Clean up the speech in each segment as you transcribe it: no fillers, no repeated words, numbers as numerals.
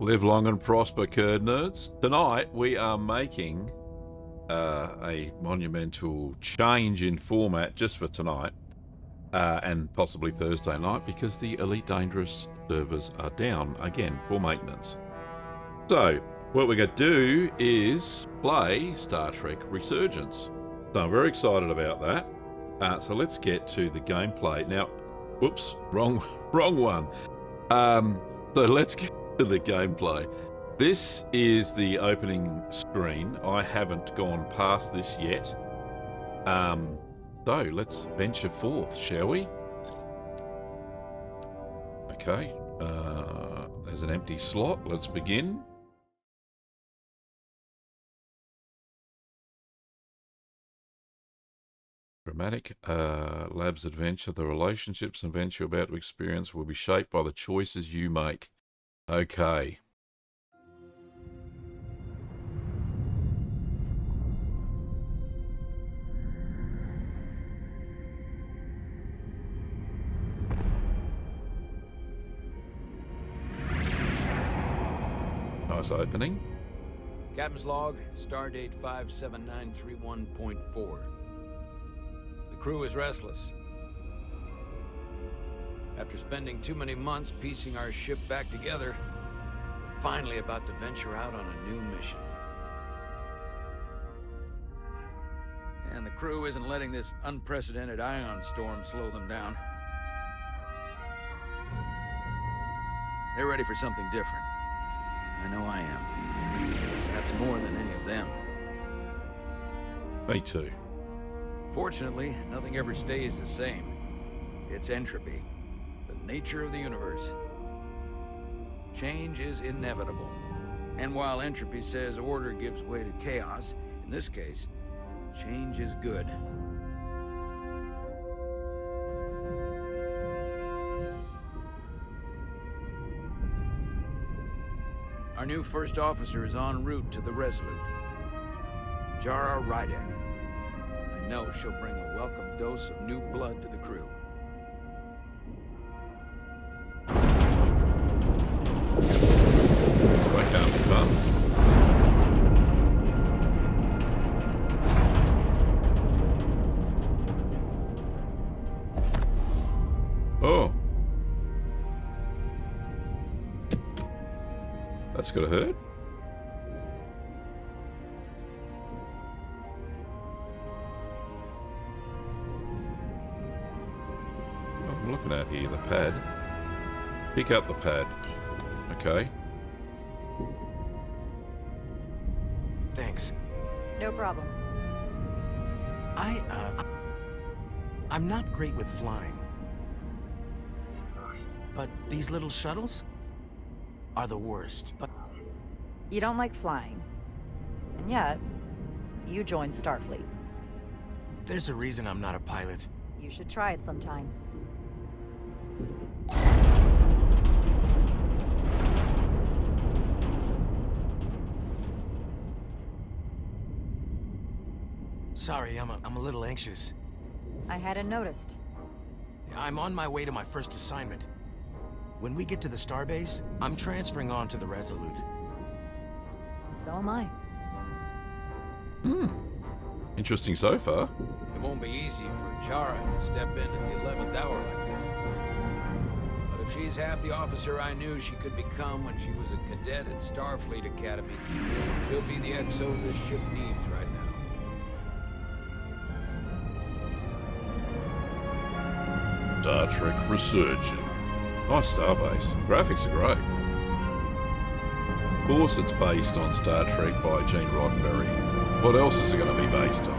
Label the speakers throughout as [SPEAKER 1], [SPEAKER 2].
[SPEAKER 1] Live long and prosper, Curd Nerds. Tonight we are making a monumental change in format just for tonight and possibly Thursday night because the Elite Dangerous servers are down again for maintenance. So what we're going to do is play Star Trek Resurgence. So I'm very excited about that. So let's get to the gameplay. Now, whoops, wrong one. So let's get to the gameplay. This is the opening screen. I haven't gone past this yet. So let's venture forth, shall we? Okay. There's an empty slot. Let's begin. Dramatic Labs adventure. The relationships and events you're about to experience will be shaped by the choices you make. Okay. Nice opening.
[SPEAKER 2] Captain's log, stardate 57931.4. The crew is restless. After spending too many months piecing our ship back together, we're finally about to venture out on a new mission. And the crew isn't letting this unprecedented ion storm slow them down. They're ready for something different. I know I am. Perhaps more than any of them.
[SPEAKER 1] Me too.
[SPEAKER 2] Fortunately, nothing ever stays the same. It's entropy, the nature of the universe. Change is inevitable. And while entropy says order gives way to chaos, in this case, change is good. Our new first officer is en route to the Resolute. Jara Rydek. I know she'll bring a welcome dose of new blood to the crew.
[SPEAKER 1] That can't be fun. Oh. That's gotta hurt. I'm looking at here, the pad. Pick up the pad. Okay.
[SPEAKER 3] Thanks.
[SPEAKER 4] No problem.
[SPEAKER 3] I'm not great with flying. But these little shuttles are the worst. But
[SPEAKER 4] You don't like flying. And yet, you joined Starfleet.
[SPEAKER 3] there's a reason I'm not a pilot.
[SPEAKER 4] You should try it sometime.
[SPEAKER 3] Sorry, I'm a little anxious.
[SPEAKER 4] I hadn't noticed.
[SPEAKER 3] I'm on my way to my first assignment. When we get to the starbase, I'm transferring on to the Resolute.
[SPEAKER 4] So am I.
[SPEAKER 1] Interesting so far.
[SPEAKER 2] It won't be easy for Jara to step in at the 11th hour like this. But if she's half the officer I knew she could become when she was a cadet at Starfleet Academy, she'll be the XO this ship needs right now.
[SPEAKER 1] Star Trek Resurgence. Nice starbase. Graphics are great. Of course it's based on Star Trek by Gene Roddenberry. What else is it going to be based on?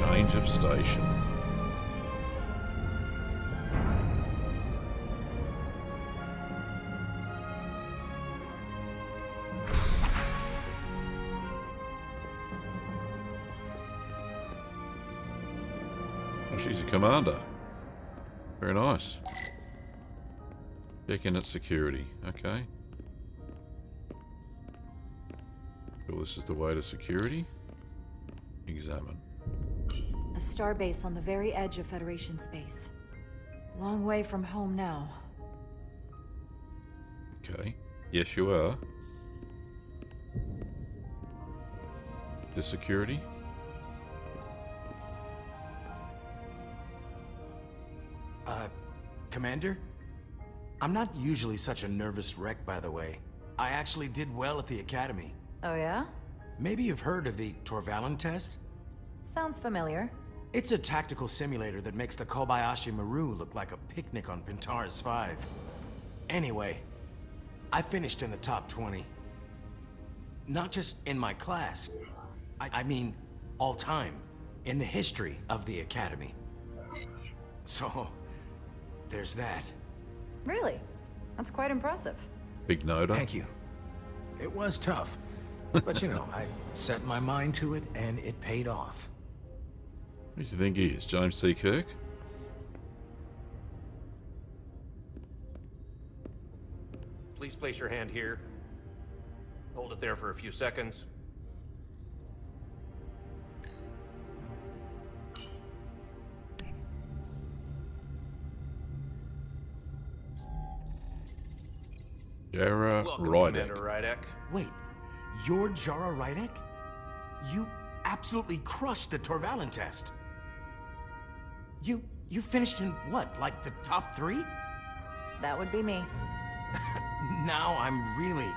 [SPEAKER 1] Change of station. She's a commander. Very nice. Check in at security. Okay. Well, this is the way to security. Examine.
[SPEAKER 4] A starbase on the very edge of Federation space. Long way from home now.
[SPEAKER 1] Okay. Yes, you are. The security?
[SPEAKER 3] Commander? I'm not usually such a nervous wreck, by the way. I actually did well at the Academy.
[SPEAKER 4] Oh yeah?
[SPEAKER 3] Maybe you've heard of the Torvalin test?
[SPEAKER 4] Sounds familiar.
[SPEAKER 3] It's a tactical simulator that makes the Kobayashi Maru look like a picnic on Pintaris 5. Anyway, I finished in the top 20. Not just in my class. I mean, all time. In the history of the Academy. So, there's that.
[SPEAKER 4] Really? That's quite impressive.
[SPEAKER 1] Big noter.
[SPEAKER 3] Thank you. It was tough. But you know, I set my mind to it and it paid off.
[SPEAKER 1] Who do you think he is? James T. Kirk?
[SPEAKER 5] Please place your hand here. Hold it there for a few seconds.
[SPEAKER 1] Jara
[SPEAKER 5] Welcome,
[SPEAKER 1] Rydek.
[SPEAKER 5] Commander Rydek.
[SPEAKER 3] Wait, you're Jara Rydek? You absolutely crushed the Torvalin test. You finished in what, like the top 3?
[SPEAKER 4] That would be me.
[SPEAKER 3] Now I'm really...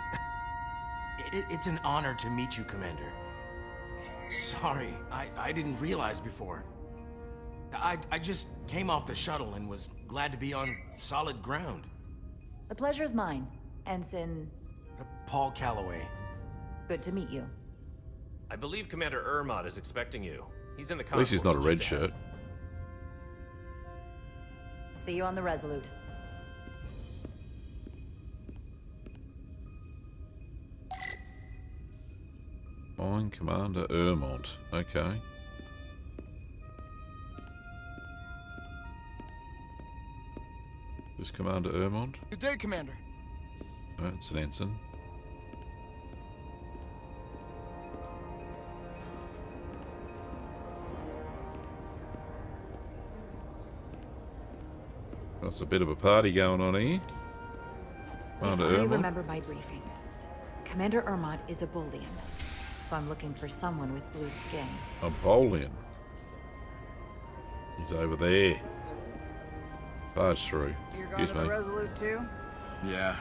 [SPEAKER 3] It's an honor to meet you, Commander. Sorry, I didn't realize before. I just came off the shuttle and was glad to be on solid ground.
[SPEAKER 4] The pleasure's mine, Ensign.
[SPEAKER 3] Paul Calloway.
[SPEAKER 4] Good to meet you.
[SPEAKER 5] I believe Commander Ermot is expecting you. He's in the
[SPEAKER 1] At least he's not a
[SPEAKER 5] concourse
[SPEAKER 1] red
[SPEAKER 5] just ahead.
[SPEAKER 1] shirt.
[SPEAKER 4] See you on the Resolute.
[SPEAKER 1] Fine, Commander Ermont. Okay. This Commander Ermont?
[SPEAKER 6] Good day, Commander.
[SPEAKER 1] Oh, it's an ensign. That's a bit of a party going on here. Commander
[SPEAKER 4] If I
[SPEAKER 1] Ermont?
[SPEAKER 4] remember my briefing, Commander Ermont is a Bolian, so I'm looking for someone with blue skin.
[SPEAKER 1] A Bolian. He's over there. Barge through.
[SPEAKER 6] You're going
[SPEAKER 1] Excuse
[SPEAKER 6] to the
[SPEAKER 1] me.
[SPEAKER 6] Resolute too?
[SPEAKER 7] Yeah,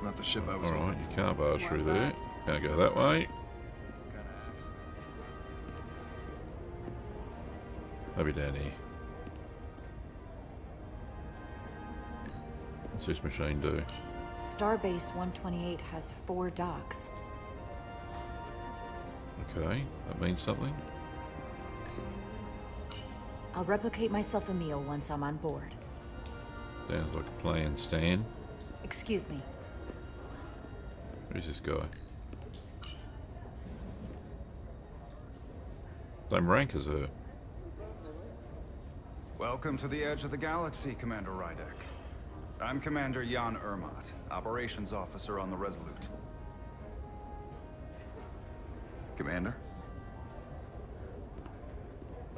[SPEAKER 7] not the ship I was
[SPEAKER 1] Alright,
[SPEAKER 7] hoping
[SPEAKER 1] you
[SPEAKER 7] for.
[SPEAKER 1] can't barge through
[SPEAKER 6] Why's
[SPEAKER 1] there.
[SPEAKER 6] that?
[SPEAKER 1] Can't go that way.
[SPEAKER 7] Some kind of accident.
[SPEAKER 1] Maybe down here. What's this machine do?
[SPEAKER 4] Starbase 128 has 4 docks.
[SPEAKER 1] Okay, that means something.
[SPEAKER 4] I'll replicate myself a meal once I'm on board.
[SPEAKER 1] Sounds like a plan, Stan.
[SPEAKER 4] Excuse me.
[SPEAKER 1] Who's this guy? Same rank as her.
[SPEAKER 7] Welcome to the edge of the galaxy, Commander Rydek. I'm Commander Jan Ermot, Operations Officer on the Resolute. Commander?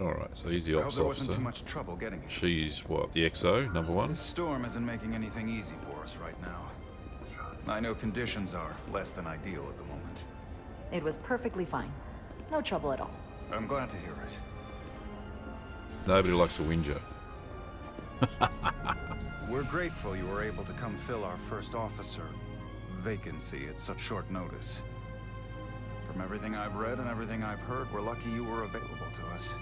[SPEAKER 1] Alright, so he's the
[SPEAKER 7] I hope
[SPEAKER 1] ops
[SPEAKER 7] there wasn't
[SPEAKER 1] officer.
[SPEAKER 7] too much trouble getting you.
[SPEAKER 1] She's what, the XO, number 1?
[SPEAKER 7] This storm isn't making anything easy for us right now. I know conditions are less than ideal at the moment.
[SPEAKER 4] It was perfectly fine. No trouble at all.
[SPEAKER 7] I'm glad to hear it.
[SPEAKER 1] Nobody likes a whinger.
[SPEAKER 7] We're grateful you were able to come fill our first officer vacancy at such short notice. From everything I've read and everything I've heard, we're lucky you were available to us.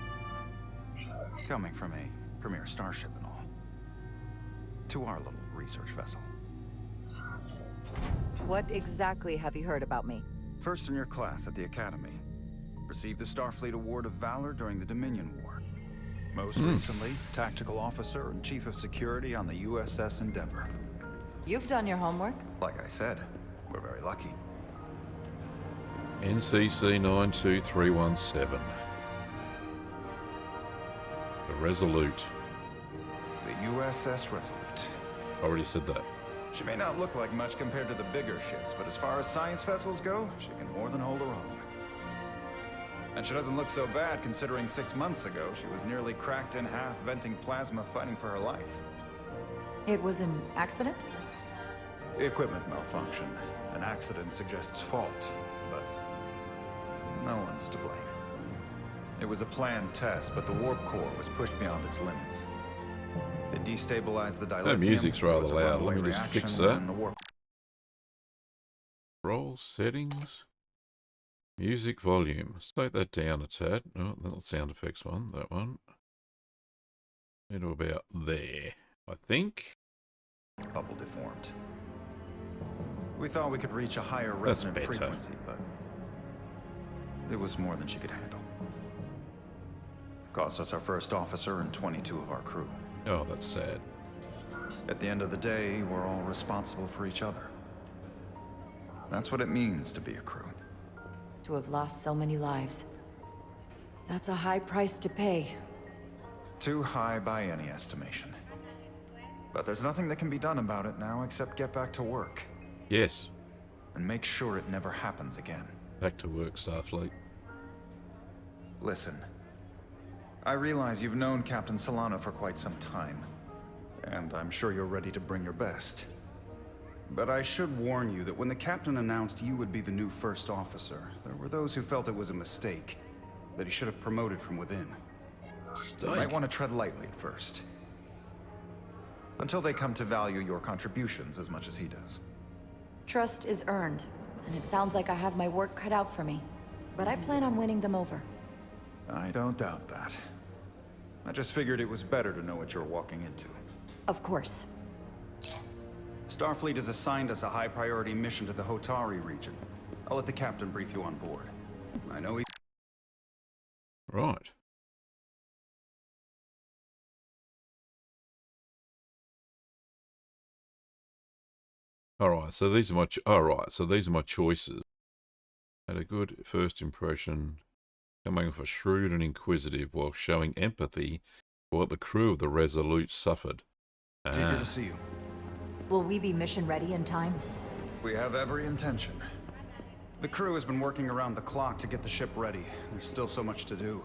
[SPEAKER 7] Coming from a premier starship and all. To our little research vessel.
[SPEAKER 4] What exactly have you heard about me?
[SPEAKER 7] First in your class at the Academy. Received the Starfleet Award of Valor during the Dominion War. Most recently, Tactical Officer and Chief of Security on the USS Endeavor.
[SPEAKER 4] You've done your homework.
[SPEAKER 7] Like I said, we're very lucky.
[SPEAKER 1] NCC 92317. The Resolute.
[SPEAKER 7] The USS Resolute.
[SPEAKER 1] Already said that.
[SPEAKER 7] She may not look like much compared to the bigger ships, but as far as science vessels go, she can more than hold her own. And she doesn't look so bad considering 6 months ago she was nearly cracked in half, venting plasma, fighting for her life.
[SPEAKER 4] It was an accident?
[SPEAKER 7] Equipment malfunction. An accident suggests fault, but no one's to blame. It was a planned test, but the warp core was pushed beyond its limits. It destabilized the dilithium.
[SPEAKER 1] That music's rather
[SPEAKER 7] there was a
[SPEAKER 1] loud.
[SPEAKER 7] runaway
[SPEAKER 1] Let me just
[SPEAKER 7] reaction,
[SPEAKER 1] fix that.
[SPEAKER 7] and the warp
[SPEAKER 1] Roll settings. Music volume. State that down a tad. Oh, not the sound effects one. That one. It'll about there, I think.
[SPEAKER 7] bubble deformed. We thought we could reach a higher
[SPEAKER 1] That's
[SPEAKER 7] resonant
[SPEAKER 1] better.
[SPEAKER 7] frequency, but it was more than she could handle. Cost us our first officer and 22 of our crew.
[SPEAKER 1] Oh, that's sad.
[SPEAKER 7] At the end of the day, we're all responsible for each other. That's what it means to be a crew.
[SPEAKER 4] To have lost so many lives. That's a high price to pay.
[SPEAKER 7] Too high by any estimation. But there's nothing that can be done about it now except get back to work.
[SPEAKER 1] Yes.
[SPEAKER 7] And make sure it never happens again.
[SPEAKER 1] Back to work, Starfleet.
[SPEAKER 7] Listen. I realize you've known Captain Solana for quite some time. And I'm sure you're ready to bring your best. But I should warn you that when the captain announced you would be the new first officer, there were those who felt it was a mistake, that he should have promoted from within. You might want to tread lightly at first. Until they come to value your contributions as much as he does.
[SPEAKER 4] Trust is earned, and it sounds like I have my work cut out for me. But I plan on winning them over.
[SPEAKER 7] I don't doubt that. I just figured it was better to know what you're walking into.
[SPEAKER 4] Of course.
[SPEAKER 7] Starfleet has assigned us a high-priority mission to the Hotari region. I'll let the captain brief you on board. I know he...
[SPEAKER 1] Right. Alright, so these are my choices. Had a good first impression, coming off a shrewd and inquisitive while showing empathy for what the crew of the Resolute suffered.
[SPEAKER 7] Eager to see you.
[SPEAKER 4] Will we be mission ready in time?
[SPEAKER 7] We have every intention. The crew has been working around the clock to get the ship ready. There's still so much to do.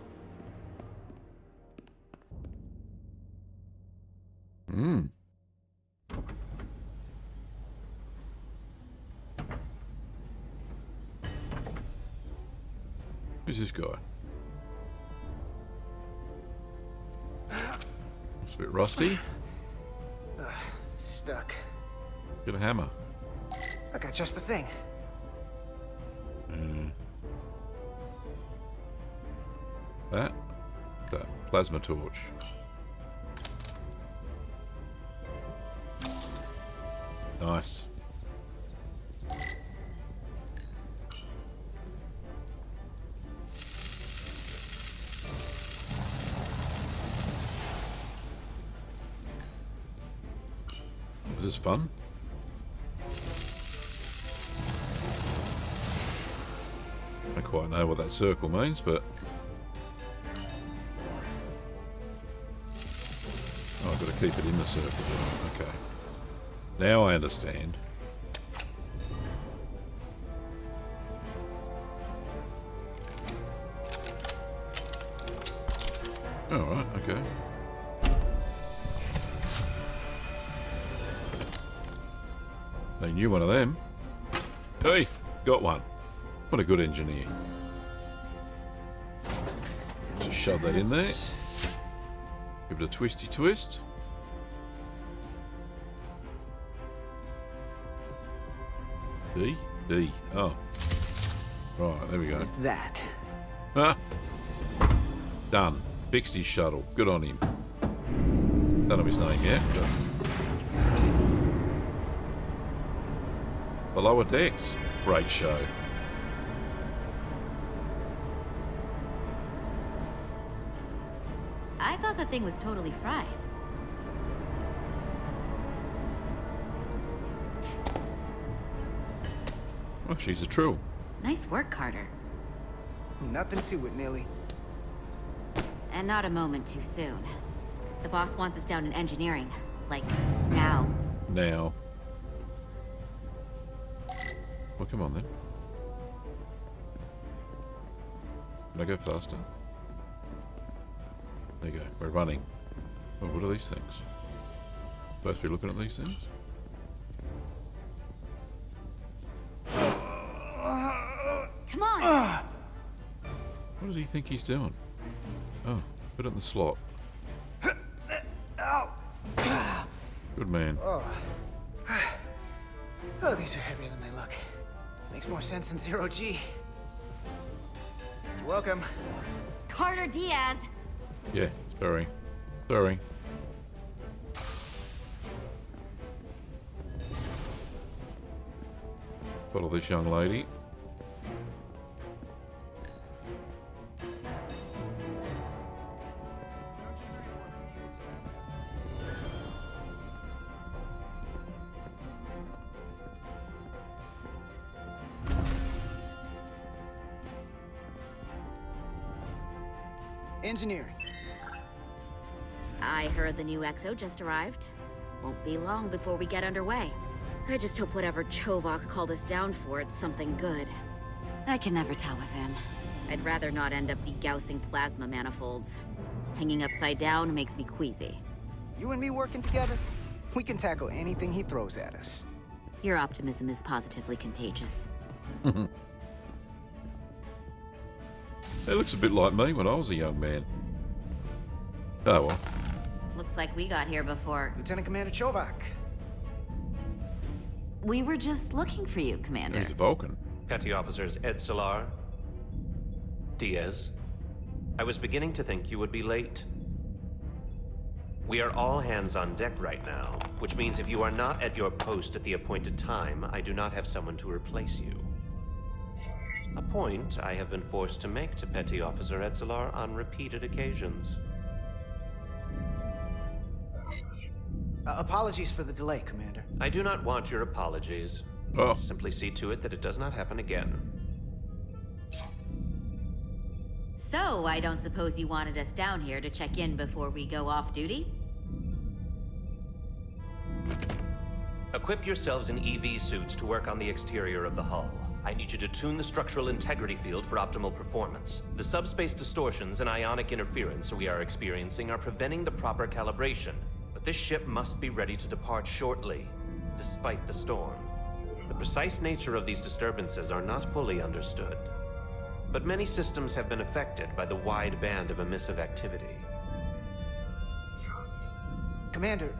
[SPEAKER 1] Who's this guy? It's a bit rusty.
[SPEAKER 6] Stuck.
[SPEAKER 1] Get a hammer.
[SPEAKER 6] I got just the thing.
[SPEAKER 1] That plasma torch. Nice. Was this fun? I don't quite know what that circle means, but... Oh, I've got to keep it in the circle. Okay. Now I understand. All right, okay. They knew one of them. Hey, got one. What a good engineer. Just shove that in there. Give it a twisty twist. D? D. Oh. Right, there we go.
[SPEAKER 6] Is that?
[SPEAKER 1] Ah. Done. Fixed his shuttle. Good on him. Don't know his name yet, but... The lower decks. Great show.
[SPEAKER 8] I thought the thing was totally fried.
[SPEAKER 1] Well, she's a true.
[SPEAKER 8] Nice work, Carter.
[SPEAKER 6] Nothing to it, Nilly.
[SPEAKER 8] And not a moment too soon. The boss wants us down in engineering. Like, now.
[SPEAKER 1] Now. Well, come on then. Can I go faster? There you go. We're running. Oh, what are these things? Supposed to be looking at these things?
[SPEAKER 8] Come on!
[SPEAKER 1] What does he think he's doing? Oh, put it in the slot. Good man.
[SPEAKER 6] Oh, these are heavier than they look. Makes more sense than zero G. You're welcome.
[SPEAKER 8] Carter Diaz!
[SPEAKER 1] Yeah, sorry. Sorry. Follow this young lady.
[SPEAKER 6] Engineering.
[SPEAKER 8] I heard the new XO just arrived. Won't be long before we get underway. I just hope whatever Chovak called us down for, it's something good. I can never tell with him. I'd rather not end up degaussing plasma manifolds. Hanging upside down makes me queasy.
[SPEAKER 6] You and me working together, we can tackle anything he throws at us.
[SPEAKER 8] Your optimism is positively contagious.
[SPEAKER 1] It looks a bit like me when I was a young man. Oh well.
[SPEAKER 8] Looks like we got here before.
[SPEAKER 6] Lieutenant Commander Chovak.
[SPEAKER 8] We were just looking for you, Commander.
[SPEAKER 1] He's a Vulcan.
[SPEAKER 5] Petty Officers Ed Solar, Diaz. I was beginning to think you would be late. We are all hands on deck right now, which means if you are not at your post at the appointed time, I do not have someone to replace you. A point I have been forced to make to Petty Officer Edzelar on repeated occasions.
[SPEAKER 6] Apologies for the delay, Commander.
[SPEAKER 5] I do not want your apologies.
[SPEAKER 1] Oh.
[SPEAKER 5] Simply see to it that it does not happen again.
[SPEAKER 8] So, I don't suppose you wanted us down here to check in before we go off duty?
[SPEAKER 5] Equip yourselves in EV suits to work on the exterior of the hull. I need you to tune the structural integrity field for optimal performance. The subspace distortions and ionic interference we are experiencing are preventing the proper calibration. But this ship must be ready to depart shortly, despite the storm. The precise nature of these disturbances are not fully understood. But many systems have been affected by the wide band of emissive activity.
[SPEAKER 6] Commander,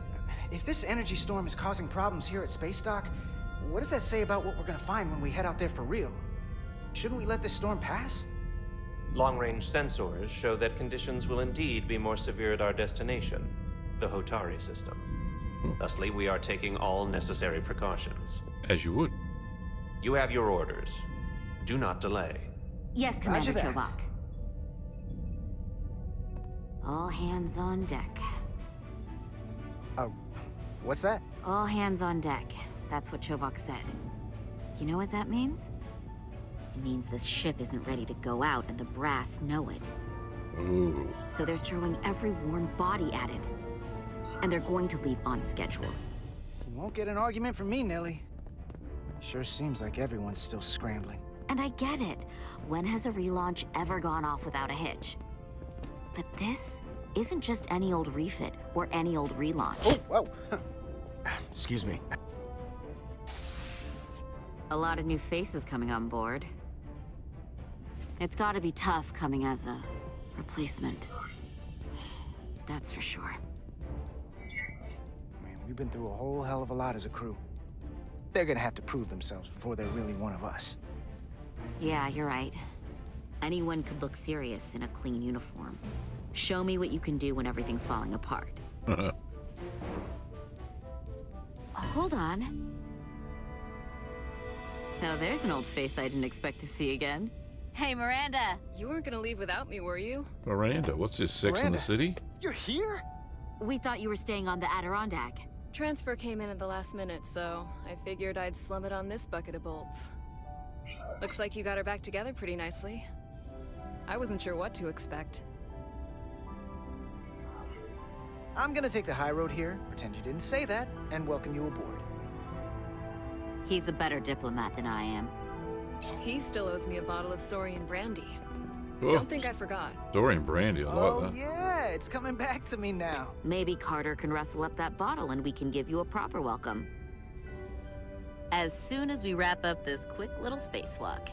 [SPEAKER 6] if this energy storm is causing problems here at Space Dock, what does that say about what we're gonna find when we head out there for real? Shouldn't we let this storm pass?
[SPEAKER 5] Long-range sensors show that conditions will indeed be more severe at our destination, the Hotari system. Thusly, we are taking all necessary precautions.
[SPEAKER 1] As you would.
[SPEAKER 5] You have your orders. Do not delay.
[SPEAKER 8] Yes, Commander
[SPEAKER 6] that.
[SPEAKER 8] Chovak. All hands on deck.
[SPEAKER 6] What's that?
[SPEAKER 8] All hands on deck. That's what Chovak said. You know what that means? It means this ship isn't ready to go out, and the brass know it.
[SPEAKER 1] Ooh.
[SPEAKER 8] So they're throwing every warm body at it. And they're going to leave on schedule.
[SPEAKER 6] You won't get an argument from me, Nelly. Sure seems like everyone's still scrambling.
[SPEAKER 8] And I get it. When has a relaunch ever gone off without a hitch? But this isn't just any old refit or any old relaunch.
[SPEAKER 6] Oh, whoa.
[SPEAKER 3] Excuse me.
[SPEAKER 8] A lot of new faces coming on board. It's gotta be tough coming as a replacement. That's for sure.
[SPEAKER 6] Man, we've been through a whole hell of a lot as a crew. They're gonna have to prove themselves before they're really one of us.
[SPEAKER 8] Yeah, you're right. Anyone could look serious in a clean uniform. Show me what you can do when everything's falling apart. Hold on. Now there's an old face I didn't expect to see again. Hey, Miranda!
[SPEAKER 9] You weren't gonna leave without me, were you?
[SPEAKER 1] Miranda, what's this, Sex in the
[SPEAKER 6] Miranda.
[SPEAKER 1] City?
[SPEAKER 6] You're here?
[SPEAKER 8] We thought you were staying on the Adirondack.
[SPEAKER 9] Transfer came in at the last minute, so I figured I'd slum it on this bucket of bolts. Looks like you got her back together pretty nicely. I wasn't sure what to expect.
[SPEAKER 6] I'm gonna take the high road here, pretend you didn't say that, and welcome you aboard.
[SPEAKER 8] He's a better diplomat than I am.
[SPEAKER 9] He still owes me a bottle of Saurian brandy.
[SPEAKER 1] Oh,
[SPEAKER 9] Don't think I forgot.
[SPEAKER 1] Dorian Brandy, I
[SPEAKER 6] Oh,
[SPEAKER 1] like that.
[SPEAKER 6] yeah, it's coming back to me now.
[SPEAKER 8] Maybe Carter can rustle up that bottle and we can give you a proper welcome. As soon as we wrap up this quick little spacewalk.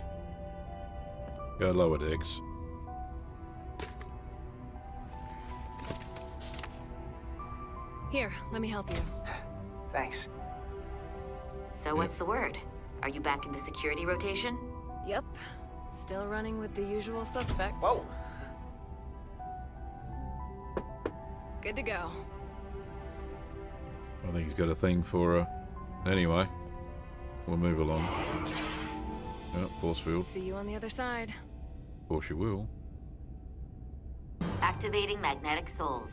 [SPEAKER 1] Go lower decks.
[SPEAKER 9] Here, let me help you.
[SPEAKER 6] Thanks.
[SPEAKER 8] So what's the word? Are you back in the security rotation?
[SPEAKER 9] Yep. Still running with the usual suspects.
[SPEAKER 6] Whoa.
[SPEAKER 9] Good to go.
[SPEAKER 1] I think he's got a thing for her. Anyway, we'll move along. Yep, force field.
[SPEAKER 9] See you on the other side.
[SPEAKER 1] Of course you will.
[SPEAKER 8] Activating magnetic souls.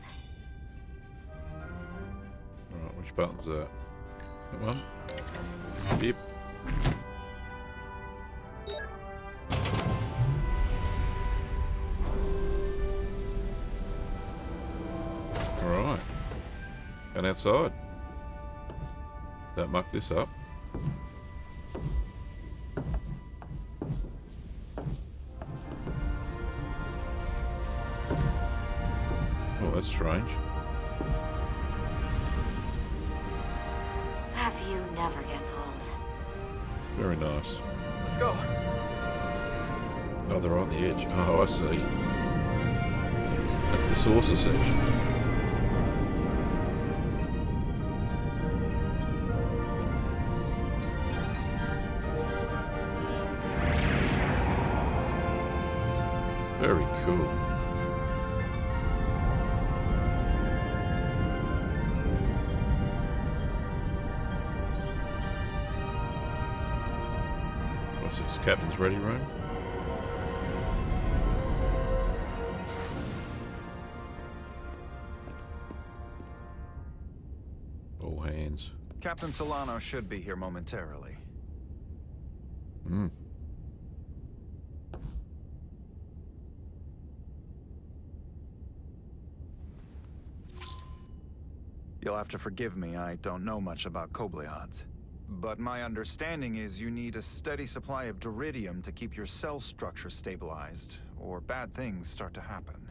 [SPEAKER 1] Alright, which button's that? That one? Yep. Alright. And outside. Don't muck this up. Oh, that's strange.
[SPEAKER 8] That view never gets old.
[SPEAKER 1] Very nice.
[SPEAKER 6] Let's go.
[SPEAKER 1] Oh, they're on the edge. Oh, I see. That's the saucer section. Very cool. What's this? Captain's ready room? All hands.
[SPEAKER 7] Captain Solano should be here momentarily.
[SPEAKER 1] Hmm.
[SPEAKER 7] You'll have to forgive me, I don't know much about Kobleods. But my understanding is you need a steady supply of duridium to keep your cell structure stabilized, or bad things start to happen.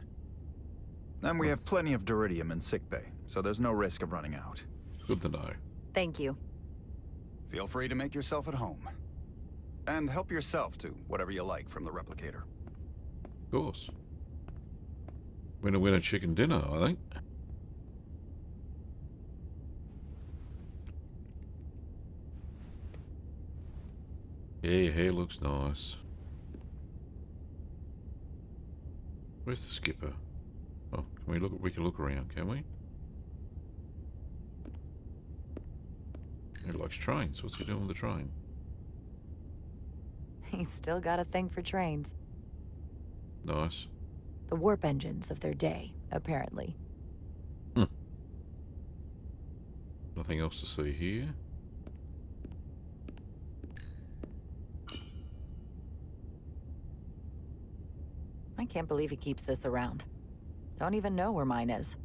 [SPEAKER 7] And we have plenty of duridium in sickbay, so there's no risk of running out.
[SPEAKER 1] Good to know.
[SPEAKER 4] Thank you.
[SPEAKER 7] Feel free to make yourself at home. And help yourself to whatever you like from the replicator.
[SPEAKER 1] Of course. Winner, chicken dinner, I think. Yeah, your hair looks nice. Where's the skipper? Oh, can we look? We can look around, can we? He likes trains. What's he doing with the train?
[SPEAKER 4] He's still got a thing for trains.
[SPEAKER 1] Nice.
[SPEAKER 4] The warp engines of their day, apparently.
[SPEAKER 1] Nothing else to see here.
[SPEAKER 4] I can't believe he keeps this around. Don't even know where mine is.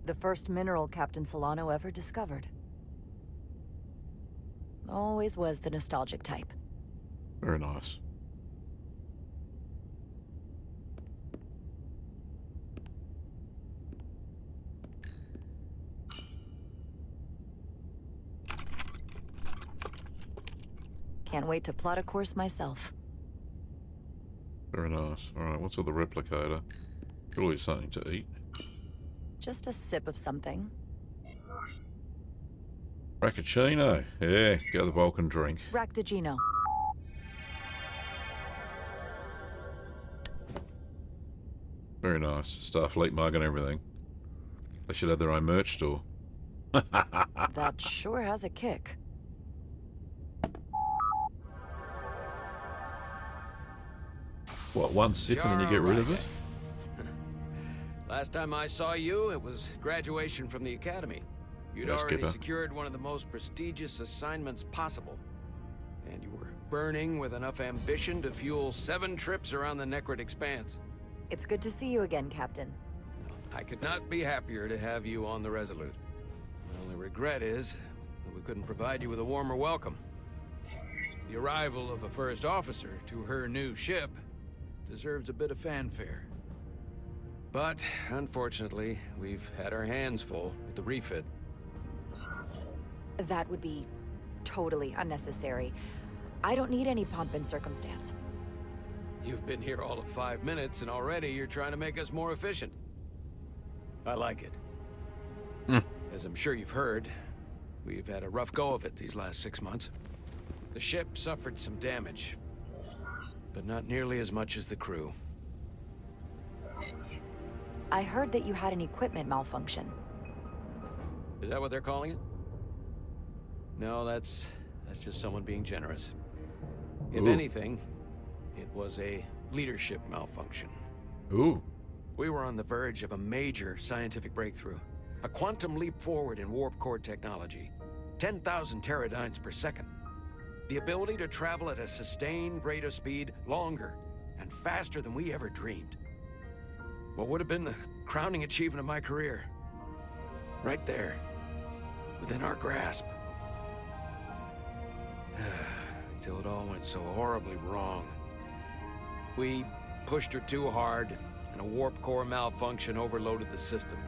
[SPEAKER 4] The first mineral Captain Solano ever discovered. Always was the nostalgic type.
[SPEAKER 1] Very nice.
[SPEAKER 4] Can't wait to plot a course myself.
[SPEAKER 1] Very nice. Alright, what's with the replicator? Surely something to eat.
[SPEAKER 4] Just a sip of something.
[SPEAKER 1] Frappuccino. Yeah, get the Vulcan drink.
[SPEAKER 4] Raktajino.
[SPEAKER 1] Very nice. Starfleet mug and everything. They should have their own merch store.
[SPEAKER 4] That sure has a kick.
[SPEAKER 1] What, one sip and then you get rid of it?
[SPEAKER 2] Last time I saw you, it was graduation from the academy. You'd
[SPEAKER 1] Yes,
[SPEAKER 2] already
[SPEAKER 1] Skipper.
[SPEAKER 2] secured one of the most prestigious assignments possible. And you were burning with enough ambition to fuel 7 trips around the Necrid Expanse.
[SPEAKER 4] It's good to see you again, Captain.
[SPEAKER 2] I could not be happier to have you on the Resolute. My only regret is that we couldn't provide you with a warmer welcome. The arrival of a first officer to her new ship deserves a bit of fanfare. But, unfortunately, we've had our hands full with the refit.
[SPEAKER 4] That would be totally unnecessary. I don't need any pomp and circumstance.
[SPEAKER 2] You've been here all of 5 minutes, and already you're trying to make us more efficient. I like it. As I'm sure you've heard, we've had a rough go of it these last 6 months. The ship suffered some damage, but not nearly as much as the crew.
[SPEAKER 4] I heard that you had an equipment malfunction.
[SPEAKER 2] Is that what they're calling it? No, that's just someone being generous. If anything, it was a leadership malfunction.
[SPEAKER 1] Ooh.
[SPEAKER 2] We were on the verge of a major scientific breakthrough. A quantum leap forward in warp core technology. 10,000 teradynes per second. The ability to travel at a sustained rate of speed longer and faster than we ever dreamed. What would have been the crowning achievement of my career. Right there. Within our grasp. Until it all went so horribly wrong. We pushed her too hard, and a warp core malfunction overloaded the system,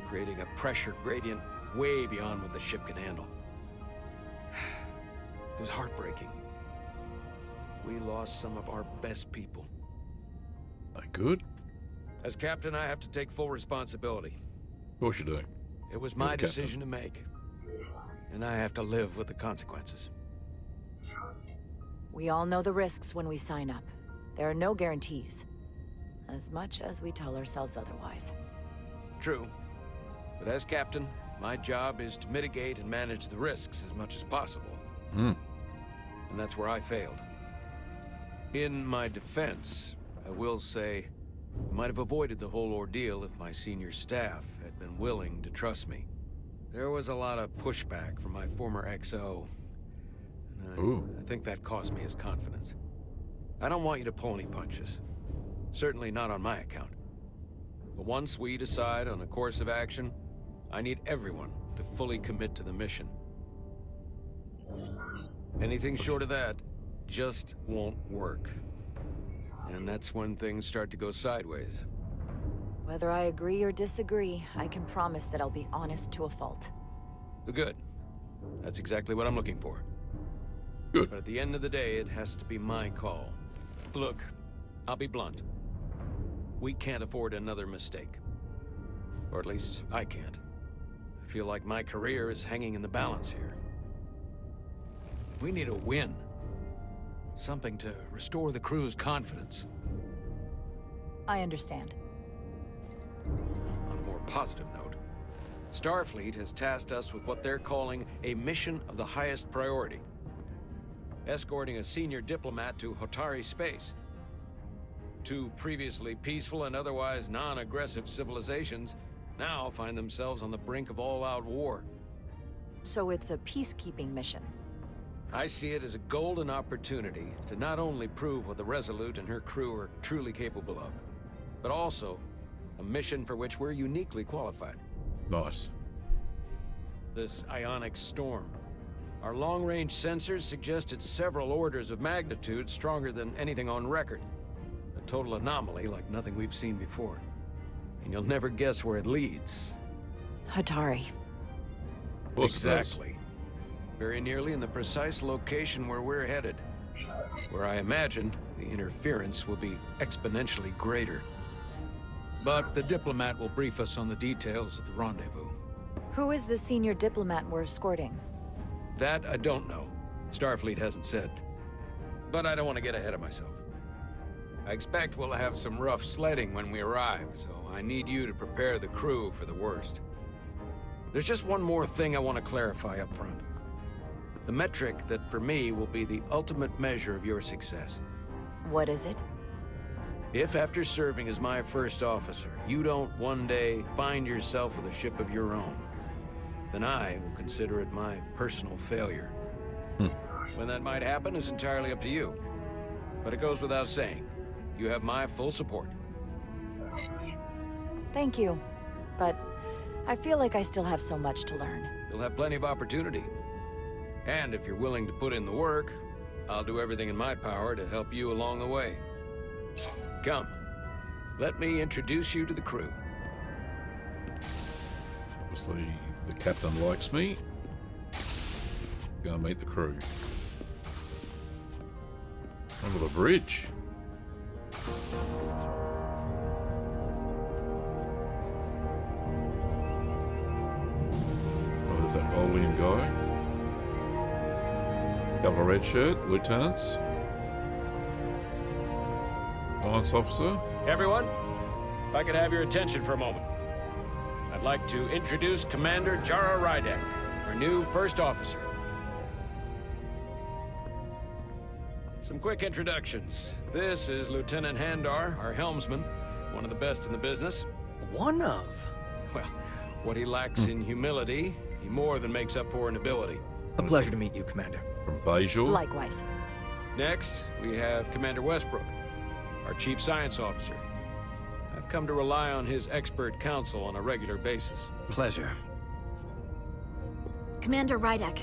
[SPEAKER 2] creating a pressure gradient way beyond what the ship can handle. It was heartbreaking. We lost some of our best people.
[SPEAKER 1] Good?
[SPEAKER 2] As captain, I have to take full responsibility.
[SPEAKER 1] Of course you do.
[SPEAKER 2] It was my decision to make, and I have to live with the consequences.
[SPEAKER 4] We all know the risks when we sign up. There are no guarantees. As much as we tell ourselves otherwise.
[SPEAKER 2] True. But as captain, my job is to mitigate and manage the risks as much as possible. And that's where I failed. In my defense, I will say, I might have avoided the whole ordeal if my senior staff had been willing to trust me. There was a lot of pushback from my former XO. And I think that cost me his confidence. I don't want you to pull any punches. Certainly not on my account. But once we decide on a course of action, I need everyone to fully commit to the mission. Anything short of that just won't work. And that's when things start to go sideways.
[SPEAKER 4] Whether I agree or disagree, I can promise that I'll be honest to a fault.
[SPEAKER 2] Good. That's exactly what I'm looking for.
[SPEAKER 1] Good.
[SPEAKER 2] But at the end of the day, it has to be my call. Look, I'll be blunt. We can't afford another mistake. Or at least, I can't. I feel like my career is hanging in the balance here. We need a win. Something to restore the crew's confidence.
[SPEAKER 4] I understand.
[SPEAKER 2] On a more positive note, Starfleet has tasked us with what they're calling a mission of the highest priority. Escorting a senior diplomat to Hotari space. Two previously peaceful and otherwise non-aggressive civilizations now find themselves on the brink of all-out war.
[SPEAKER 4] So it's a peacekeeping mission.
[SPEAKER 2] I see it as a golden opportunity to not only prove what the Resolute and her crew are truly capable of, but also a mission for which we're uniquely qualified.
[SPEAKER 1] Nice.
[SPEAKER 2] This ionic storm. Our long-range sensors suggest it's several orders of magnitude stronger than anything on record. A total anomaly like nothing we've seen before. And you'll never guess where it leads.
[SPEAKER 4] Hatari.
[SPEAKER 2] Exactly. Very nearly in the precise location where we're headed. Where I imagine the interference will be exponentially greater. But the diplomat will brief us on the details at the rendezvous.
[SPEAKER 4] Who is the senior diplomat we're escorting?
[SPEAKER 2] That I don't know. Starfleet hasn't said. But I don't want to get ahead of myself. I expect we'll have some rough sledding when we arrive, so I need you to prepare the crew for the worst. There's just one more thing I want to clarify up front. The metric that for me will be the ultimate measure of your success.
[SPEAKER 4] What is it?
[SPEAKER 2] If after serving as my first officer, you don't one day find yourself with a ship of your own, then I will consider it my personal failure. When that might happen is entirely up to you. But it goes without saying, you have my full support.
[SPEAKER 4] Thank you, but I feel like I still have so much to learn.
[SPEAKER 2] You'll have plenty of opportunity. And if you're willing to put in the work, I'll do everything in my power to help you along the way. Come, let me introduce you to the crew.
[SPEAKER 1] Obviously, the captain likes me. Go and meet the crew. Over the bridge. Oh, there's that Olian guy. Couple of red shirt, lieutenants. Science officer.
[SPEAKER 2] Everyone, if I could have your attention for a moment. I'd like to introduce Commander Jara Rydek, our new first officer. Some quick introductions. This is Lieutenant Handar, our helmsman, one of the best in the business.
[SPEAKER 6] One of?
[SPEAKER 2] Well, what he lacks in humility, he more than makes up for in ability.
[SPEAKER 6] A pleasure to meet you, Commander.
[SPEAKER 1] From Voyager.
[SPEAKER 4] Likewise.
[SPEAKER 2] Next, we have Commander Westbrook, our Chief Science Officer. I've come to rely on his expert counsel on a regular basis.
[SPEAKER 6] Pleasure.
[SPEAKER 10] Commander Rydek,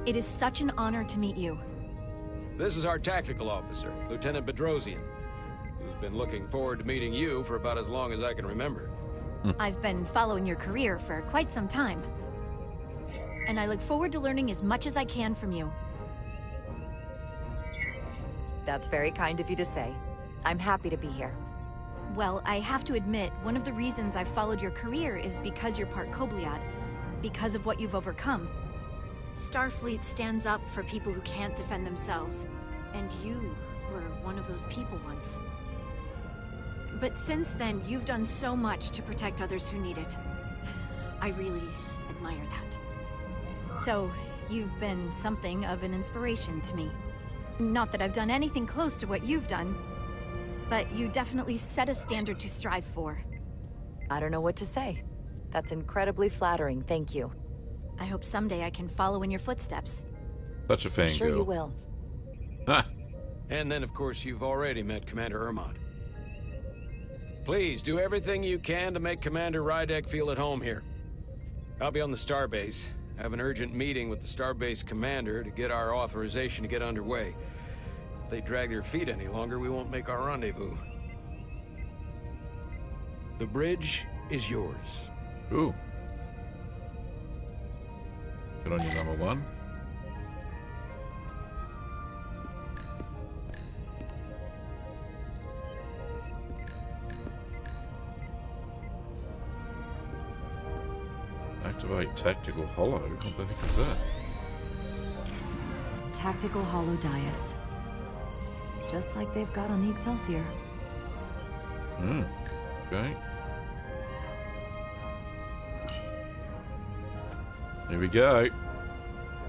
[SPEAKER 10] it is such an honor to meet you.
[SPEAKER 2] This is our tactical officer, Lieutenant Bedrosian, who's been looking forward to meeting you for about as long as I can remember.
[SPEAKER 10] I've been following your career for quite some time. And I look forward to learning as much as I can from you.
[SPEAKER 4] That's very kind of you to say. I'm happy to be here.
[SPEAKER 10] Well, I have to admit, one of the reasons I've followed your career is because you're part Kobliad, because of what you've overcome. Starfleet stands up for people who can't defend themselves, and you were one of those people once. But since then, you've done so much to protect others who need it. I really admire that. So, you've been something of an inspiration to me. Not that I've done anything close to what you've done, but you definitely set a standard to strive for.
[SPEAKER 4] I don't know what to say. That's incredibly flattering, thank you.
[SPEAKER 10] I hope someday I can follow in your footsteps.
[SPEAKER 1] Such a fangirl.
[SPEAKER 4] Sure you will.
[SPEAKER 1] Ah,
[SPEAKER 2] And then, of course, you've already met Commander Ermont. Please, do everything you can to make Commander Rydek feel at home here. I'll be on the starbase. I have an urgent meeting with the starbase commander to get our authorization to get underway. If they drag their feet any longer, we won't make our rendezvous. The bridge is yours.
[SPEAKER 1] ooh. Good on you, number one. Activate tactical hollow. What the heck is that?
[SPEAKER 4] Tactical hollow dais. Just like they've got on the Excelsior.
[SPEAKER 1] Okay. Here we go.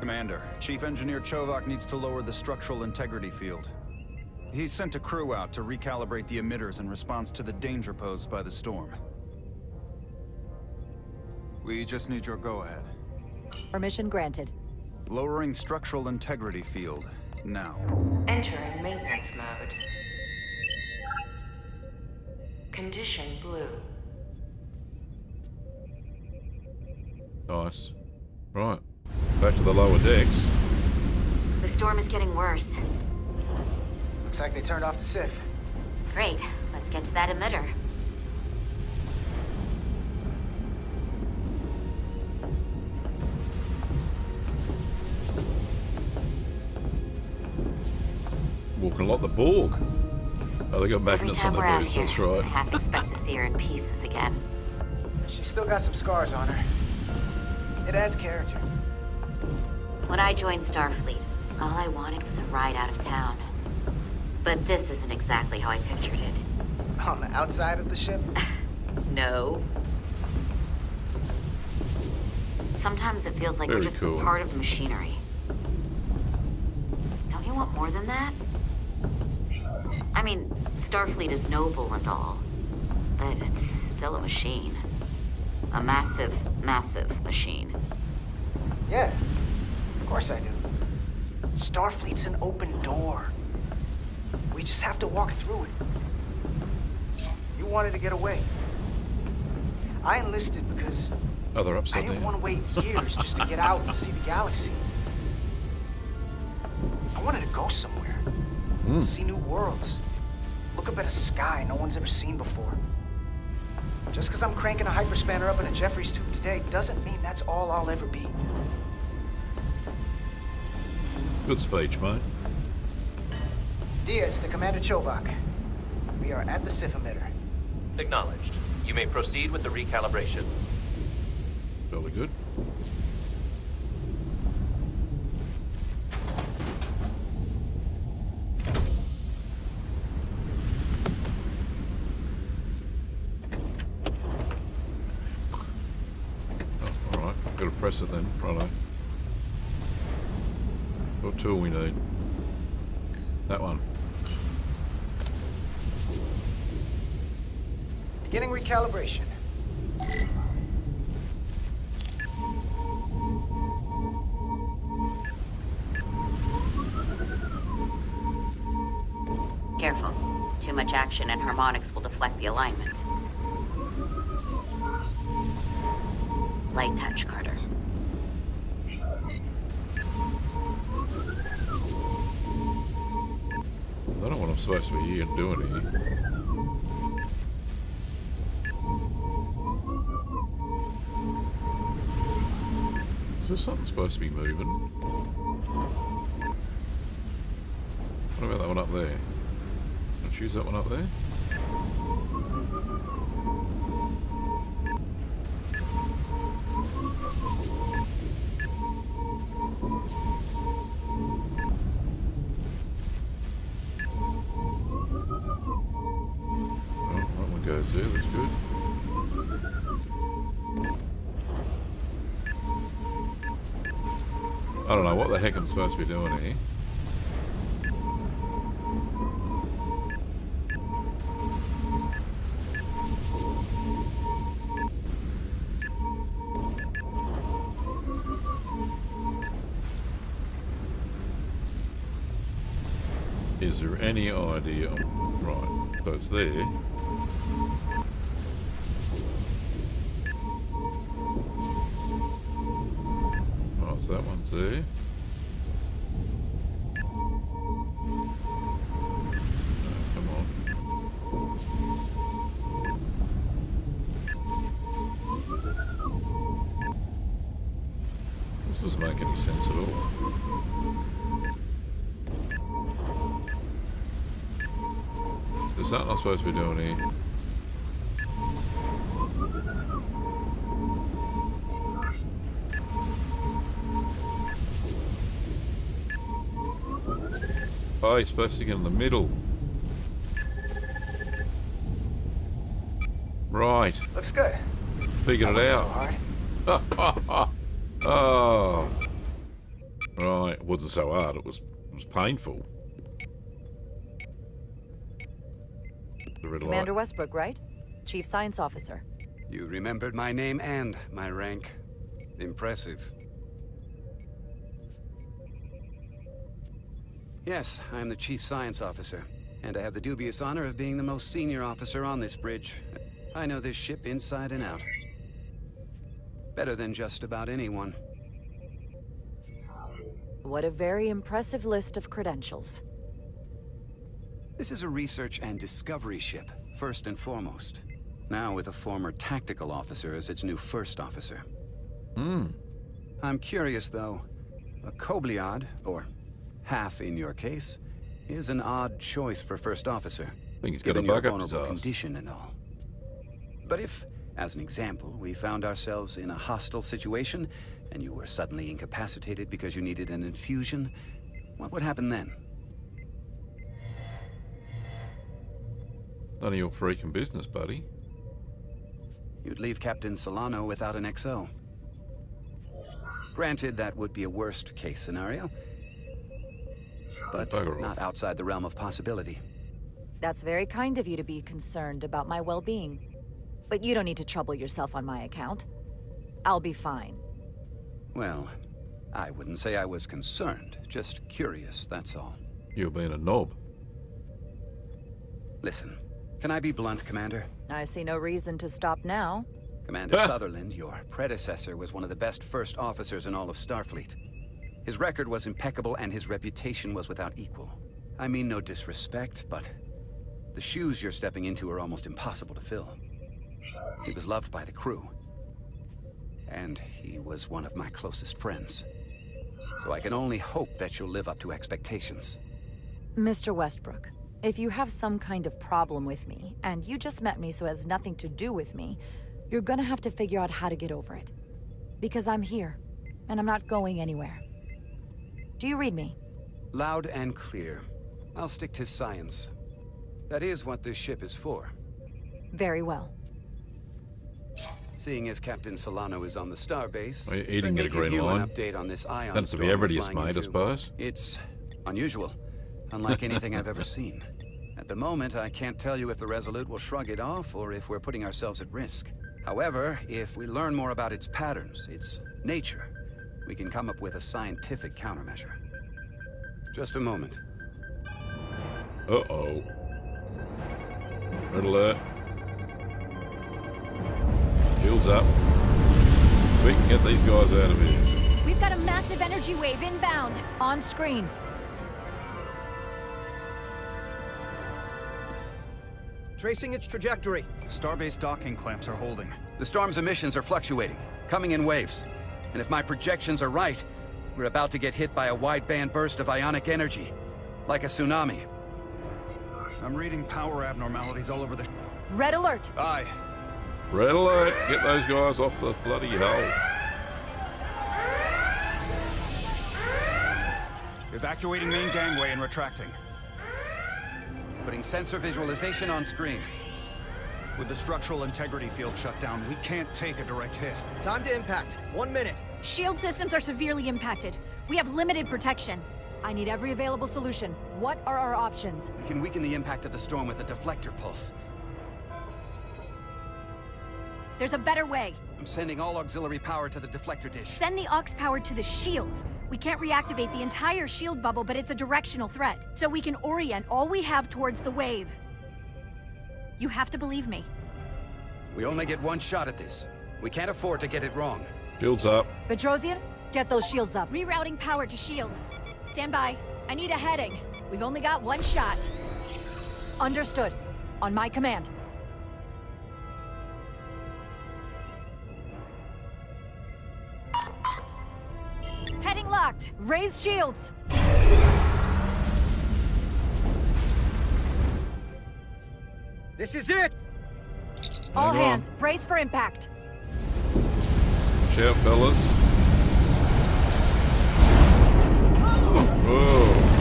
[SPEAKER 7] Commander, Chief Engineer Chovak needs to lower the structural integrity field. He's sent a crew out to recalibrate the emitters in response to the danger posed by the storm. We just need your go-ahead.
[SPEAKER 4] Permission granted.
[SPEAKER 7] Lowering structural integrity field, now.
[SPEAKER 11] Entering maintenance mode. Condition blue.
[SPEAKER 1] Nice. Right. Back to the lower decks.
[SPEAKER 8] The storm is getting worse.
[SPEAKER 6] Looks like they turned off the SIF.
[SPEAKER 8] Great. Let's get to that emitter.
[SPEAKER 1] Walking like the Borg. Oh, they got
[SPEAKER 8] Every
[SPEAKER 1] magnets on
[SPEAKER 8] time
[SPEAKER 1] their
[SPEAKER 8] we're out
[SPEAKER 1] boots,
[SPEAKER 8] here,
[SPEAKER 1] that's right.
[SPEAKER 8] I half expect to see her in pieces again.
[SPEAKER 6] She's still got some scars on her. It adds character.
[SPEAKER 8] When I joined Starfleet, all I wanted was a ride out of town. But this isn't exactly how I pictured it.
[SPEAKER 6] On the outside of the ship?
[SPEAKER 8] No. Sometimes it feels like
[SPEAKER 1] Very
[SPEAKER 8] we're just
[SPEAKER 1] cool.
[SPEAKER 8] part of the machinery. Don't you want more than that? I mean, Starfleet is noble and all, but it's still a machine. A massive, massive machine.
[SPEAKER 6] Yeah, of course I do. Starfleet's an open door. We just have to walk through it. You wanted to get away. I enlisted because
[SPEAKER 1] Oh, they're
[SPEAKER 6] I
[SPEAKER 1] upside
[SPEAKER 6] didn't
[SPEAKER 1] down.
[SPEAKER 6] want to wait years just to get out and see the galaxy. I wanted to go somewhere. See new worlds. Look up at a sky no one's ever seen before. Just because I'm cranking a hyperspanner up in a Jeffries tube today doesn't mean that's all I'll ever be.
[SPEAKER 1] Good speech, mate.
[SPEAKER 6] Diaz to Commander Chovak. We are at the Sif emitter.
[SPEAKER 5] Acknowledged. You may proceed with the recalibration.
[SPEAKER 1] Fairly good. Oh, alright, gotta press it then, righto. What tool we need? That one.
[SPEAKER 6] Beginning recalibration.
[SPEAKER 8] Careful. Too much action and harmonics will deflect the alignment. Light touch, Carter.
[SPEAKER 1] I don't know what I'm supposed to be doing here. Is there something supposed to be moving? What about that one up there? Let's choose that one up there. Oh, that one goes there, that's good. I don't know what the heck I'm supposed to be doing here. Is there any idea? Right, so it's there. Oh, so that one's there. No, come on. This doesn't make any sense at all. Is that not supposed to be doing here? Oh, you're supposed to get in the middle. Right.
[SPEAKER 6] Looks good.
[SPEAKER 1] Figured
[SPEAKER 6] That
[SPEAKER 1] it
[SPEAKER 6] wasn't so
[SPEAKER 1] out.
[SPEAKER 6] hard.
[SPEAKER 1] Oh. Right. It wasn't so hard. It was painful. The red
[SPEAKER 4] Commander
[SPEAKER 1] light.
[SPEAKER 4] Westbrook, right? Chief Science Officer.
[SPEAKER 12] You remembered my name and my rank. Impressive. Yes, I am the Chief Science Officer, and I have the dubious honor of being the most senior officer on this bridge. I know this ship inside and out. Better than just about anyone.
[SPEAKER 4] What a very impressive list of credentials.
[SPEAKER 12] This is a research and discovery ship, first and foremost. Now with a former tactical officer as its new first officer. I'm curious, though. A Kobliad, or half in your case, is an odd choice for first officer.
[SPEAKER 1] I think he's got a
[SPEAKER 12] given your
[SPEAKER 1] bug up his
[SPEAKER 12] vulnerable
[SPEAKER 1] ass.
[SPEAKER 12] condition and all. But if, as an example, we found ourselves in a hostile situation, and you were suddenly incapacitated because you needed an infusion, what would happen then?
[SPEAKER 1] None of your freaking business, buddy.
[SPEAKER 12] You'd leave Captain Solano without an XO. Granted, that would be a worst-case scenario, but
[SPEAKER 1] Bugger
[SPEAKER 12] not
[SPEAKER 1] off.
[SPEAKER 12] outside the realm of possibility.
[SPEAKER 4] That's very kind of you to be concerned about my well-being. But you don't need to trouble yourself on my account. I'll be fine.
[SPEAKER 12] Well, I wouldn't say I was concerned, just curious, that's all.
[SPEAKER 1] You're being a knob.
[SPEAKER 12] Listen, can I be blunt, Commander?
[SPEAKER 4] I see no reason to stop now.
[SPEAKER 12] Commander Sutherland, your predecessor, was one of the best first officers in all of Starfleet. His record was impeccable and his reputation was without equal. I mean no disrespect, but the shoes you're stepping into are almost impossible to fill. He was loved by the crew. And he was one of my closest friends. So I can only hope that you'll live up to expectations.
[SPEAKER 4] Mr. Westbrook, if you have some kind of problem with me, and you just met me so it has nothing to do with me, you're gonna have to figure out how to get over it. Because I'm here, and I'm not going anywhere. Do you read me?
[SPEAKER 12] Loud and clear. I'll stick to science. That is what this ship is for.
[SPEAKER 4] Very well.
[SPEAKER 12] Seeing as Captain Solano is on the starbase,
[SPEAKER 1] Well, he didn't
[SPEAKER 12] let me
[SPEAKER 1] get a green
[SPEAKER 12] give you
[SPEAKER 1] line.
[SPEAKER 12] an update on this ion
[SPEAKER 1] That's to be
[SPEAKER 12] storm we're
[SPEAKER 1] everybody's
[SPEAKER 12] flying
[SPEAKER 1] mate, I
[SPEAKER 12] into.
[SPEAKER 1] suppose.
[SPEAKER 12] It's unusual, unlike anything I've ever seen. At the moment, I can't tell you if the Resolute will shrug it off or if we're putting ourselves at risk. However, if we learn more about its patterns, its nature, we can come up with a scientific countermeasure. Just a moment.
[SPEAKER 1] Uh-oh. Red alert. Shields up. We can get these guys out of here.
[SPEAKER 10] We've got a massive energy wave inbound.
[SPEAKER 4] On screen.
[SPEAKER 13] Tracing its trajectory.
[SPEAKER 7] Starbase docking clamps are holding.
[SPEAKER 12] The storm's emissions are fluctuating, coming in waves. And if my projections are right, we're about to get hit by a wideband burst of ionic energy. Like a tsunami.
[SPEAKER 7] I'm reading power abnormalities all over the...
[SPEAKER 4] Red alert.
[SPEAKER 7] Aye.
[SPEAKER 1] Red alert. Get those guys off the bloody hull.
[SPEAKER 7] Evacuating main gangway and retracting.
[SPEAKER 12] Putting sensor visualization on screen.
[SPEAKER 7] With the structural integrity field shut down, we can't take a direct hit.
[SPEAKER 13] Time to impact. 1 minute.
[SPEAKER 10] Shield systems are severely impacted. We have limited protection.
[SPEAKER 4] I need every available solution. What are our options?
[SPEAKER 12] We can weaken the impact of the storm with a deflector pulse.
[SPEAKER 10] There's a better way.
[SPEAKER 12] I'm sending all auxiliary power to the deflector dish.
[SPEAKER 10] Send the aux power to the shields. We can't reactivate the entire shield bubble, but it's a directional threat. So we can orient all we have towards the wave. You have to believe me.
[SPEAKER 12] We only get one shot at this. We can't afford to get it wrong.
[SPEAKER 1] Shields up.
[SPEAKER 4] Petrosian, get those shields up.
[SPEAKER 10] Rerouting power to shields. Stand by. I need a heading. We've only got one shot.
[SPEAKER 4] Understood. On my command.
[SPEAKER 10] Heading locked.
[SPEAKER 4] Raise shields.
[SPEAKER 13] This is it!
[SPEAKER 4] All
[SPEAKER 1] Hang on.
[SPEAKER 4] hands, brace for impact.
[SPEAKER 1] Shout, fellas. Whoa.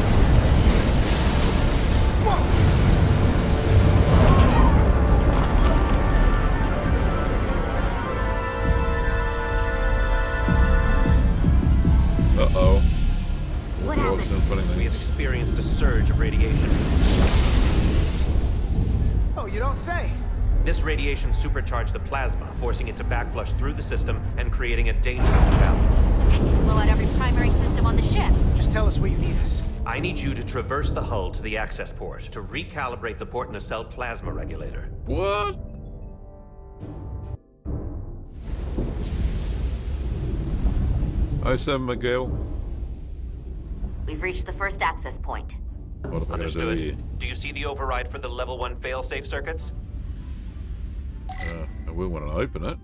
[SPEAKER 1] Uh-oh.
[SPEAKER 8] What
[SPEAKER 1] Oh,
[SPEAKER 8] happened?
[SPEAKER 1] it's not putting
[SPEAKER 5] We have
[SPEAKER 1] these-
[SPEAKER 5] experienced a surge of radiation.
[SPEAKER 13] Oh, you don't say.
[SPEAKER 5] This radiation supercharged the plasma, forcing it to backflush through the system and creating a dangerous imbalance.
[SPEAKER 8] Blow out every primary system on the ship.
[SPEAKER 13] Just tell us where you need us.
[SPEAKER 5] I need you to traverse the hull to the access port to recalibrate the port nacelle plasma regulator.
[SPEAKER 1] What? Oh, 7 Miguel.
[SPEAKER 8] We've reached the first access point.
[SPEAKER 1] What have I got to do
[SPEAKER 5] Understood.
[SPEAKER 1] here?
[SPEAKER 5] Do you see the override for the level 1 failsafe circuits?
[SPEAKER 1] I will want to open it.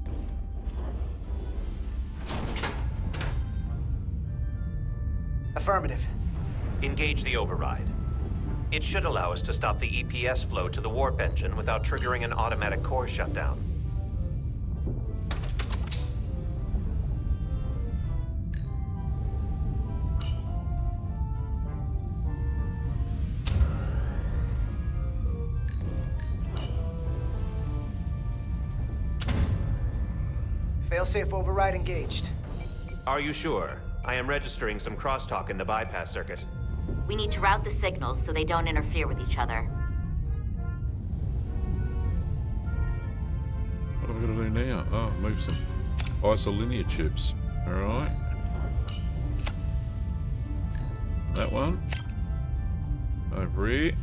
[SPEAKER 13] Affirmative.
[SPEAKER 5] Engage the override. It should allow us to stop the EPS flow to the warp engine without triggering an automatic core shutdown.
[SPEAKER 13] Failsafe override engaged.
[SPEAKER 5] Are you sure? I am registering some crosstalk in the bypass circuit.
[SPEAKER 8] We need to route the signals so they don't interfere with each other.
[SPEAKER 1] What am I going to do now? Oh, move some isolinear chips. Alright. That one. Over here.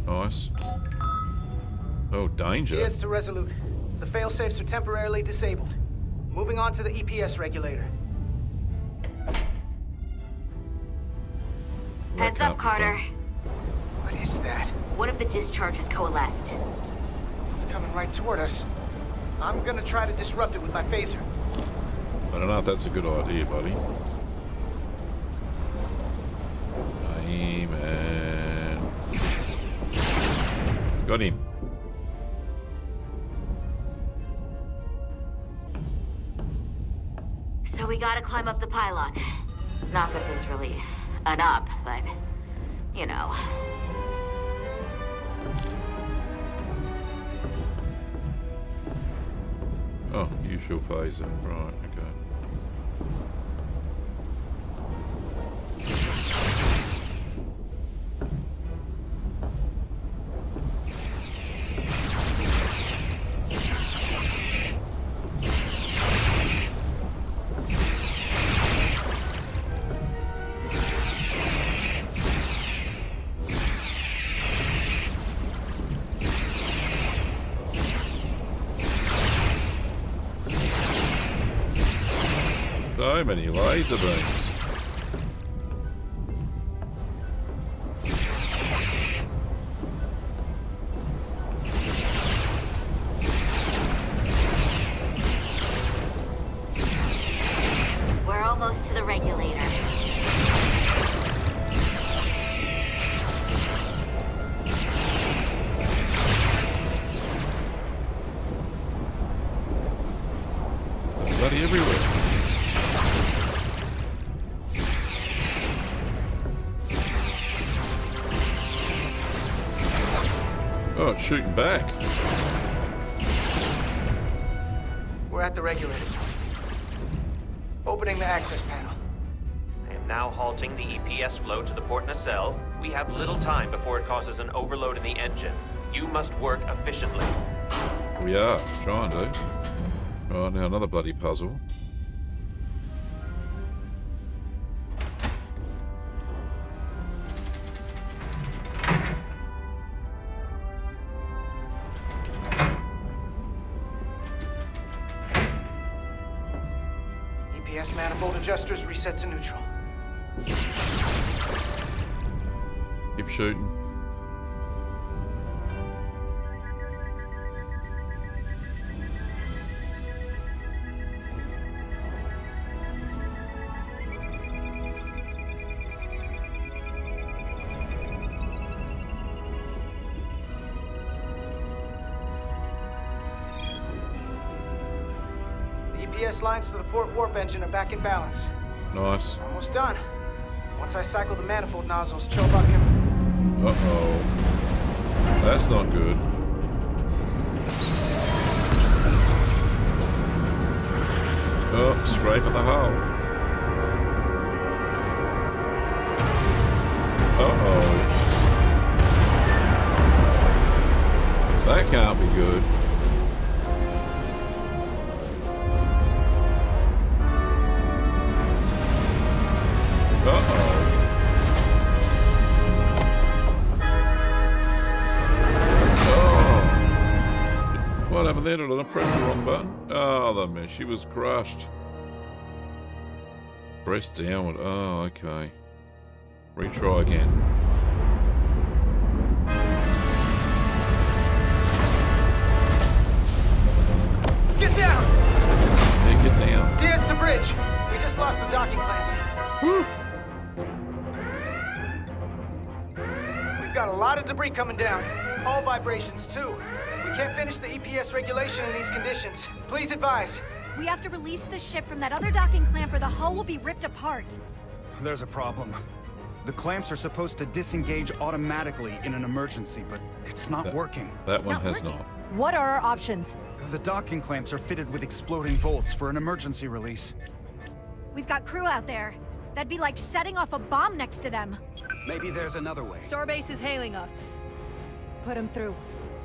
[SPEAKER 1] Nice. Oh, danger.
[SPEAKER 13] Here's to Resolute. The failsafes are temporarily disabled. Moving on to the EPS regulator.
[SPEAKER 8] Heads up, Carter.
[SPEAKER 13] What is that?
[SPEAKER 8] One of the discharges coalesced.
[SPEAKER 13] It's coming right toward us. I'm gonna try to disrupt it with my phaser.
[SPEAKER 1] I don't know if that's a good idea, buddy. Amen. Got him.
[SPEAKER 8] So we gotta climb up the pylon. Not that there's really an up, but, you know.
[SPEAKER 1] Oh, usual phaser. Right, okay. So many laser beams.
[SPEAKER 8] We're almost to the regulator.
[SPEAKER 1] Bloody everywhere. Oh, it's shooting back.
[SPEAKER 13] We're at the regulator. Opening the access panel.
[SPEAKER 5] I am now halting the EPS flow to the port nacelle. We have little time before it causes an overload in the engine. You must work efficiently.
[SPEAKER 1] We are trying to. Oh, now another bloody puzzle.
[SPEAKER 13] EPS manifold adjusters reset to neutral.
[SPEAKER 1] Keep shooting.
[SPEAKER 13] EPS lines to the port warp engine are back in balance.
[SPEAKER 1] Nice.
[SPEAKER 13] Almost done. Once I cycle the manifold nozzles, Chobot can...
[SPEAKER 1] Uh-oh. That's not good. Oh, scrape at the hull. Uh-oh. That can't be good. Uh-oh. Oh. What happened there? Did I press the wrong button? Oh, the mess. She was crushed. Press downward. Oh, okay. Retry again.
[SPEAKER 13] Get down!
[SPEAKER 1] Yeah, get down.
[SPEAKER 13] Deers to bridge. We just lost the docking clamp.
[SPEAKER 1] Whew.
[SPEAKER 13] We've got a lot of debris coming down. Hull vibrations, too. We can't finish the EPS regulation in these conditions. Please advise.
[SPEAKER 10] We have to release the ship from that other docking clamp or the hull will be ripped apart.
[SPEAKER 7] There's a problem. The clamps are supposed to disengage automatically in an emergency, but it's not working.
[SPEAKER 1] That one
[SPEAKER 10] Not
[SPEAKER 1] has
[SPEAKER 10] working.
[SPEAKER 1] not.
[SPEAKER 4] What are our options?
[SPEAKER 7] The docking clamps are fitted with exploding bolts for an emergency release.
[SPEAKER 10] We've got crew out there. That'd be like setting off a bomb next to them.
[SPEAKER 12] Maybe there's another way.
[SPEAKER 9] Starbase is hailing us.
[SPEAKER 4] Put him through.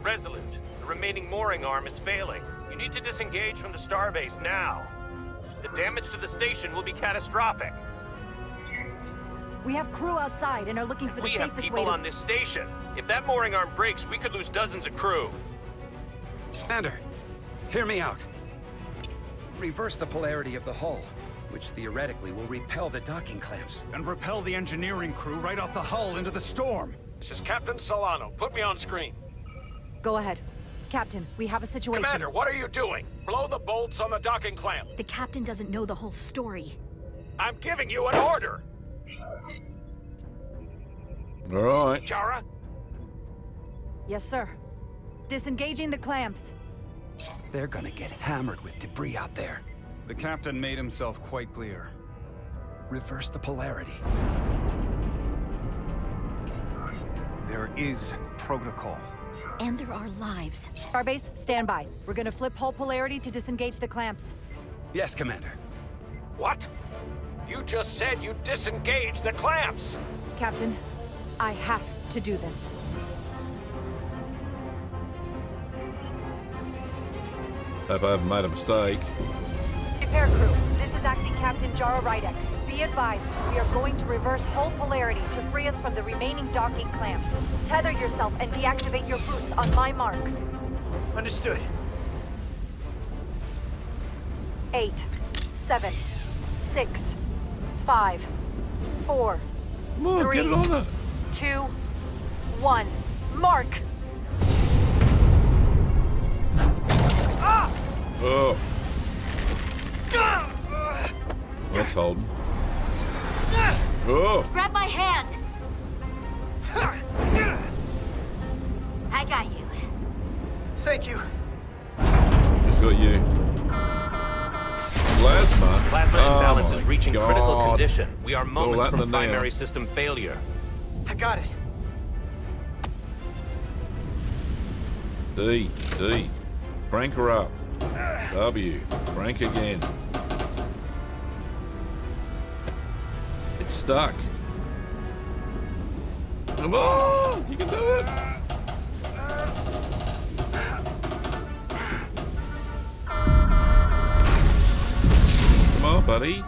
[SPEAKER 5] Resolute, the remaining mooring arm is failing. You need to disengage from the starbase now. The damage to the station will be catastrophic.
[SPEAKER 4] We have crew outside and are looking for the
[SPEAKER 5] We have
[SPEAKER 4] safest
[SPEAKER 5] people
[SPEAKER 4] way to...
[SPEAKER 5] on this station. If that mooring arm breaks, we could lose dozens of crew.
[SPEAKER 12] Commander, hear me out. Reverse the polarity of the hull, which theoretically will repel the docking clamps.
[SPEAKER 7] And repel the engineering crew right off the hull into the storm.
[SPEAKER 14] This is Captain Solano. Put me on screen.
[SPEAKER 4] Go ahead. Captain, we have a situation.
[SPEAKER 14] Commander, what are you doing? Blow the bolts on the docking clamp.
[SPEAKER 10] The captain doesn't know the whole story.
[SPEAKER 14] I'm giving you an order.
[SPEAKER 1] All right.
[SPEAKER 14] Jara?
[SPEAKER 4] Yes, sir. Disengaging the clamps.
[SPEAKER 12] They're gonna get hammered with debris out there.
[SPEAKER 7] The captain made himself quite clear.
[SPEAKER 12] Reverse the polarity.
[SPEAKER 7] There is protocol.
[SPEAKER 10] And there are lives.
[SPEAKER 4] Starbase, stand by. We're gonna flip hull polarity to disengage the clamps.
[SPEAKER 12] Yes, Commander.
[SPEAKER 14] What? You just said you disengaged the clamps.
[SPEAKER 4] Captain, I have to do this.
[SPEAKER 1] Hope I haven't made a mistake.
[SPEAKER 4] Repair crew, this is Acting Captain Jara Rydek. Be advised, we are going to reverse hull polarity to free us from the remaining docking clamp. Tether yourself and deactivate your boots on my mark.
[SPEAKER 13] Understood.
[SPEAKER 4] 8, 7, 6, 5, 4,
[SPEAKER 1] Come on,
[SPEAKER 4] 3,
[SPEAKER 1] get it on it.
[SPEAKER 4] 2, 1. Mark!
[SPEAKER 1] Oh. That's holding. Oh.
[SPEAKER 8] Grab my hand! I got you.
[SPEAKER 13] Thank you.
[SPEAKER 1] Who's got you? Plasma?
[SPEAKER 5] Plasma imbalance
[SPEAKER 1] my
[SPEAKER 5] is reaching critical
[SPEAKER 1] God.
[SPEAKER 5] condition. We are moments
[SPEAKER 1] that in
[SPEAKER 5] from
[SPEAKER 1] the nail.
[SPEAKER 5] primary system failure.
[SPEAKER 13] I got it.
[SPEAKER 1] D. Crank her up. W. Crank again. It's stuck. Come on! You can do it! Come on, buddy.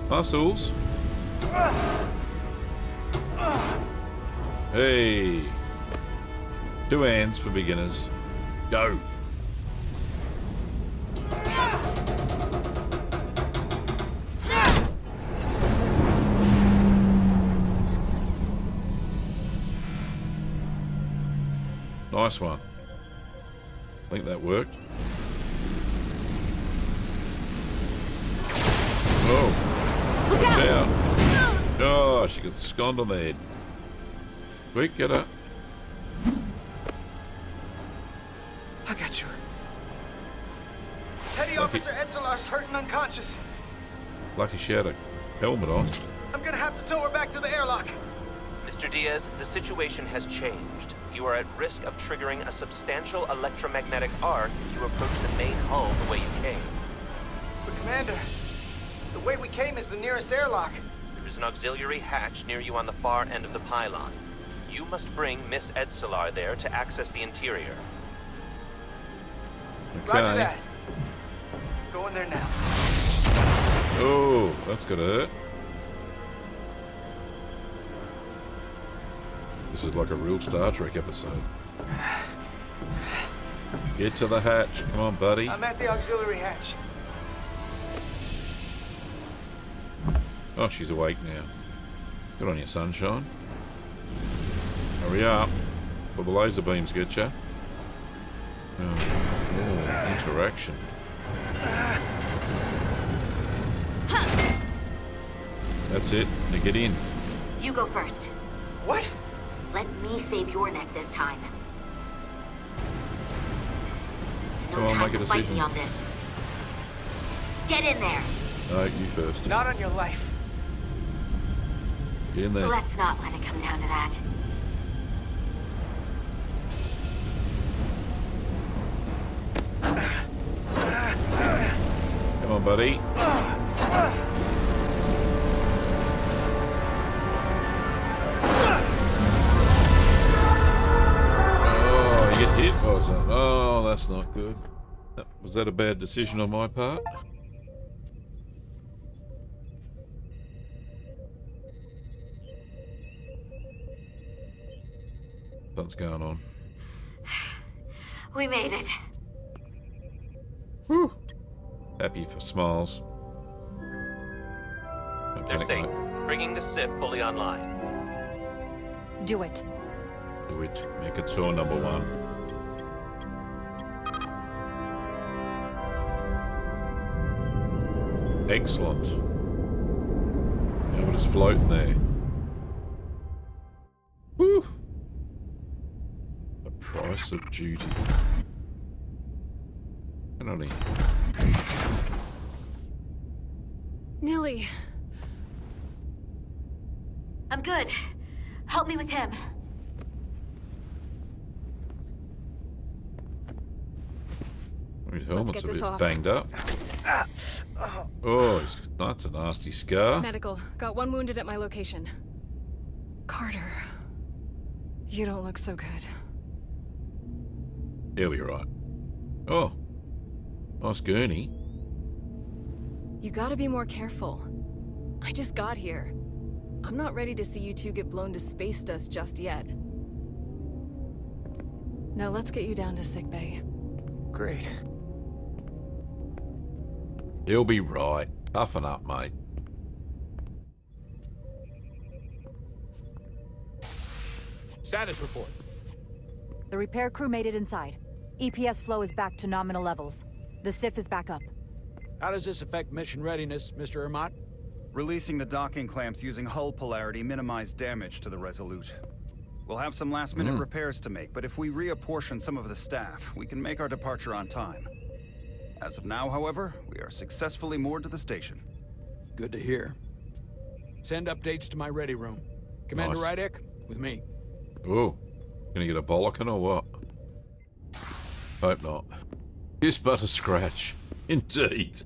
[SPEAKER 1] Muscles. Hey. 2 hands for beginners. Go. Nice one. I think that worked. Oh.
[SPEAKER 8] Look out!
[SPEAKER 1] Down. Oh, she got sconed on the head. Quick, get her.
[SPEAKER 13] I got you. Petty Officer Etzelar's hurt and unconscious.
[SPEAKER 1] Lucky she had a helmet on.
[SPEAKER 13] I'm gonna have to tow her back to the airlock.
[SPEAKER 5] Mr. Diaz, the situation has changed. You are at risk of triggering a substantial electromagnetic arc if you approach the main hull the way you came.
[SPEAKER 13] But Commander, the way we came is the nearest airlock.
[SPEAKER 5] There is an auxiliary hatch near you on the far end of the pylon. You must bring Miss Edselar there to access the interior.
[SPEAKER 1] Okay.
[SPEAKER 13] Roger that. Going there now.
[SPEAKER 1] Oh, that's gonna hurt. This is like a real Star Trek episode. Get to the hatch. Come on, buddy.
[SPEAKER 13] I'm at the auxiliary hatch.
[SPEAKER 1] Oh, she's awake now. Good on you, sunshine. Hurry up. Before the laser beams get you. Oh, interaction. That's it. Now get in.
[SPEAKER 8] You go first.
[SPEAKER 13] What?
[SPEAKER 8] Let me save your neck this time. No
[SPEAKER 1] Come on,
[SPEAKER 8] time
[SPEAKER 1] make a
[SPEAKER 8] to fight
[SPEAKER 1] decision.
[SPEAKER 8] me on this. Get in there.
[SPEAKER 1] No, you first.
[SPEAKER 13] Not on your life.
[SPEAKER 1] Get in there.
[SPEAKER 8] Let's not let it come down to that.
[SPEAKER 1] Come on, buddy. Oh, you get hit, was it? Oh, that's not good. Was that a bad decision on my part? What's going on?
[SPEAKER 8] We made it.
[SPEAKER 1] Whew. Happy for smiles. Don't
[SPEAKER 5] They're
[SPEAKER 1] panic,
[SPEAKER 5] safe.
[SPEAKER 1] mate.
[SPEAKER 5] Bringing the SIF fully online.
[SPEAKER 4] Do it.
[SPEAKER 1] Do it. Make it so, number one. Excellent. Now what is floating there? Woo! The price of duty. Get on here.
[SPEAKER 9] Nilly.
[SPEAKER 8] I'm good. Help me with him.
[SPEAKER 1] His
[SPEAKER 9] Let's
[SPEAKER 1] helmet's
[SPEAKER 9] get
[SPEAKER 1] a
[SPEAKER 9] this
[SPEAKER 1] bit
[SPEAKER 9] off.
[SPEAKER 1] banged up. Oh, that's a nasty scar.
[SPEAKER 9] Medical. Got one wounded at my location. Carter. You don't look so good.
[SPEAKER 1] He'll be right. Oh, nice gurney.
[SPEAKER 9] You gotta be more careful. I just got here. I'm not ready to see you two get blown to space dust just yet. Now let's get you down to sickbay.
[SPEAKER 3] Great.
[SPEAKER 1] He'll be right. Toughen up, mate.
[SPEAKER 2] Status report.
[SPEAKER 4] The repair crew made it inside. EPS flow is back to nominal levels. The SIF is back up.
[SPEAKER 2] How does this affect mission readiness, Mr. Ermot?
[SPEAKER 7] Releasing the docking clamps using hull polarity minimized damage to the Resolute. We'll have some last-minute repairs to make, but if we reapportion some of the staff, we can make our departure on time. As of now, however, we are successfully moored to the station.
[SPEAKER 2] Good to hear. Send updates to my ready room. Commander
[SPEAKER 1] Nice.
[SPEAKER 2] Rydek, with me.
[SPEAKER 1] Oh, gonna get a bollocking or what? Hope not. Just but a scratch. Indeed.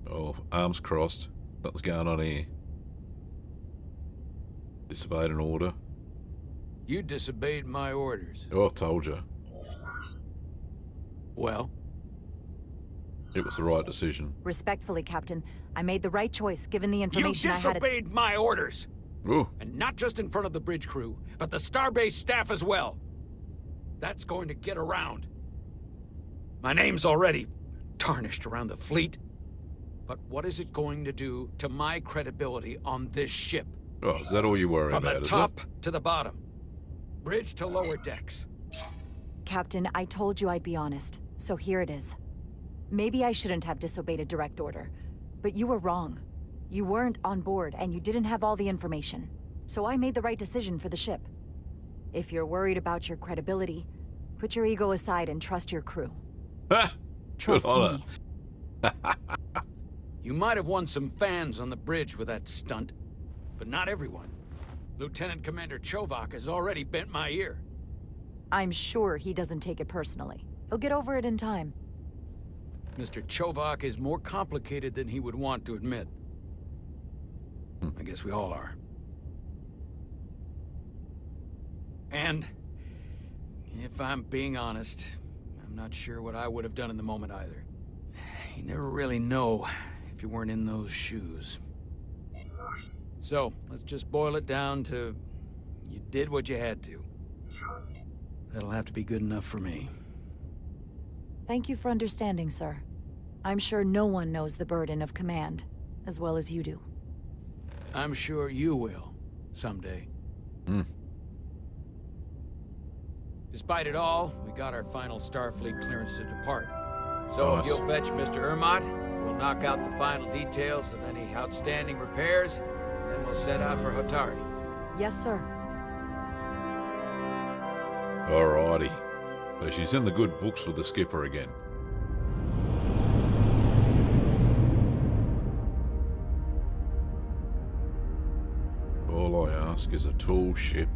[SPEAKER 1] Oh, arms crossed. What's going on here? Disobeyed an order.
[SPEAKER 2] You disobeyed my orders.
[SPEAKER 1] Oh, told you.
[SPEAKER 2] Well?
[SPEAKER 1] It was the right decision.
[SPEAKER 4] Respectfully, Captain, I made the right choice given the
[SPEAKER 2] You
[SPEAKER 4] information I had.
[SPEAKER 2] disobeyed my orders!
[SPEAKER 1] Ooh.
[SPEAKER 2] And not just in front of the bridge crew, but the Starbase staff as well. That's going to get around. My name's already tarnished around the fleet. But what is it going to do to my credibility on this ship?
[SPEAKER 1] Oh, is that all you worry
[SPEAKER 2] From
[SPEAKER 1] about,
[SPEAKER 2] the
[SPEAKER 1] is
[SPEAKER 2] top to the bottom. Bridge to lower decks.
[SPEAKER 4] Captain, I told you I'd be honest, so here it is. Maybe I shouldn't have disobeyed a direct order, but you were wrong. You weren't on board, and you didn't have all the information. So I made the right decision for the ship. If you're worried about your credibility, put your ego aside and trust your crew.
[SPEAKER 1] Ha!
[SPEAKER 4] Trust
[SPEAKER 1] Good on
[SPEAKER 4] me.
[SPEAKER 1] her.
[SPEAKER 2] You might have won some fans on the bridge with that stunt, but not everyone. Lieutenant Commander Chovak has already bent my ear.
[SPEAKER 4] I'm sure he doesn't take it personally. He'll get over it in time.
[SPEAKER 2] Mr. Chovak is more complicated than he would want to admit. I guess we all are. And, if I'm being honest, I'm not sure what I would have done in the moment either. You never really know if you weren't in those shoes. So, let's just boil it down to, you did what you had to. That'll have to be good enough for me.
[SPEAKER 4] Thank you for understanding, sir. I'm sure no one knows the burden of command as well as you do.
[SPEAKER 2] I'm sure you will, someday. Despite it all, we got our final Starfleet clearance to depart. So if you'll fetch Mr. Ermot, we'll knock out the final details of any outstanding repairs, and then we'll set out for Hotari.
[SPEAKER 4] Yes, sir.
[SPEAKER 1] Alrighty. So she's in the good books with the skipper again. All I ask is a tall ship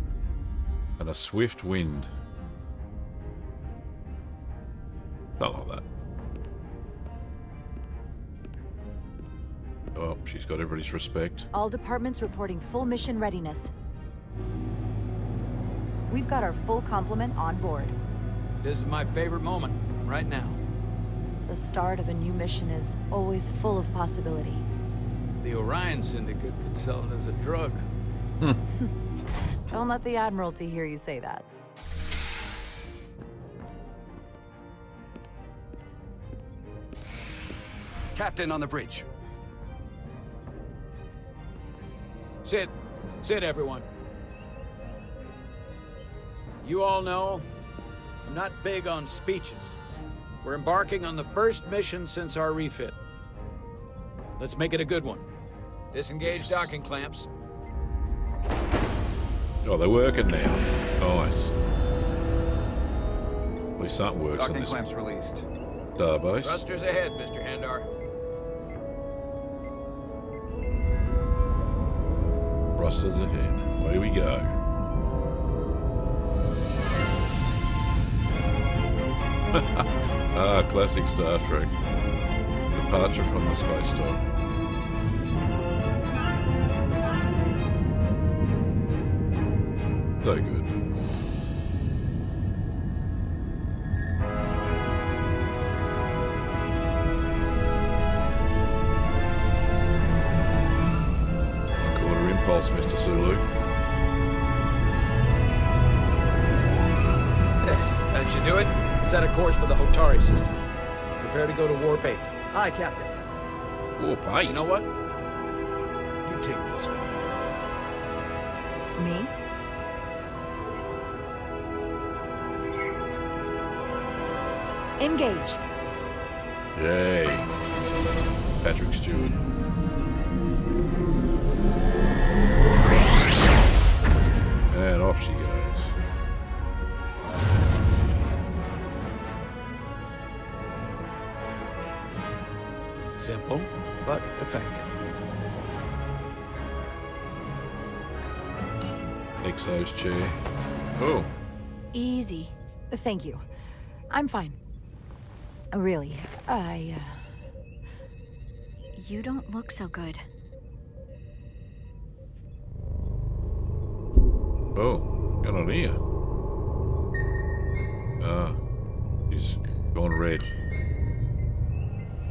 [SPEAKER 1] and a swift wind. Something like that. Oh, she's got everybody's respect.
[SPEAKER 4] All departments reporting full mission readiness. We've got our full complement on board.
[SPEAKER 2] This is my favorite moment, right now.
[SPEAKER 4] The start of a new mission is always full of possibility.
[SPEAKER 2] The Orion Syndicate could sell it as a drug.
[SPEAKER 4] Don't let the Admiralty hear you say that.
[SPEAKER 12] Captain on the bridge.
[SPEAKER 2] Sit. Sit, everyone. You all know, I'm not big on speeches. We're embarking on the first mission since our refit. Let's make it a good one. Disengage docking clamps.
[SPEAKER 1] Oh, they're working now. Nice. At least something works on
[SPEAKER 7] Docking
[SPEAKER 1] this
[SPEAKER 7] clamps released.
[SPEAKER 1] starbase.
[SPEAKER 2] Thrusters ahead, Mr. Handar.
[SPEAKER 1] Thrusters ahead. Away we go. Classic Star Trek. Departure from the space dock. So good. Quarter impulse, Mr. Sulu.
[SPEAKER 2] That should do it. Set a course for the Hotari system. Prepare to go to Warp 8.
[SPEAKER 13] Aye, Captain.
[SPEAKER 1] Warp 8.
[SPEAKER 2] You know what? You take this one.
[SPEAKER 4] Me? Engage.
[SPEAKER 1] Yay. Patrick Stewart. And off she goes.
[SPEAKER 2] Simple, but effective.
[SPEAKER 1] Exo's chair. Oh.
[SPEAKER 10] Easy.
[SPEAKER 4] Thank you. I'm fine. Really,
[SPEAKER 10] You don't look so good.
[SPEAKER 1] Oh, got on here. Ah, she's gone red.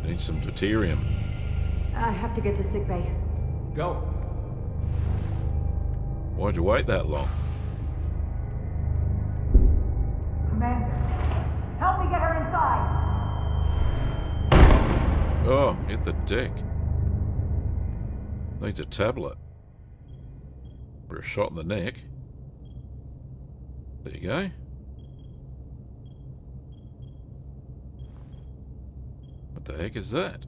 [SPEAKER 1] Need some deuterium.
[SPEAKER 4] I have to get to sickbay.
[SPEAKER 2] Go.
[SPEAKER 1] Why'd you wait that long?
[SPEAKER 4] Commander, help me get her inside!
[SPEAKER 1] Oh, hit the deck. Needs a tablet. For a shot in the neck. There you go. What the heck is that?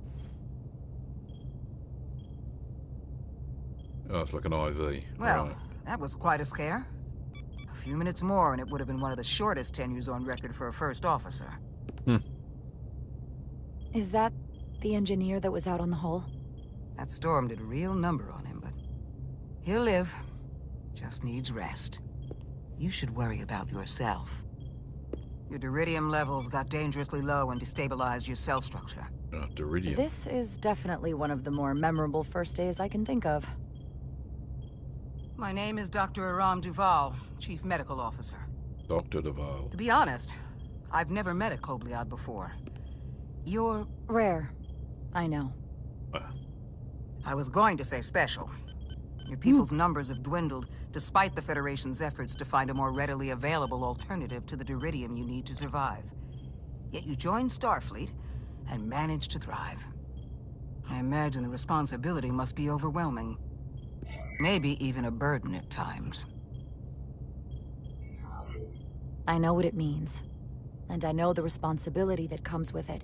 [SPEAKER 1] Oh, it's like an IV.
[SPEAKER 15] Well,
[SPEAKER 1] Right.
[SPEAKER 15] that was quite a scare. A few minutes more and it would have been one of the shortest tenures on record for a first officer.
[SPEAKER 4] Is that the engineer that was out on the hull?
[SPEAKER 15] That storm did a real number on him, but he'll live. Just needs rest. You should worry about yourself. Your duridium levels got dangerously low and destabilized your cell structure.
[SPEAKER 1] Duridium.
[SPEAKER 4] This is definitely one of the more memorable first days I can think of.
[SPEAKER 15] My name is Dr. Aram Duval, Chief Medical Officer.
[SPEAKER 1] Dr. Duval.
[SPEAKER 15] To be honest, I've never met a Kobliad before. You're...
[SPEAKER 4] Rare. I know.
[SPEAKER 15] I was going to say special. Your people's numbers have dwindled, despite the Federation's efforts to find a more readily available alternative to the duridium you need to survive. Yet you joined Starfleet, and managed to thrive. I imagine the responsibility must be overwhelming. Maybe even a burden at times.
[SPEAKER 4] I know what it means. And I know the responsibility that comes with it.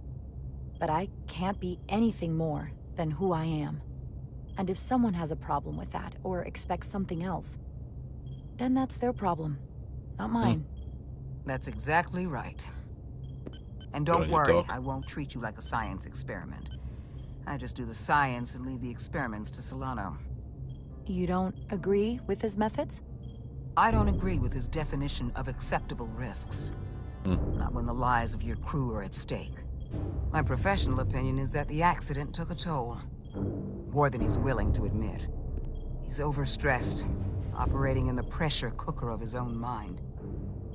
[SPEAKER 4] But I can't be anything more than who I am. And if someone has a problem with that, or expects something else, then that's their problem, not mine.
[SPEAKER 15] That's exactly right. And don't worry, I won't treat you like a science experiment. I just do the science and leave the experiments to Solano.
[SPEAKER 4] You don't agree with his methods?
[SPEAKER 15] I don't agree with his definition of acceptable risks. Not when the lives of your crew are at stake. My professional opinion is that the accident took a toll. More than he's willing to admit. He's overstressed, operating in the pressure cooker of his own mind.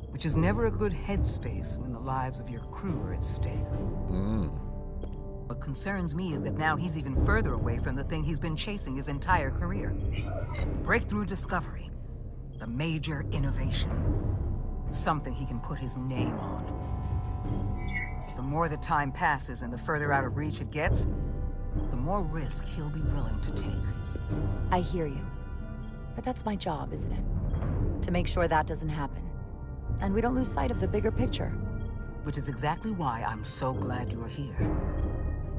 [SPEAKER 15] Which is never a good headspace when the lives of your crew are at stake. What concerns me is that now he's even further away from the thing he's been chasing his entire career. Breakthrough discovery. A major innovation. Something he can put his name on. The more the time passes and the further out of reach it gets, the more risk he'll be willing to take.
[SPEAKER 4] I hear you. But that's my job, isn't it? To make sure that doesn't happen. And we don't lose sight of the bigger picture.
[SPEAKER 15] Which is exactly why I'm so glad you're here.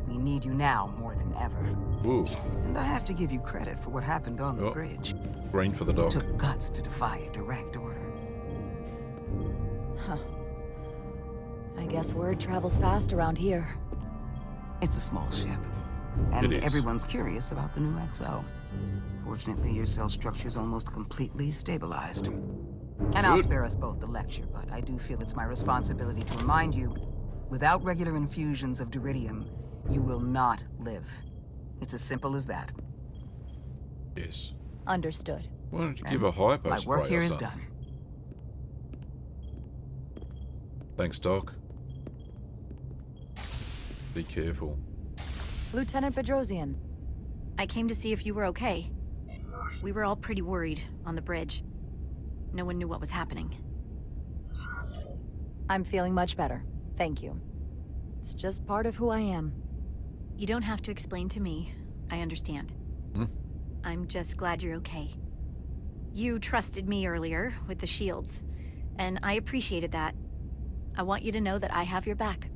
[SPEAKER 15] We need you now more than ever.
[SPEAKER 1] Ooh.
[SPEAKER 15] And I have to give you credit for what happened on the bridge.
[SPEAKER 1] Green for the dog.
[SPEAKER 15] It took guts to defy a direct order.
[SPEAKER 4] Huh. I guess word travels fast around here.
[SPEAKER 15] It's a small ship. And everyone's curious about the new XO. Fortunately, your cell structure's almost completely stabilized. And I'll spare us both the lecture, but I do feel it's my responsibility to remind you, without regular infusions of Diridium, you will not live. It's as simple as that.
[SPEAKER 1] Yes.
[SPEAKER 4] Understood.
[SPEAKER 1] Why don't you give a hypo
[SPEAKER 15] my
[SPEAKER 1] spray
[SPEAKER 15] work here
[SPEAKER 1] or
[SPEAKER 15] is
[SPEAKER 1] something?
[SPEAKER 15] done.
[SPEAKER 1] Thanks, Doc. Be careful.
[SPEAKER 4] Lieutenant Bedrosian.
[SPEAKER 10] I came to see if you were okay. We were all pretty worried on the bridge. No one knew what was happening.
[SPEAKER 4] I'm feeling much better. Thank you. It's just part of who I am.
[SPEAKER 10] You don't have to explain to me. I understand. I'm just glad you're okay. You trusted me earlier with the shields, and I appreciated that. I want you to know that I have your back.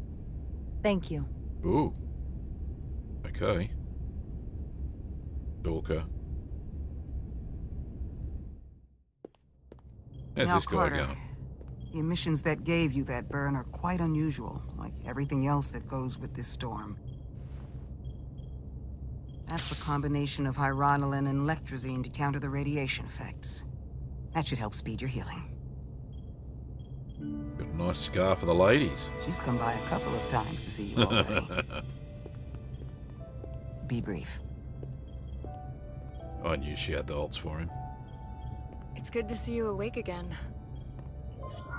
[SPEAKER 4] Thank you.
[SPEAKER 1] Ooh. Okay. Stalker. How's
[SPEAKER 15] Now,
[SPEAKER 1] this guy
[SPEAKER 15] Carter,
[SPEAKER 1] going?
[SPEAKER 15] the emissions that gave you that burn are quite unusual, like everything else that goes with this storm. That's the combination of hyronolin and lectrazine to counter the radiation effects. That should help speed your healing.
[SPEAKER 1] Got a nice scar for the ladies.
[SPEAKER 15] She's come by a couple of times to see you already. Be brief.
[SPEAKER 1] I knew she had the ults for him.
[SPEAKER 9] It's good to see you awake again.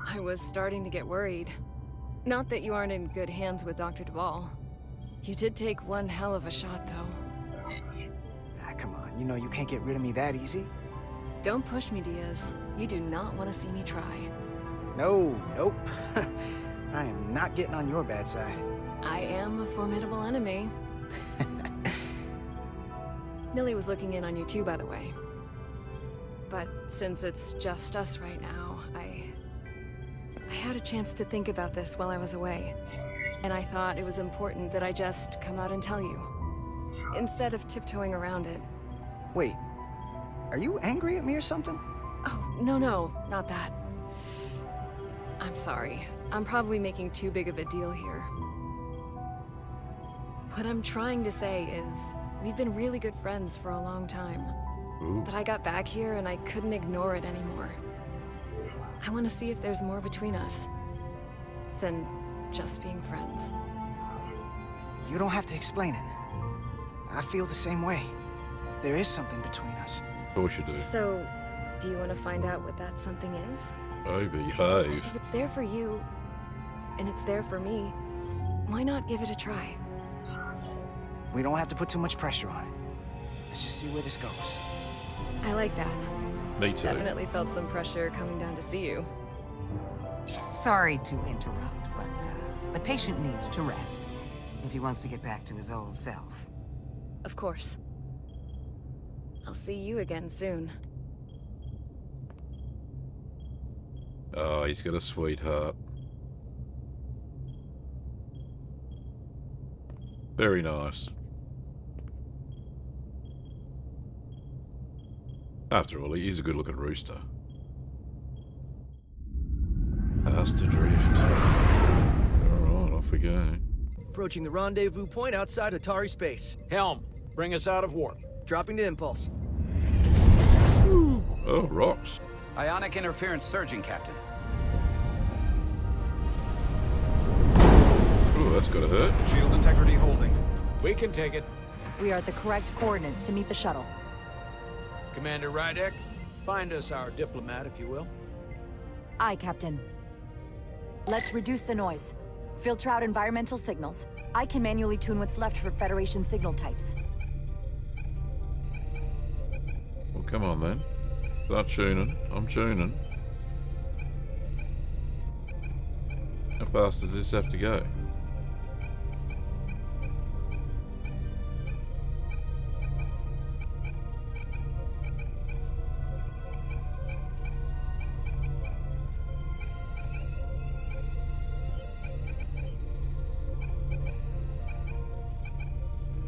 [SPEAKER 9] I was starting to get worried. Not that you aren't in good hands with Dr. Duvall. You did take one hell of a shot, though.
[SPEAKER 13] Ah, come on. You know you can't get rid of me that easy.
[SPEAKER 9] Don't push me, Diaz. You do not want to see me try.
[SPEAKER 13] No, nope. I am not getting on your bad side.
[SPEAKER 9] I am a formidable enemy. Millie was looking in on you too, by the way. But since it's just us right now, I had a chance to think about this while I was away. And I thought it was important that I just come out and tell you, instead of tiptoeing around it.
[SPEAKER 13] Wait, are you angry at me or something?
[SPEAKER 9] Oh, no, not that. I'm sorry. I'm probably making too big of a deal here. What I'm trying to say is, we've been really good friends for a long time.
[SPEAKER 1] Ooh.
[SPEAKER 9] But I got back here and I couldn't ignore it anymore. I want to see if there's more between us than just being friends.
[SPEAKER 13] You don't have to explain it. I feel the same way. There is something between us.
[SPEAKER 1] Of course you do.
[SPEAKER 9] So, do you want to find out what that something is?
[SPEAKER 1] Oh, behave.
[SPEAKER 9] If it's there for you, and it's there for me, why not give it a try?
[SPEAKER 13] We don't have to put too much pressure on it. Let's just see where this goes.
[SPEAKER 9] I like that.
[SPEAKER 1] Me too.
[SPEAKER 9] Definitely felt some pressure coming down to see you.
[SPEAKER 15] Sorry to interrupt, but the patient needs to rest if he wants to get back to his old self.
[SPEAKER 9] Of course. I'll see you again soon.
[SPEAKER 1] Oh, he's got a sweetheart. Very nice. After all, he's a good-looking rooster. Fast adrift. Alright, off we go.
[SPEAKER 16] Approaching the rendezvous point outside Atari space.
[SPEAKER 14] Helm, bring us out of warp.
[SPEAKER 16] Dropping to impulse.
[SPEAKER 1] Oh, rocks.
[SPEAKER 12] Ionic interference surging, Captain.
[SPEAKER 1] Ooh, that's gotta hurt.
[SPEAKER 7] Shield integrity holding.
[SPEAKER 14] We can take it.
[SPEAKER 4] We are at the correct coordinates to meet the shuttle.
[SPEAKER 2] Commander Rydek, find us our diplomat, if you will.
[SPEAKER 4] Aye, Captain. Let's reduce the noise. Filter out environmental signals. I can manually tune what's left for Federation signal types.
[SPEAKER 1] Well, come on then. Start tuning. I'm tuning. How fast does this have to go?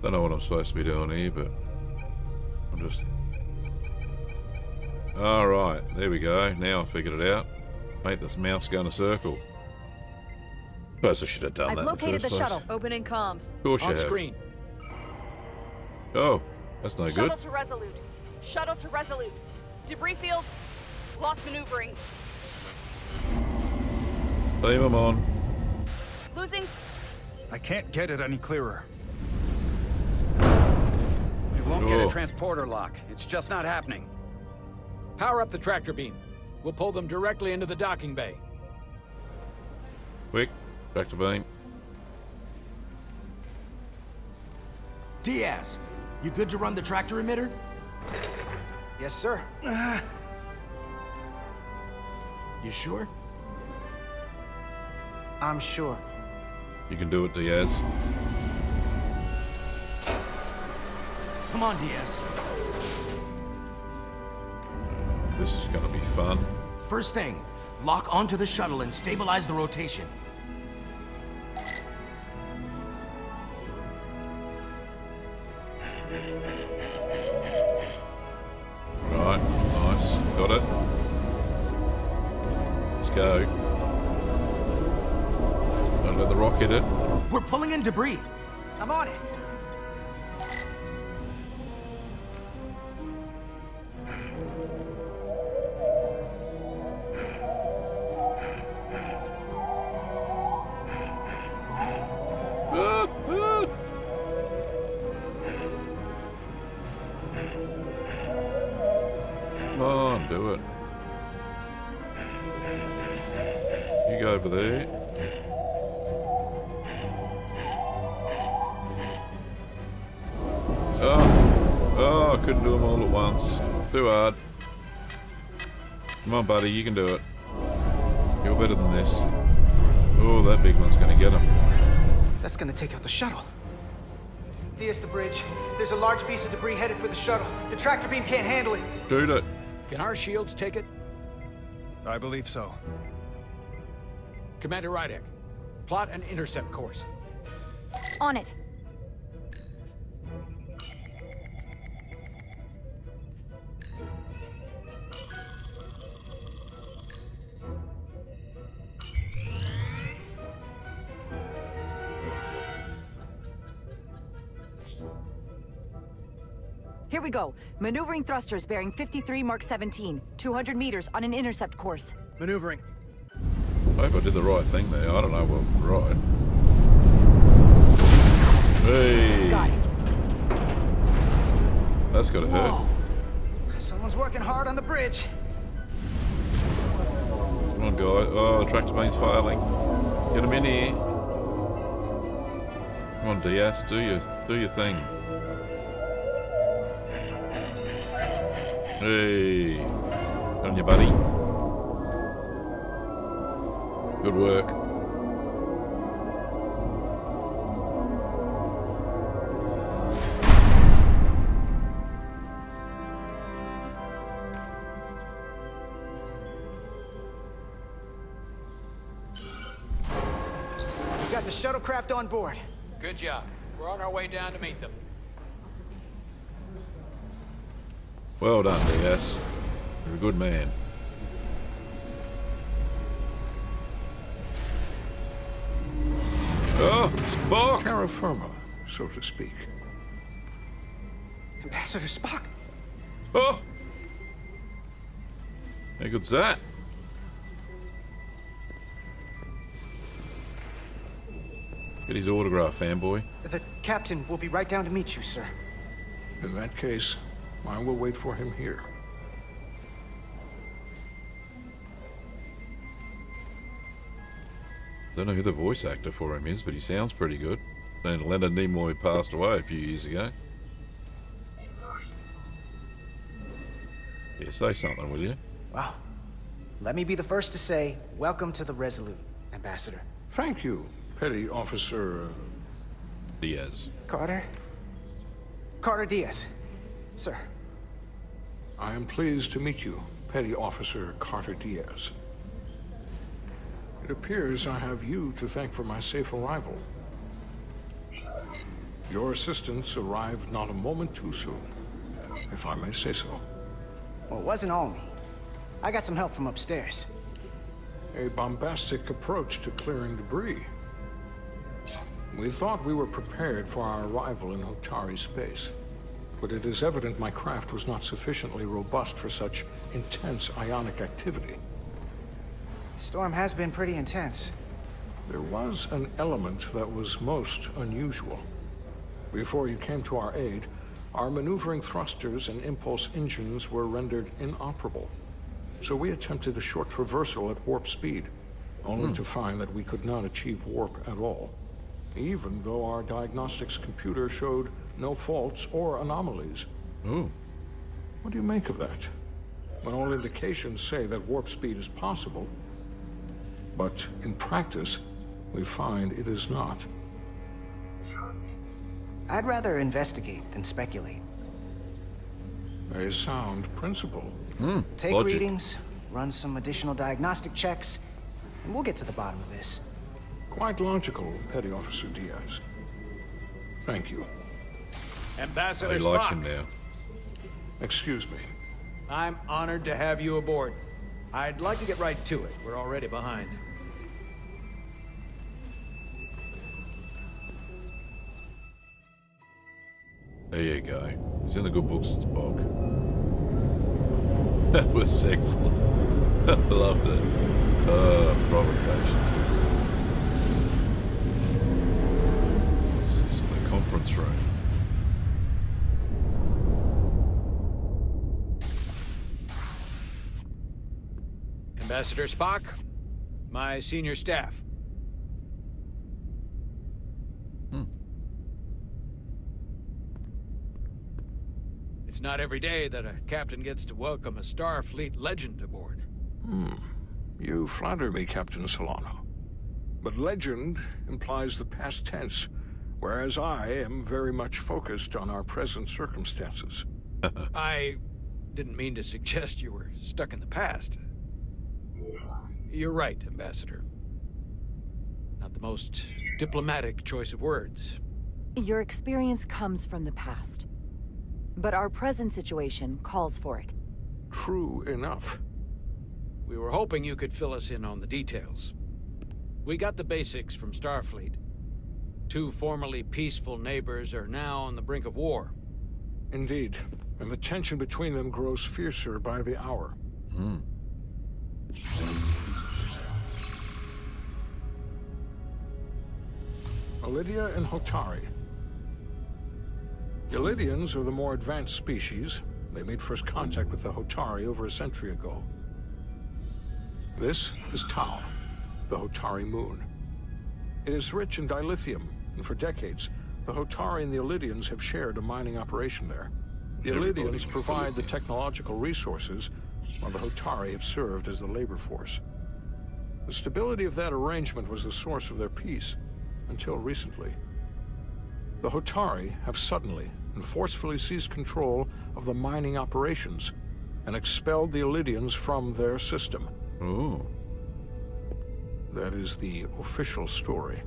[SPEAKER 1] Don't know what I'm supposed to be doing here, but I'm just... Alright, there we go. Now I figured it out. Make this mouse go in a circle. Suppose I should have done that.
[SPEAKER 4] I've located the shuttle.
[SPEAKER 9] Opening comms.
[SPEAKER 1] Of course you
[SPEAKER 2] On
[SPEAKER 1] have.
[SPEAKER 2] screen.
[SPEAKER 1] Oh, that's no good.
[SPEAKER 17] Shuttle to Resolute. Shuttle to Resolute. Debris field. Lost maneuvering.
[SPEAKER 1] Beam them on.
[SPEAKER 17] Losing.
[SPEAKER 7] I can't get it any clearer.
[SPEAKER 12] We won't get a transporter lock. It's just not happening.
[SPEAKER 2] Power up the tractor beam. We'll pull them directly into the docking bay.
[SPEAKER 1] Quick, tractor beam.
[SPEAKER 3] Diaz, you good to run the tractor emitter?
[SPEAKER 13] Yes, sir.
[SPEAKER 3] You sure?
[SPEAKER 13] I'm sure.
[SPEAKER 1] You can do it, Diaz.
[SPEAKER 3] Come on, Diaz.
[SPEAKER 1] This is gonna be fun.
[SPEAKER 3] First thing, lock onto the shuttle and stabilize the rotation.
[SPEAKER 1] Right, nice. Got it. Let's go. Don't let the rock hit it.
[SPEAKER 3] We're pulling in debris.
[SPEAKER 13] I'm on it.
[SPEAKER 1] Come on, do it. You go over there. Oh, I couldn't do them all at once. Too hard. Come on, buddy, you can do it. You're better than this. Oh, that big one's gonna get him.
[SPEAKER 13] That's gonna take out the shuttle. Diaz, the bridge. There's a large piece of debris headed for the shuttle. The tractor beam can't handle it.
[SPEAKER 1] Shoot it.
[SPEAKER 2] Can our shields take it?
[SPEAKER 7] I believe so.
[SPEAKER 2] Commander Rydek, plot an intercept course.
[SPEAKER 4] On it. Here we go. Maneuvering thrusters bearing 53 Mark 17. 200 meters on an intercept course.
[SPEAKER 16] Maneuvering.
[SPEAKER 1] I hope I did the right thing there. I don't know what right. Hey.
[SPEAKER 4] Got it.
[SPEAKER 1] That's gotta hurt.
[SPEAKER 13] Someone's working hard on the bridge.
[SPEAKER 1] Come on, guys. Oh, the tractor beam's failing. Get him in here. Come on, Diaz. Do your thing. Hey. Good on you, buddy. Good work.
[SPEAKER 13] We got the shuttlecraft on board.
[SPEAKER 2] Good job. We're on our way down to meet them.
[SPEAKER 1] Well done, Diaz. You're a good man. Oh, Spock!
[SPEAKER 18] Terra firma, so to speak.
[SPEAKER 13] Ambassador Spock.
[SPEAKER 1] Oh! How good's that? Get his autograph, fanboy.
[SPEAKER 13] The captain will be right down to meet you, sir.
[SPEAKER 18] In that case, I will wait for him here.
[SPEAKER 1] Don't know who the voice actor for him is, but he sounds pretty good. And Leonard Nimoy passed away a few years ago. Yeah, Yeah, say something, will you?
[SPEAKER 13] Well, let me be the first to say, welcome to the Resolute, Ambassador.
[SPEAKER 18] Thank you, Petty Officer...
[SPEAKER 1] Diaz.
[SPEAKER 13] Carter? Carter Diaz. Sir.
[SPEAKER 18] I am pleased to meet you, Petty Officer Carter Diaz. It appears I have you to thank for my safe arrival. Your assistance arrived not a moment too soon, if I may say so.
[SPEAKER 13] Well, it wasn't all me. I got some help from upstairs.
[SPEAKER 18] A bombastic approach to clearing debris. We thought we were prepared for our arrival in Hotari space, but it is evident my craft was not sufficiently robust for such intense ionic activity.
[SPEAKER 13] The storm has been pretty intense.
[SPEAKER 18] There was an element that was most unusual. Before you came to our aid, our maneuvering thrusters and impulse engines were rendered inoperable. So we attempted a short traversal at warp speed, only to find that we could not achieve warp at all, even though our diagnostics computer showed no faults or anomalies. What do you make of that? When all indications say that warp speed is possible, but in practice, we find it is not.
[SPEAKER 13] I'd rather investigate than speculate.
[SPEAKER 18] A sound principle.
[SPEAKER 13] Take
[SPEAKER 1] Logic.
[SPEAKER 13] readings, run some additional diagnostic checks, and we'll get to the bottom of this.
[SPEAKER 18] Quite logical, Petty Officer Diaz. Thank you.
[SPEAKER 2] Ambassador
[SPEAKER 1] He likes
[SPEAKER 2] Spock,
[SPEAKER 1] him now.
[SPEAKER 18] Excuse me.
[SPEAKER 2] I'm honored to have you aboard. I'd like to get right to it. We're already behind.
[SPEAKER 1] There you go. He's in the good books, Spock. That was excellent. I loved it. Provocation. This is the conference room.
[SPEAKER 2] Ambassador Spock, my senior staff. It's not every day that a captain gets to welcome a Starfleet legend aboard.
[SPEAKER 18] You flatter me, Captain Solano. But legend implies the past tense, whereas I am very much focused on our present circumstances.
[SPEAKER 2] I didn't mean to suggest you were stuck in the past. You're right, Ambassador. Not the most diplomatic choice of words.
[SPEAKER 4] Your experience comes from the past. But our present situation calls for it.
[SPEAKER 18] True enough.
[SPEAKER 2] We were hoping you could fill us in on the details. We got the basics from Starfleet. Two formerly peaceful neighbors are now on the brink of war.
[SPEAKER 18] Indeed. And the tension between them grows fiercer by the hour. Lydia and Hotari. The Lydians are the more advanced species. They made first contact with the Hotari over a century ago. This is Tau, the Hotari moon. It is rich in dilithium, and for decades, the Hotari and the Lydians have shared a mining operation there. The Lydians provide the technological resources, while the Hotari have served as the labor force. The stability of that arrangement was the source of their peace, until recently. The Hotari have suddenly and forcefully seized control of the mining operations and expelled the Lydians from their system. That is the official story,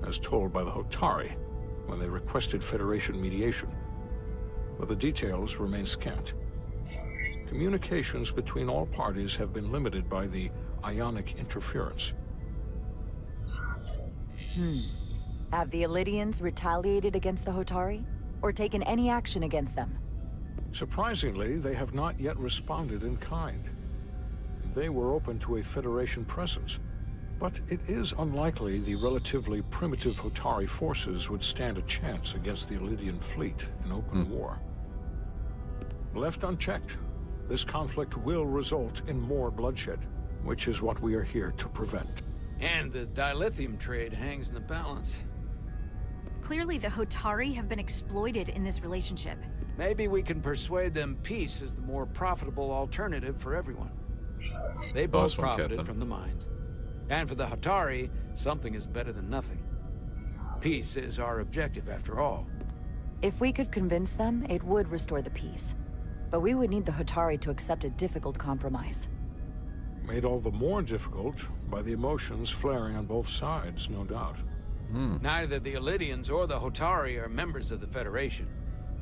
[SPEAKER 18] as told by the Hotari when they requested Federation mediation. But the details remain scant. Communications between all parties have been limited by the ionic interference.
[SPEAKER 4] Have the Elydians retaliated against the Hotari? Or taken any action against them?
[SPEAKER 18] Surprisingly, they have not yet responded in kind. They were open to a Federation presence, but it is unlikely the relatively primitive Hotari forces would stand a chance against the Elydian fleet in open war. Left unchecked, this conflict will result in more bloodshed, which is what we are here to prevent.
[SPEAKER 2] And the dilithium trade hangs in the balance.
[SPEAKER 10] Clearly, the Hotari have been exploited in this relationship.
[SPEAKER 2] Maybe we can persuade them peace is the more profitable alternative for everyone. They both
[SPEAKER 1] Nice one,
[SPEAKER 2] profited
[SPEAKER 1] Captain.
[SPEAKER 2] from the mines. And for the Hatari, something is better than nothing. Peace is our objective, after all.
[SPEAKER 4] If we could convince them, it would restore the peace. But we would need the Hatari to accept a difficult compromise.
[SPEAKER 18] Made all the more difficult by the emotions flaring on both sides, no doubt.
[SPEAKER 2] Neither the Elydians or the Hotari are members of the Federation,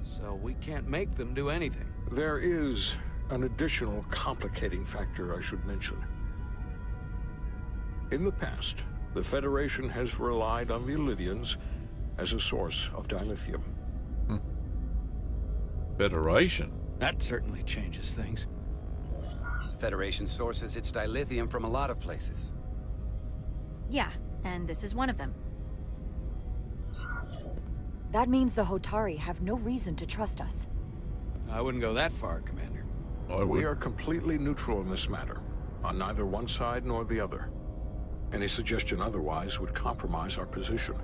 [SPEAKER 2] so we can't make them do anything.
[SPEAKER 18] There is an additional complicating factor I should mention. In the past, the Federation has relied on the Elydians as a source of dilithium.
[SPEAKER 1] Federation?
[SPEAKER 2] That certainly changes things.
[SPEAKER 12] Federation sources its dilithium from a lot of places.
[SPEAKER 10] Yeah, and this is one of them.
[SPEAKER 4] That means the Hotari have no reason to trust us.
[SPEAKER 2] I wouldn't go that far, Commander.
[SPEAKER 18] We are completely neutral in this matter, on neither one side nor the other. Any suggestion otherwise would compromise our position.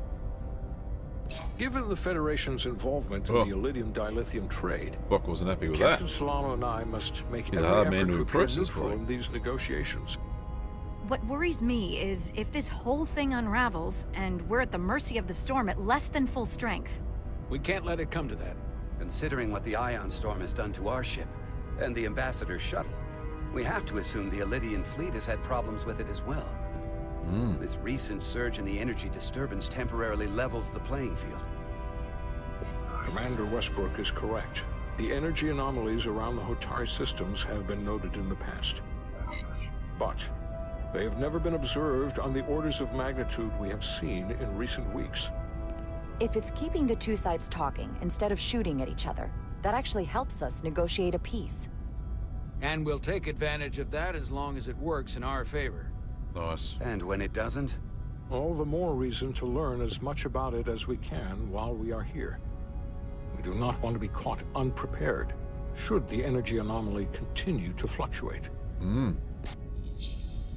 [SPEAKER 18] Given the Federation's involvement in the Elydium dilithium trade,
[SPEAKER 1] Buck wasn't happy with
[SPEAKER 18] Captain
[SPEAKER 1] that.
[SPEAKER 18] Solano and I must make
[SPEAKER 1] He's a
[SPEAKER 18] every
[SPEAKER 1] hard
[SPEAKER 18] effort
[SPEAKER 1] man to
[SPEAKER 18] to appear
[SPEAKER 1] impress, this
[SPEAKER 18] neutral
[SPEAKER 1] boy.
[SPEAKER 18] in these negotiations.
[SPEAKER 10] What worries me is if this whole thing unravels, and we're at the mercy of the storm at less than full strength.
[SPEAKER 2] We can't let it come to that.
[SPEAKER 12] Considering what the Ion Storm has done to our ship, and the Ambassador's shuttle, we have to assume the Elydian fleet has had problems with it as well. This recent surge in the energy disturbance temporarily levels the playing field.
[SPEAKER 18] Commander Westbrook is correct. The energy anomalies around the Hotari systems have been noted in the past. But they have never been observed on the orders of magnitude we have seen in recent weeks.
[SPEAKER 4] If it's keeping the two sides talking instead of shooting at each other, that actually helps us negotiate a peace.
[SPEAKER 2] And we'll take advantage of that as long as it works in our favor.
[SPEAKER 1] Nice.
[SPEAKER 12] And when it doesn't?
[SPEAKER 18] All the more reason to learn as much about it as we can while we are here. We do not want to be caught unprepared, should the energy anomaly continue to fluctuate.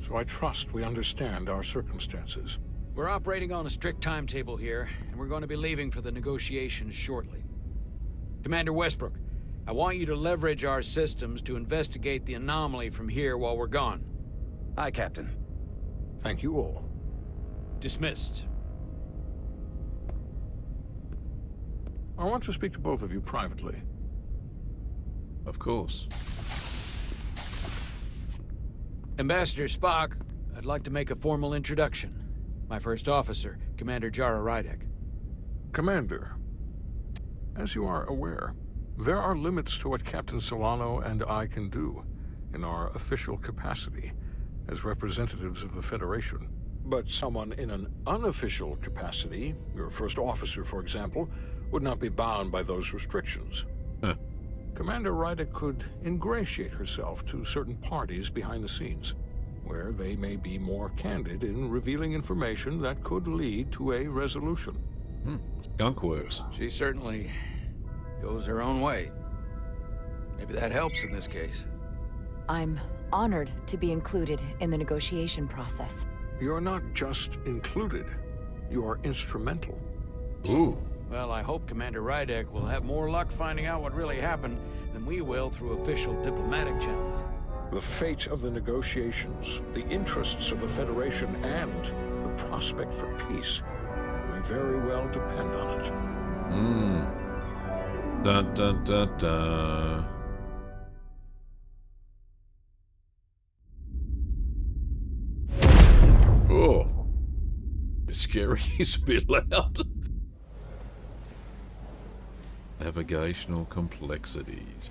[SPEAKER 18] So I trust we understand our circumstances.
[SPEAKER 2] We're operating on a strict timetable here, and we're going to be leaving for the negotiations shortly. Commander Westbrook, I want you to leverage our systems to investigate the anomaly from here while we're gone.
[SPEAKER 12] Aye, Captain.
[SPEAKER 18] Thank you all.
[SPEAKER 2] Dismissed.
[SPEAKER 18] I want to speak to both of you privately.
[SPEAKER 1] Of course.
[SPEAKER 2] Ambassador Spock, I'd like to make a formal introduction. My first officer, Commander Jara Rydek.
[SPEAKER 18] Commander, as you are aware, there are limits to what Captain Solano and I can do in our official capacity as representatives of the Federation. But someone in an unofficial capacity, your first officer, for example, would not be bound by those restrictions. Commander Rydek could ingratiate herself to certain parties behind the scenes, where they may be more candid in revealing information that could lead to a resolution.
[SPEAKER 1] Skunk works.
[SPEAKER 2] She certainly goes her own way. Maybe that helps in this case.
[SPEAKER 4] I'm honored to be included in the negotiation process.
[SPEAKER 18] You're not just included, you are instrumental.
[SPEAKER 1] Ooh.
[SPEAKER 2] Well, I hope Commander Rydek will have more luck finding out what really happened than we will through official diplomatic channels.
[SPEAKER 18] The fate of the negotiations, the interests of the Federation, and the prospect for peace may very well depend on it.
[SPEAKER 1] Dun dun dun dun. Oh. It's scary. It's a bit loud. Navigational complexities.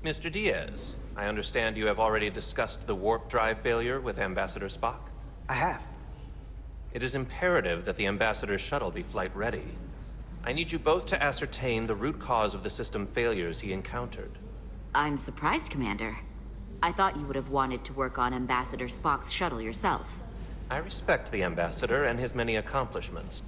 [SPEAKER 5] Mr. Diaz, I understand you have already discussed the warp drive failure with Ambassador Spock?
[SPEAKER 6] I have.
[SPEAKER 5] It is imperative that the Ambassador's shuttle be flight ready. I need you both to ascertain the root cause of the system failures he encountered.
[SPEAKER 8] I'm surprised, Commander. I thought you would have wanted to work on Ambassador Spock's shuttle yourself.
[SPEAKER 5] I respect the Ambassador and his many accomplishments,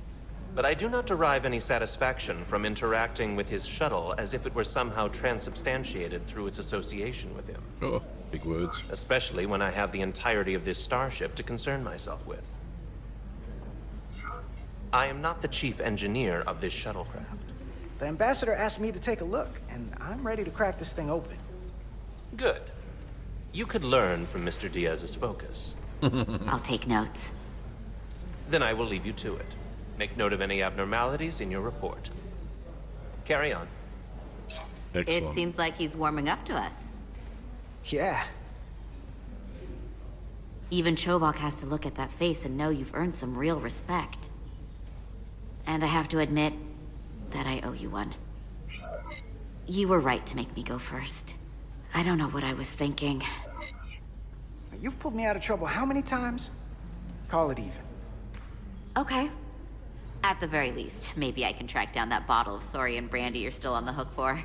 [SPEAKER 5] but I do not derive any satisfaction from interacting with his shuttle as if it were somehow transubstantiated through its association with him.
[SPEAKER 1] Big words.
[SPEAKER 5] Especially when I have the entirety of this starship to concern myself with. I am not the chief engineer of this shuttlecraft.
[SPEAKER 13] The ambassador asked me to take a look, and I'm ready to crack this thing open.
[SPEAKER 5] Good. You could learn from Mr. Diaz's focus.
[SPEAKER 8] I'll take notes.
[SPEAKER 5] Then I will leave you to it. Make note of any abnormalities in your report. Carry on.
[SPEAKER 8] It seems like he's warming up to us.
[SPEAKER 13] Yeah.
[SPEAKER 8] Even Chovok has to look at that face and know you've earned some real respect. And I have to admit that I owe you one. You were right to make me go first. I don't know what I was thinking.
[SPEAKER 13] You've pulled me out of trouble how many times? Call it even.
[SPEAKER 8] Okay. At the very least, maybe I can track down that bottle of Saurian brandy you're still on the hook for.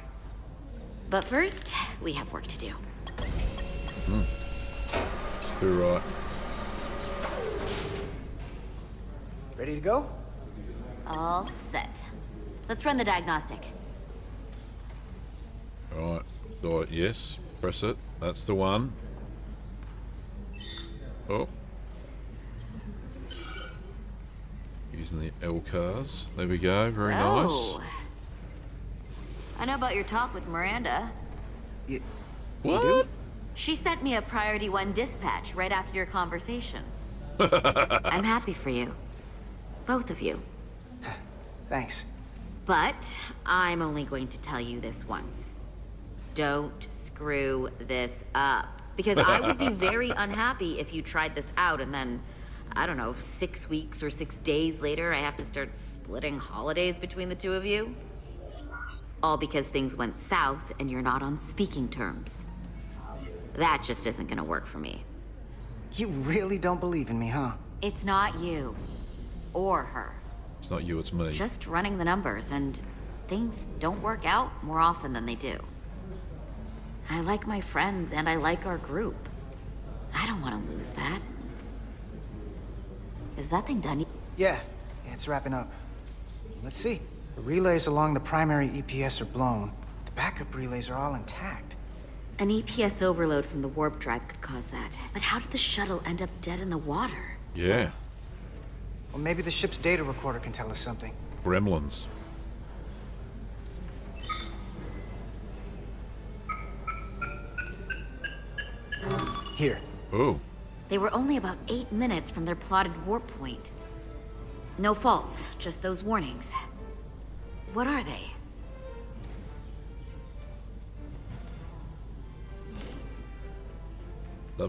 [SPEAKER 8] But first, we have work to do.
[SPEAKER 1] You're right.
[SPEAKER 13] Ready to go?
[SPEAKER 8] All set. Let's run the diagnostic.
[SPEAKER 1] Right. So, yes. Press it. That's the one. Oh. Using the L cars. There we go. Very nice.
[SPEAKER 8] I know about your talk with Miranda.
[SPEAKER 1] What?
[SPEAKER 8] She sent me a Priority 1 dispatch right after your conversation. I'm happy for you. Both of you.
[SPEAKER 13] Thanks.
[SPEAKER 8] But I'm only going to tell you this once. Don't screw this up. Because I would be very unhappy if you tried this out and then, I don't know, 6 weeks or 6 days later, I have to start splitting holidays between the two of you. All because things went south and you're not on speaking terms. That just isn't gonna work for me.
[SPEAKER 13] You really don't believe in me, huh?
[SPEAKER 8] It's not you. Or her.
[SPEAKER 1] It's not you, it's me.
[SPEAKER 8] Just running the numbers, and things don't work out more often than they do. I like my friends, and I like our group. I don't want to lose that. Is that thing done?
[SPEAKER 13] Yeah, it's wrapping up. Let's see. The relays along the primary EPS are blown. The backup relays are all intact.
[SPEAKER 8] An EPS overload from the warp drive could cause that. But how did the shuttle end up dead in the water?
[SPEAKER 1] Yeah.
[SPEAKER 13] Well, maybe the ship's data recorder can tell us something.
[SPEAKER 1] Gremlins.
[SPEAKER 13] Here.
[SPEAKER 1] Oh.
[SPEAKER 8] They were only about 8 minutes from their plotted warp point. No faults, just those warnings. What are they?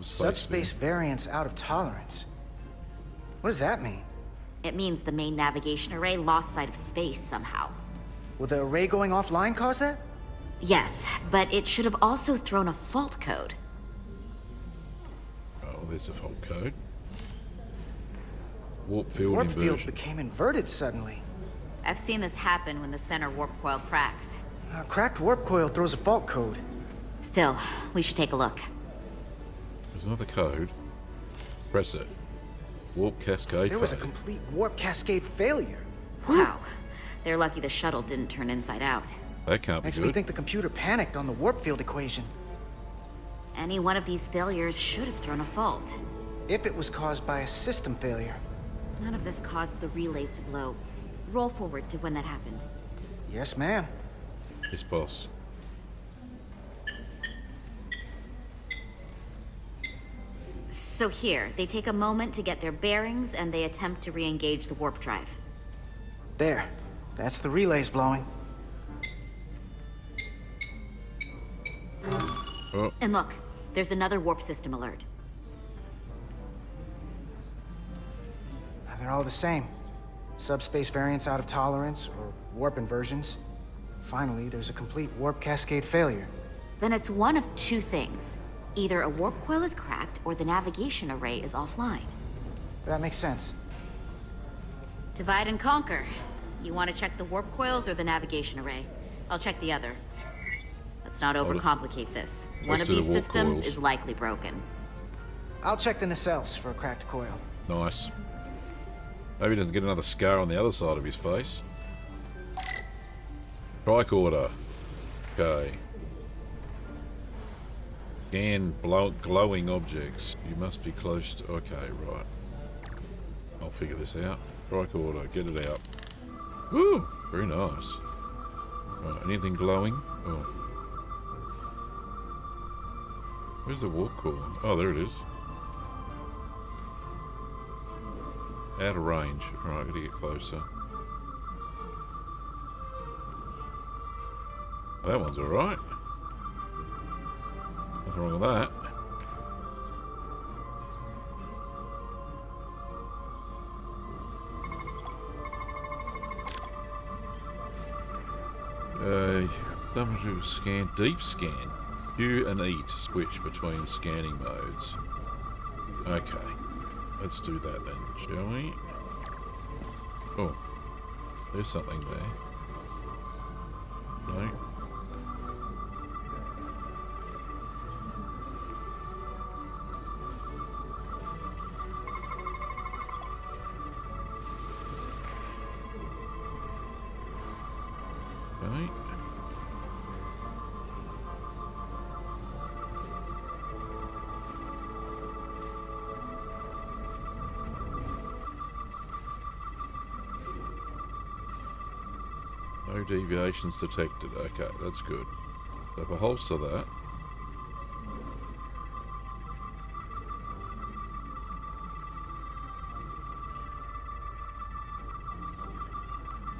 [SPEAKER 13] Subspace variance out of tolerance. What does that mean?
[SPEAKER 8] It means the main navigation array lost sight of space somehow.
[SPEAKER 13] Will the array going offline cause that?
[SPEAKER 8] Yes, but it should have also thrown a fault code.
[SPEAKER 1] Oh, there's a fault code. Warp field
[SPEAKER 13] Warp
[SPEAKER 1] inversion.
[SPEAKER 13] field became inverted suddenly.
[SPEAKER 8] I've seen this happen when the center warp coil cracks.
[SPEAKER 13] A cracked warp coil throws a fault code.
[SPEAKER 8] Still, we should take a look.
[SPEAKER 1] There's another code. Press it. Warp cascade.
[SPEAKER 13] There was a complete warp cascade failure.
[SPEAKER 8] Wow. They're lucky the shuttle didn't turn inside out.
[SPEAKER 1] That can't be
[SPEAKER 13] Makes
[SPEAKER 1] good.
[SPEAKER 13] me think the computer panicked on the warp field equation.
[SPEAKER 8] Any one of these failures should have thrown a fault.
[SPEAKER 13] If it was caused by a system failure.
[SPEAKER 8] None of this caused the relays to blow. Roll forward to when that happened.
[SPEAKER 13] Yes, ma'am.
[SPEAKER 1] Yes, boss.
[SPEAKER 8] So here, they take a moment to get their bearings and they attempt to re-engage the warp drive.
[SPEAKER 13] There. That's the relays blowing.
[SPEAKER 1] Oh.
[SPEAKER 8] And look, there's another warp system alert.
[SPEAKER 13] They're all the same. Subspace variance out of tolerance, or warp inversions. Finally, there's a complete warp cascade failure.
[SPEAKER 8] Then it's one of two things. Either a warp coil is cracked, or the navigation array is offline.
[SPEAKER 13] That makes sense.
[SPEAKER 8] Divide and conquer. You want to check the warp coils or the navigation array? I'll check the other. Let's not overcomplicate this. One of these systems is likely broken.
[SPEAKER 13] I'll check the nacelles for a cracked coil.
[SPEAKER 1] Nice. Maybe he doesn't get another scar on the other side of his face. Tricorder. Okay. Scan glowing objects. You must be close to... Okay, right. I'll figure this out. Tricorder, get it out. Woo! Very nice. Right, anything glowing? Oh. Where's the warp core? Oh, there it is. Out of range. Alright, I gotta get closer. That one's alright. Nothing wrong with that. W scan, deep scan. Q and E to switch between scanning modes. Okay, let's do that then, shall we? Oh, there's something there. No. Okay. No deviations detected. Okay, that's good. So if I holster that.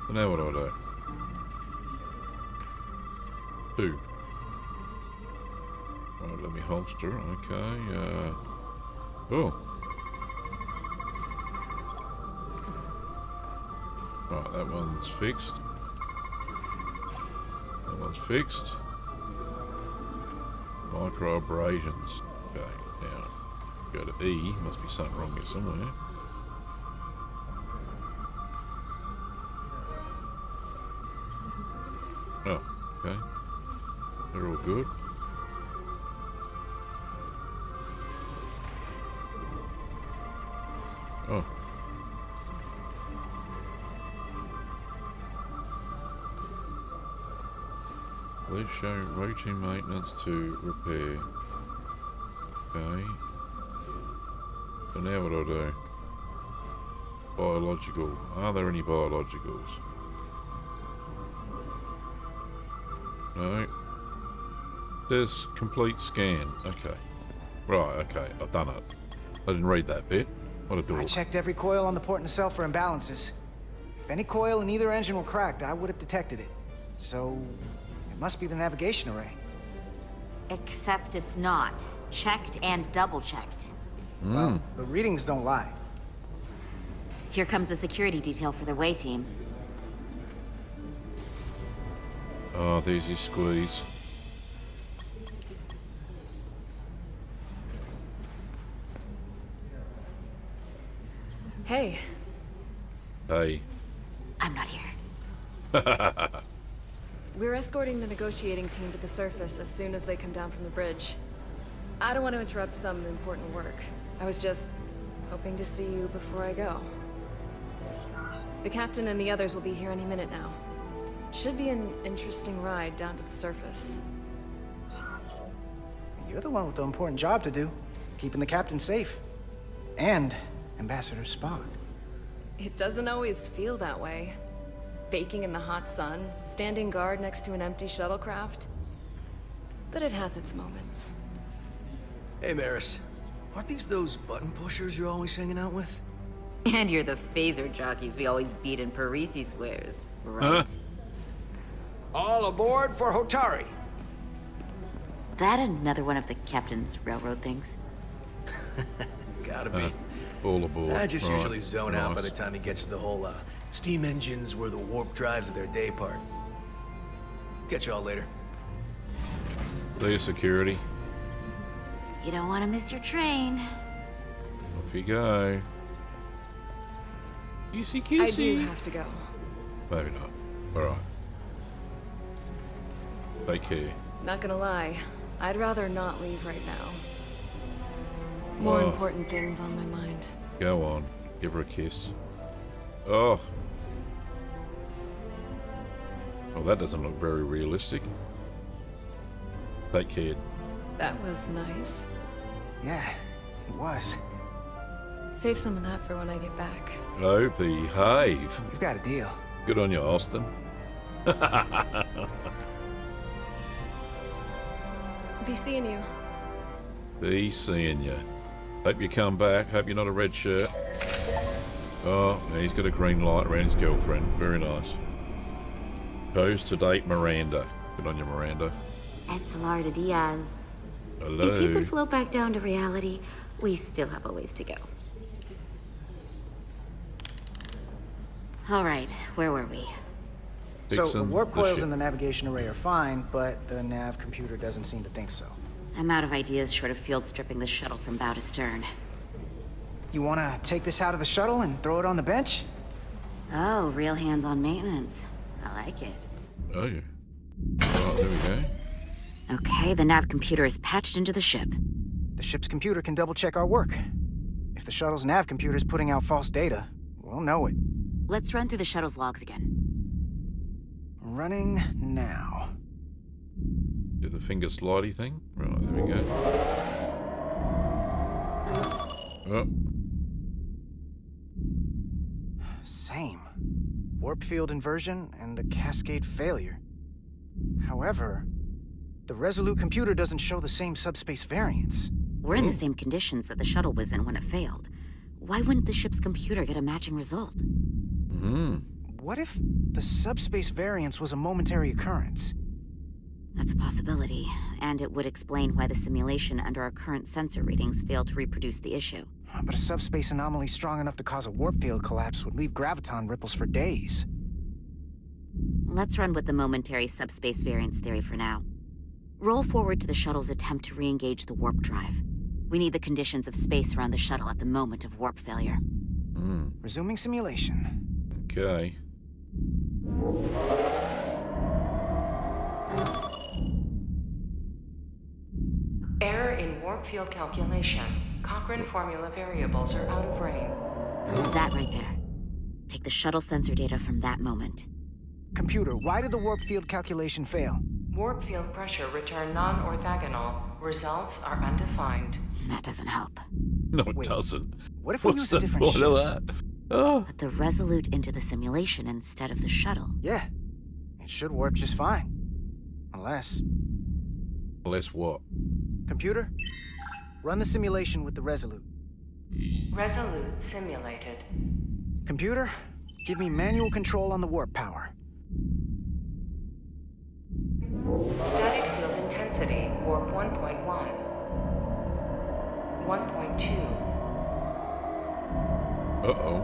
[SPEAKER 1] So now what do I do? 2. Right, let me holster. Okay. Oh. Right, that one's fixed. That one's fixed. Micro abrasions. Okay, now go to E. Must be something wrong here somewhere. Oh, okay. They're all good. Oh. Please show routine maintenance to repair. Okay. So now what do I do? Biological. Are there any biologicals? No. There's complete scan. Okay. Right, okay. I've done it. I didn't read that bit. What a dork.
[SPEAKER 13] I checked every coil on the port nacelle for imbalances. If any coil in either engine were cracked, I would have detected it. So, it must be the navigation array.
[SPEAKER 8] Except it's not. Checked and double-checked.
[SPEAKER 13] Well, the readings don't lie.
[SPEAKER 8] Here comes the security detail for the way team.
[SPEAKER 1] Oh, there's your squeeze.
[SPEAKER 9] Hey.
[SPEAKER 1] Hey.
[SPEAKER 8] I'm not here.
[SPEAKER 9] We're escorting the negotiating team to the surface as soon as they come down from the bridge. I don't want to interrupt some important work. I was just hoping to see you before I go. The captain and the others will be here any minute now. Should be an interesting ride down to the surface.
[SPEAKER 13] You're the one with the important job to do. Keeping the captain safe. And Ambassador Spock.
[SPEAKER 9] It doesn't always feel that way. Baking in the hot sun, standing guard next to an empty shuttlecraft. But it has its moments.
[SPEAKER 16] Hey, Maris. Aren't these those button pushers you're always hanging out with?
[SPEAKER 8] And you're the phaser jockeys we always beat in Parisi squares, right?
[SPEAKER 14] All aboard for Hotari.
[SPEAKER 8] That another one of the captain's railroad things?
[SPEAKER 16] Gotta be.
[SPEAKER 1] All aboard.
[SPEAKER 16] I just
[SPEAKER 1] Right.
[SPEAKER 16] usually zone out by the time he gets to the whole, steam engines were the warp drives of their day part. Catch y'all later.
[SPEAKER 1] See you, security.
[SPEAKER 8] You don't want to miss your train.
[SPEAKER 1] Off you go. Kissy kissy.
[SPEAKER 9] I do have to go.
[SPEAKER 1] Maybe not. Alright. Take care.
[SPEAKER 9] Not gonna lie, I'd rather not leave right now. More
[SPEAKER 1] Oh.
[SPEAKER 9] important things on my mind.
[SPEAKER 1] Go on. Give her a kiss. Oh. Well, that doesn't look very realistic. Take care.
[SPEAKER 9] That was nice.
[SPEAKER 13] Yeah, it was.
[SPEAKER 9] Save some of that for when I get back.
[SPEAKER 1] Oh, behave.
[SPEAKER 13] You've got a deal.
[SPEAKER 1] Good on you, Austin.
[SPEAKER 9] Be seeing you.
[SPEAKER 1] Be seeing you. Hope you come back. Hope you're not a red shirt. Oh, he's got a green light around his girlfriend. Very nice. Chose to date Miranda. Good on you, Miranda.
[SPEAKER 8] Etzelar de Diaz.
[SPEAKER 1] Hello.
[SPEAKER 8] If you could float back down to reality, we still have a ways to go. All right, where were we?
[SPEAKER 13] So the warp coils in the navigation array are fine, but the nav computer doesn't seem to think so.
[SPEAKER 8] I'm out of ideas short of field stripping the shuttle from bow to stern.
[SPEAKER 13] You want to take this out of the shuttle and throw it on the bench?
[SPEAKER 8] Oh, real hands-on maintenance. I like it.
[SPEAKER 1] Oh, yeah. Oh, there we go.
[SPEAKER 8] Okay, the nav computer is patched into the ship.
[SPEAKER 13] The ship's computer can double-check our work. If the shuttle's nav computer is putting out false data, we'll know it.
[SPEAKER 8] Let's run through the shuttle's logs again.
[SPEAKER 13] Running now.
[SPEAKER 1] Do the finger slidey thing. Right, there we go. Oh.
[SPEAKER 13] Same. Warp field inversion and a cascade failure. However, the Resolute computer doesn't show the same subspace variance.
[SPEAKER 8] We're in the same conditions that the shuttle was in when it failed. Why wouldn't the ship's computer get a matching result?
[SPEAKER 13] What if the subspace variance was a momentary occurrence?
[SPEAKER 8] That's a possibility, and it would explain why the simulation under our current sensor readings failed to reproduce the issue.
[SPEAKER 13] But a subspace anomaly strong enough to cause a warp field collapse would leave graviton ripples for days.
[SPEAKER 8] Let's run with the momentary subspace variance theory for now. Roll forward to the shuttle's attempt to re-engage the warp drive. We need the conditions of space around the shuttle at the moment of warp failure.
[SPEAKER 13] Resuming simulation.
[SPEAKER 1] Okay.
[SPEAKER 11] Error in warp field calculation. Cochrane formula variables are out of range.
[SPEAKER 8] That right there. Take the shuttle sensor data from that moment.
[SPEAKER 13] Computer, why did the warp field calculation fail?
[SPEAKER 11] Warp field pressure returned non-orthogonal. Results are undefined.
[SPEAKER 8] That doesn't help.
[SPEAKER 1] No, it doesn't.
[SPEAKER 13] What if we use a different ship?
[SPEAKER 1] What of that? Oh.
[SPEAKER 8] Put the Resolute into the simulation instead of the shuttle.
[SPEAKER 13] Yeah. It should warp just fine. Unless...
[SPEAKER 1] Unless what?
[SPEAKER 13] Computer, run the simulation with the Resolute.
[SPEAKER 11] Resolute simulated.
[SPEAKER 13] Computer, give me manual control on the warp power.
[SPEAKER 11] Static field intensity, warp 1.1. 1.2.
[SPEAKER 1] Uh-oh.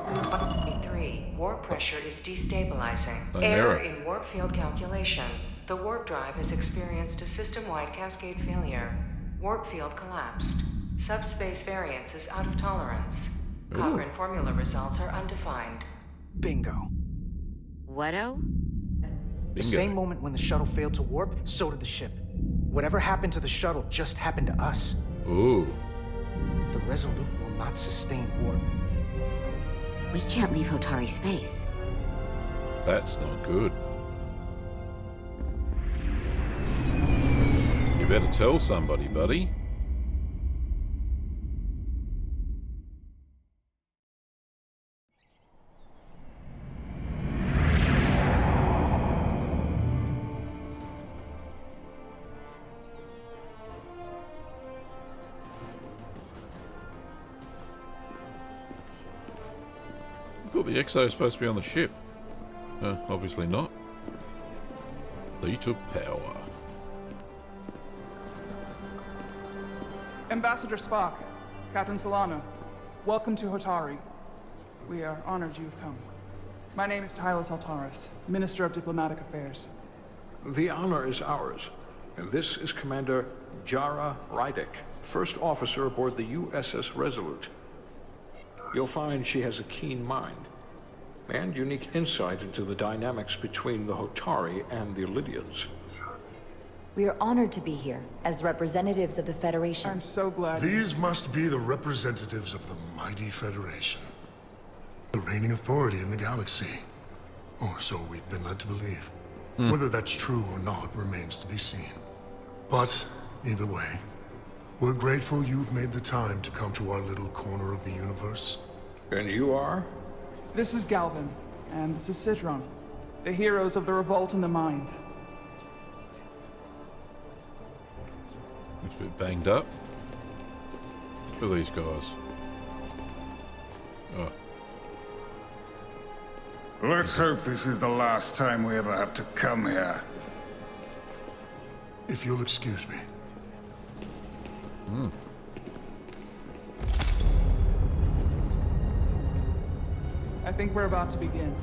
[SPEAKER 11] 1.3. Warp pressure is destabilizing.
[SPEAKER 1] An
[SPEAKER 11] Error
[SPEAKER 1] error.
[SPEAKER 11] in warp field calculation. The warp drive has experienced a system-wide cascade failure. Warp field collapsed. Subspace variance is out of tolerance. Cochrane formula results are undefined.
[SPEAKER 13] Bingo.
[SPEAKER 8] What-o?
[SPEAKER 13] The same moment when the shuttle failed to warp, so did the ship. Whatever happened to the shuttle just happened to us.
[SPEAKER 1] Ooh.
[SPEAKER 13] The Resolute will not sustain warp.
[SPEAKER 8] We can't leave Hotari space.
[SPEAKER 1] That's not good. You better tell somebody, buddy. I thought the Exo was supposed to be on the ship. Obviously not. Seat of power.
[SPEAKER 19] Ambassador Spock, Captain Solano, welcome to Hotari. We are honored you've come. My name is Tylos Altaris, Minister of Diplomatic Affairs.
[SPEAKER 18] The honor is ours, and this is Commander Jara Rydick, first officer aboard the USS Resolute. You'll find she has a keen mind, and unique insight into the dynamics between the Hotari and the Lydians.
[SPEAKER 4] We are honored to be here, as representatives of the Federation.
[SPEAKER 19] I'm so glad.
[SPEAKER 20] These must be the representatives of the mighty Federation. The reigning authority in the galaxy. Or so we've been led to believe. Whether that's true or not remains to be seen. But Either way, we're grateful you've made the time to come to our little corner of the universe.
[SPEAKER 18] And you are?
[SPEAKER 19] This is Galvin, and this is Citron, the heroes of the revolt in the mines.
[SPEAKER 1] Looks a bit banged up. Look at these guys. Oh.
[SPEAKER 7] Let's hope this is the last time we ever have to come here.
[SPEAKER 20] If you'll excuse me.
[SPEAKER 19] I think we're about to begin.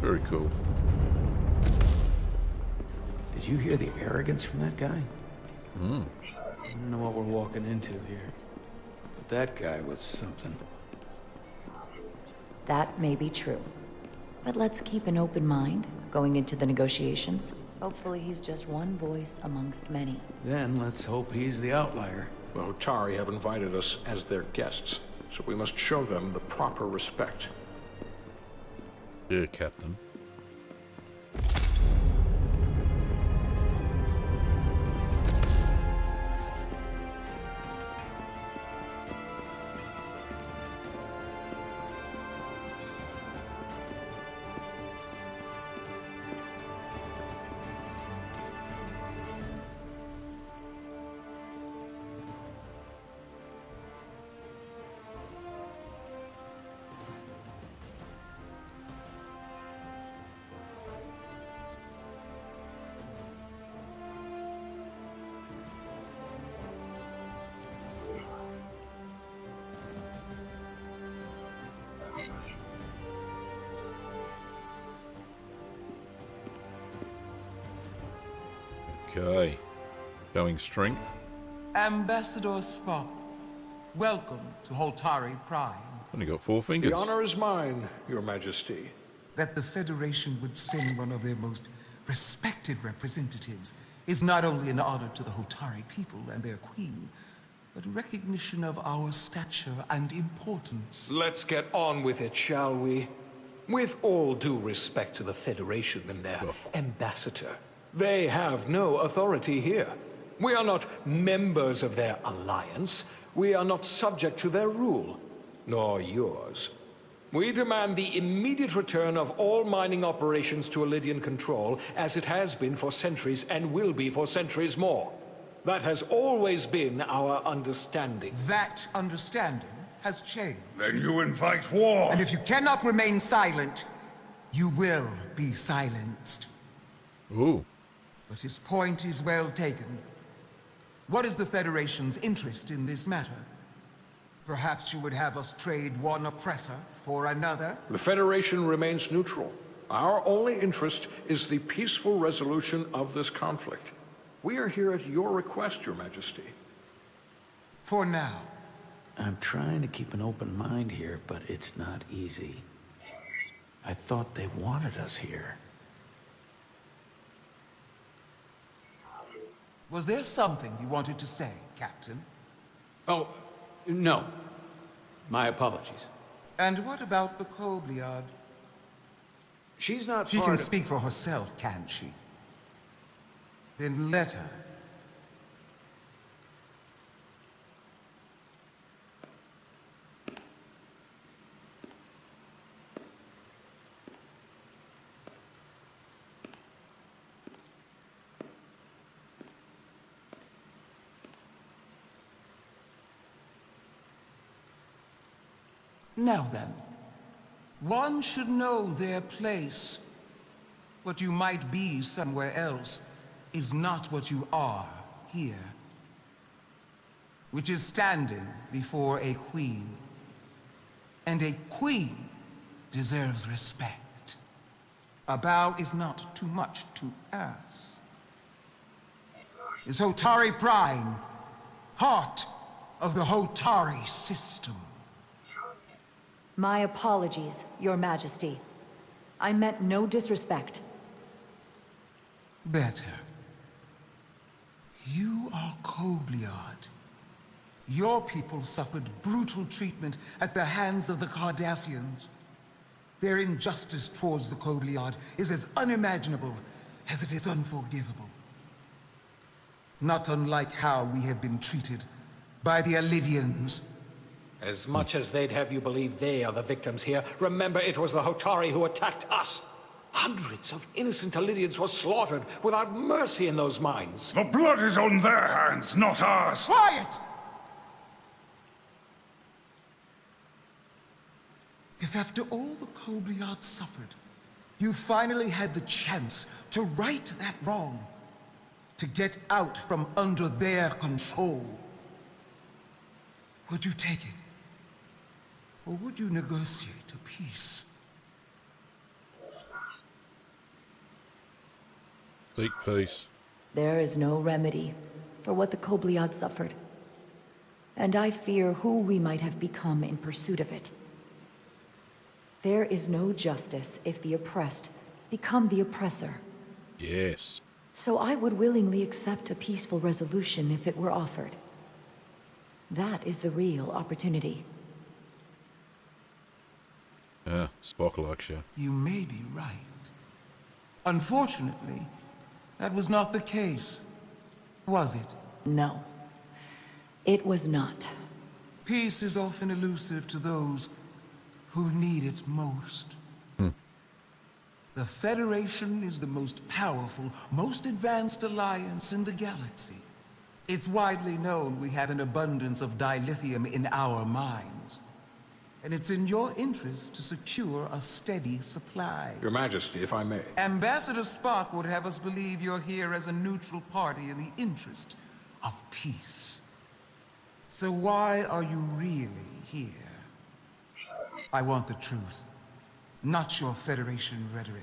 [SPEAKER 1] Very cool.
[SPEAKER 2] Did you hear the arrogance from that guy? I don't know what we're walking into here, but that guy was something.
[SPEAKER 4] That may be true. But let's keep an open mind going into the negotiations. Hopefully he's just one voice amongst many.
[SPEAKER 2] Then let's hope he's the outlier.
[SPEAKER 18] The Hotari have invited us as their guests, so we must show them the proper respect.
[SPEAKER 1] Yeah, Captain. Okay. Showing strength.
[SPEAKER 21] Ambassador Spock, welcome to Hotari Prime.
[SPEAKER 1] Only got 4 fingers.
[SPEAKER 18] The honor is mine, Your Majesty.
[SPEAKER 21] That the Federation would send one of their most respected representatives is not only an honor to the Hotari people and their queen, but a recognition of our stature and importance.
[SPEAKER 18] Let's get on with it, shall we? With all due respect to the Federation and their ambassador, they have no authority here. We are not members of their alliance. We are not subject to their rule, nor yours. We demand the immediate return of all mining operations to Elydian control, as it has been for centuries and will be for centuries more. That has always been our understanding.
[SPEAKER 21] That understanding has changed.
[SPEAKER 7] Then you invite war!
[SPEAKER 21] And if you cannot remain silent, you will be silenced.
[SPEAKER 1] Ooh.
[SPEAKER 21] But his point is well taken. What is the Federation's interest in this matter? Perhaps you would have us trade one oppressor for another?
[SPEAKER 18] The Federation remains neutral. Our only interest is the peaceful resolution of this conflict. We are here at your request, Your Majesty.
[SPEAKER 21] For now.
[SPEAKER 2] I'm trying to keep an open mind here, but it's not easy. I thought they wanted us here.
[SPEAKER 21] Was there something you wanted to say, Captain?
[SPEAKER 2] Oh, no. My apologies.
[SPEAKER 21] And what about the Kobliad?
[SPEAKER 2] She's not
[SPEAKER 21] She can speak for herself, can't she? Then let her. Now then, one should know their place. What you might be somewhere else is not what you are here. Which is standing before a queen. And a queen deserves respect. A bow is not too much to ask. Is Hotari Prime, heart of the Hotari system.
[SPEAKER 4] My apologies, Your Majesty. I meant no disrespect.
[SPEAKER 21] Better. You are Kobliad. Your people suffered brutal treatment at the hands of the Cardassians. Their injustice towards the Kobliad is as unimaginable as it is unforgivable. Not unlike how we have been treated by the Alidians.
[SPEAKER 14] As much as they'd have you believe they are the victims here, remember it was the Hotari who attacked us. Hundreds of innocent Alidians were slaughtered without mercy in those mines.
[SPEAKER 7] The blood is on their hands, not ours.
[SPEAKER 21] Quiet! If after all the Kobliad suffered, you finally had the chance to right that wrong, to get out from under their control, would you take it? Or would you negotiate a peace?
[SPEAKER 1] Seek peace.
[SPEAKER 4] There is no remedy for what the Kobliad suffered. And I fear who we might have become in pursuit of it. There is no justice if the oppressed become the oppressor.
[SPEAKER 1] Yes.
[SPEAKER 4] So I would willingly accept a peaceful resolution if it were offered. That is the real opportunity.
[SPEAKER 1] Spock likes you.
[SPEAKER 21] You may be right. Unfortunately, that was not the case, was it?
[SPEAKER 4] No, it was not.
[SPEAKER 21] Peace is often elusive to those who need it most. The Federation is the most powerful, most advanced alliance in the galaxy. It's widely known we have an abundance of dilithium in our mines. And it's in your interest to secure a steady supply.
[SPEAKER 18] Your Majesty, if I may.
[SPEAKER 21] Ambassador Spock would have us believe you're here as a neutral party in the interest of peace. So why are you really here? I want the truth, not your Federation rhetoric.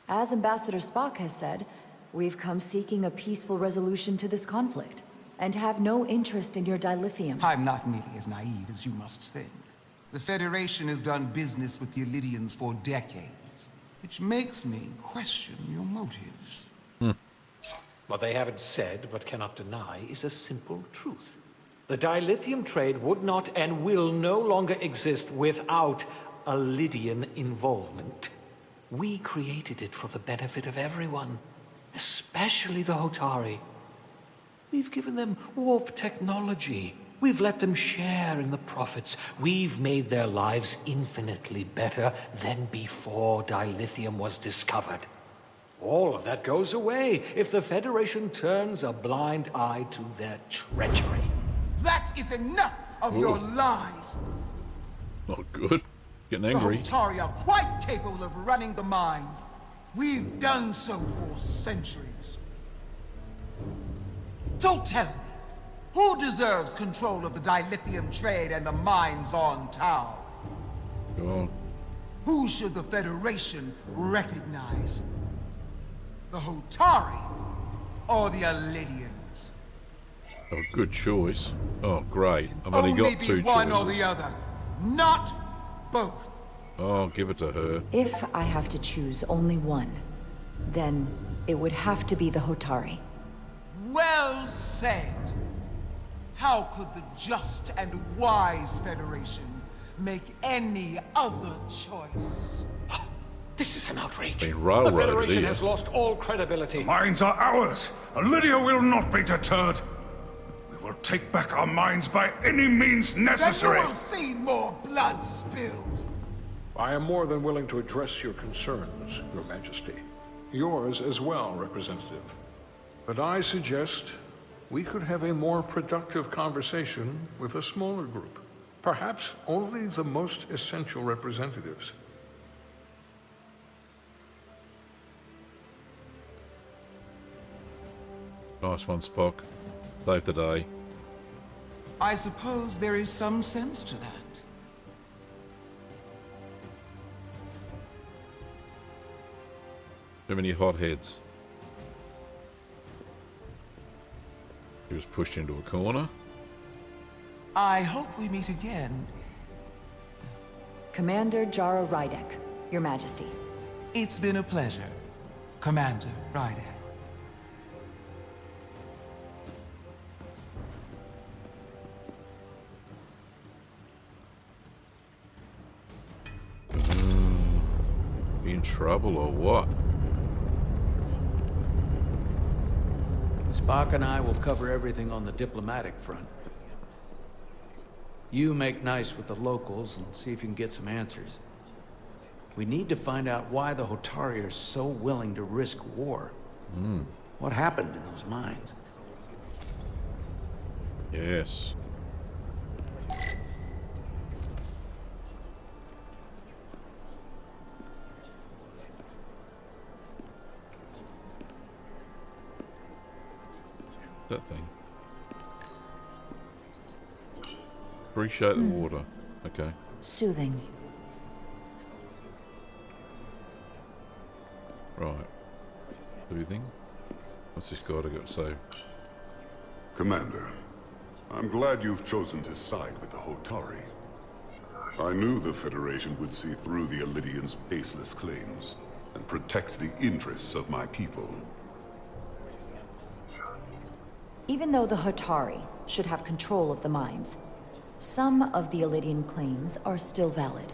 [SPEAKER 4] As Ambassador Spock has said, we've come seeking a peaceful resolution to this conflict, and have no interest in your dilithium.
[SPEAKER 21] I'm not nearly as naive as you must think. The Federation has done business with the Alidians for decades, which makes me question your motives.
[SPEAKER 14] What they haven't said, but cannot deny, is a simple truth. The dilithium trade would not and will no longer exist without Alidian involvement. We created it for the benefit of everyone, especially the Hotari. We've given them warp technology. We've let them share in the profits. We've made their lives infinitely better than before dilithium was discovered. All of that goes away if the Federation turns a blind eye to their treachery.
[SPEAKER 21] That is enough of your lies!
[SPEAKER 1] Not good. Getting angry.
[SPEAKER 21] The Hotari are quite capable of running the mines. We've done so for centuries. So tell me, who deserves control of the dilithium trade and the mines on Tau?
[SPEAKER 1] Go on.
[SPEAKER 21] Who should the Federation recognize? The Hotari or the Alidians?
[SPEAKER 1] Oh, good choice. Oh, great. I've only got two
[SPEAKER 21] be one
[SPEAKER 1] choices.
[SPEAKER 21] or the other, not both.
[SPEAKER 1] Oh, give it to her.
[SPEAKER 4] If I have to choose only one, then it would have to be the Hotari.
[SPEAKER 21] Well said. How could the just and wise Federation make any other choice?
[SPEAKER 14] This is an outrage.
[SPEAKER 1] Been
[SPEAKER 14] The
[SPEAKER 1] railroaded
[SPEAKER 14] Federation
[SPEAKER 1] here.
[SPEAKER 14] has lost all credibility.
[SPEAKER 7] The mines are ours. Lydia will not be deterred. We will take back our mines by any means necessary.
[SPEAKER 21] Then you will see more blood spilled.
[SPEAKER 18] I am more than willing to address your concerns, Your Majesty. Yours as well, Representative. But I suggest we could have a more productive conversation with a smaller group. Perhaps only the most essential representatives.
[SPEAKER 1] Nice one, Spock. Save the day.
[SPEAKER 21] I suppose there is some sense to that.
[SPEAKER 1] Too many hotheads. He was pushed into a corner.
[SPEAKER 21] I hope we meet again.
[SPEAKER 4] Commander Jara Rydek, Your Majesty.
[SPEAKER 21] It's been a pleasure, Commander Rydek.
[SPEAKER 1] In trouble or what?
[SPEAKER 2] Spock and I will cover everything on the diplomatic front. You make nice with the locals and see if you can get some answers. We need to find out why the Hotari are so willing to risk war. What happened in those mines?
[SPEAKER 1] Yes. That thing. Appreciate the water. Okay.
[SPEAKER 4] Soothing.
[SPEAKER 1] Right. Soothing. What's this guy got to say?
[SPEAKER 15] Commander, I'm glad you've chosen to side with the Hotari. I knew the Federation would see through the Elidians' baseless claims and protect the interests of my people.
[SPEAKER 4] Even though the Hotari should have control of the mines, some of the Elidian claims are still valid.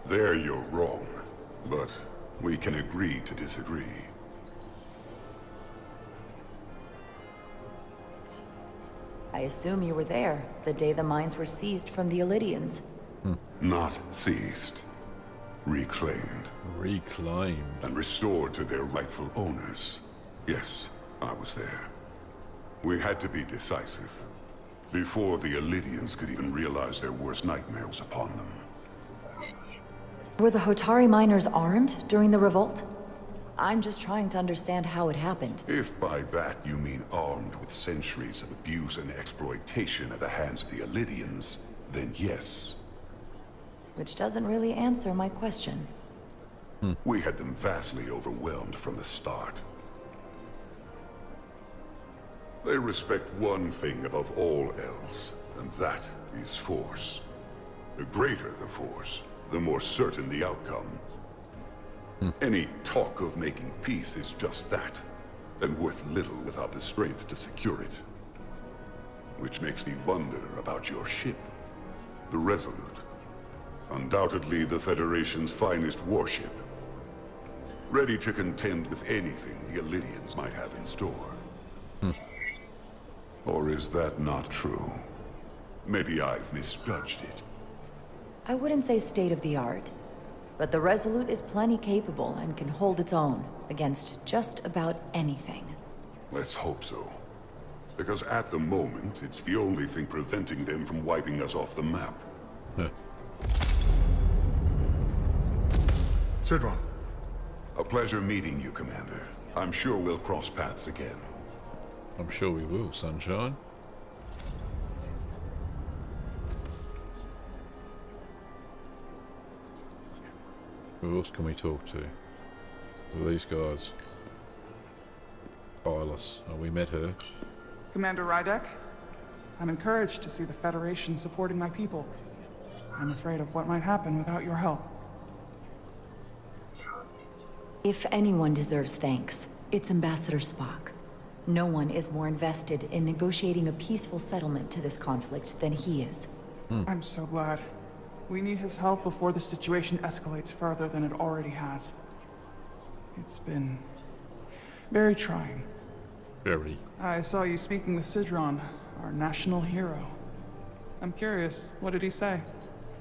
[SPEAKER 15] There you're wrong, but we can agree to disagree.
[SPEAKER 4] I assume you were there the day the mines were seized from the Elidians.
[SPEAKER 15] Not seized. Reclaimed.
[SPEAKER 1] Reclaimed.
[SPEAKER 15] And restored to their rightful owners. Yes, I was there. We had to be decisive, before the Elidians could even realize their worst nightmare was upon them.
[SPEAKER 4] Were the Hotari miners armed during the revolt? I'm just trying to understand how it happened.
[SPEAKER 15] If by that you mean armed with centuries of abuse and exploitation at the hands of the Elidians, then yes.
[SPEAKER 4] Which doesn't really answer my question.
[SPEAKER 15] We had them vastly overwhelmed from the start. They respect one thing above all else, and that is force. The greater the force, the more certain the outcome. Any talk of making peace is just that, and worth little without the strength to secure it. Which makes me wonder about your ship, the Resolute. Undoubtedly the Federation's finest warship. Ready to contend with anything the Elidians might have in store. Or is that not true? Maybe I've misjudged it.
[SPEAKER 4] I wouldn't say state-of-the-art, but the Resolute is plenty capable and can hold its own against just about anything.
[SPEAKER 15] Let's hope so. Because at the moment, it's the only thing preventing them from wiping us off the map.
[SPEAKER 20] Sidron.
[SPEAKER 15] A pleasure meeting you, Commander. I'm sure we'll cross paths again.
[SPEAKER 1] I'm sure we will, Sunshine. Who else can we talk to? Who are these guys? Silas. Oh, we met her.
[SPEAKER 19] Commander Rydek, I'm encouraged to see the Federation supporting my people. I'm afraid of what might happen without your help.
[SPEAKER 4] If anyone deserves thanks, it's Ambassador Spock. No one is more invested in negotiating a peaceful settlement to this conflict than he is.
[SPEAKER 19] I'm so glad. We need his help before the situation escalates further than it already has. It's been very trying.
[SPEAKER 1] Very.
[SPEAKER 19] I saw you speaking with Sidron, our national hero. I'm curious, what did he say?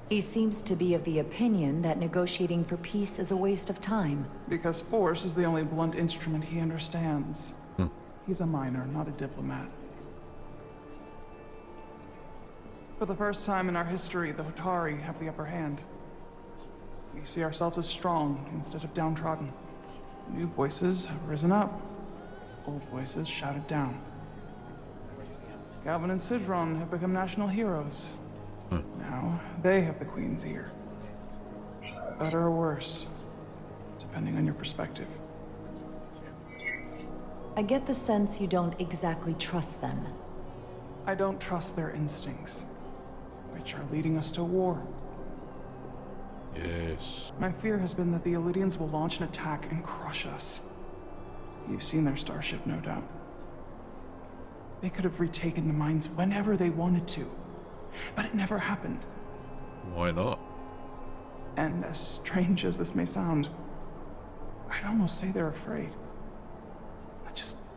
[SPEAKER 4] He seems to be of the opinion that negotiating for peace is a waste of time.
[SPEAKER 19] Because force is the only blunt instrument he understands. He's a miner, not a diplomat. For the first time in our history, the Hotari have the upper hand. We see ourselves as strong instead of downtrodden. New voices have risen up. Old voices shouted down. Galvin and Sidron have become national heroes. Now, they have the Queen's ear. Better or worse, depending on your perspective.
[SPEAKER 4] I get the sense you don't exactly trust them.
[SPEAKER 19] I don't trust their instincts, which are leading us to war.
[SPEAKER 1] Yes.
[SPEAKER 19] My fear has been that the Elidians will launch an attack and crush us. You've seen their starship, no doubt. They could have retaken the mines whenever they wanted to, but it never happened.
[SPEAKER 1] Why not?
[SPEAKER 19] And as strange as this may sound, I'd almost say they're afraid.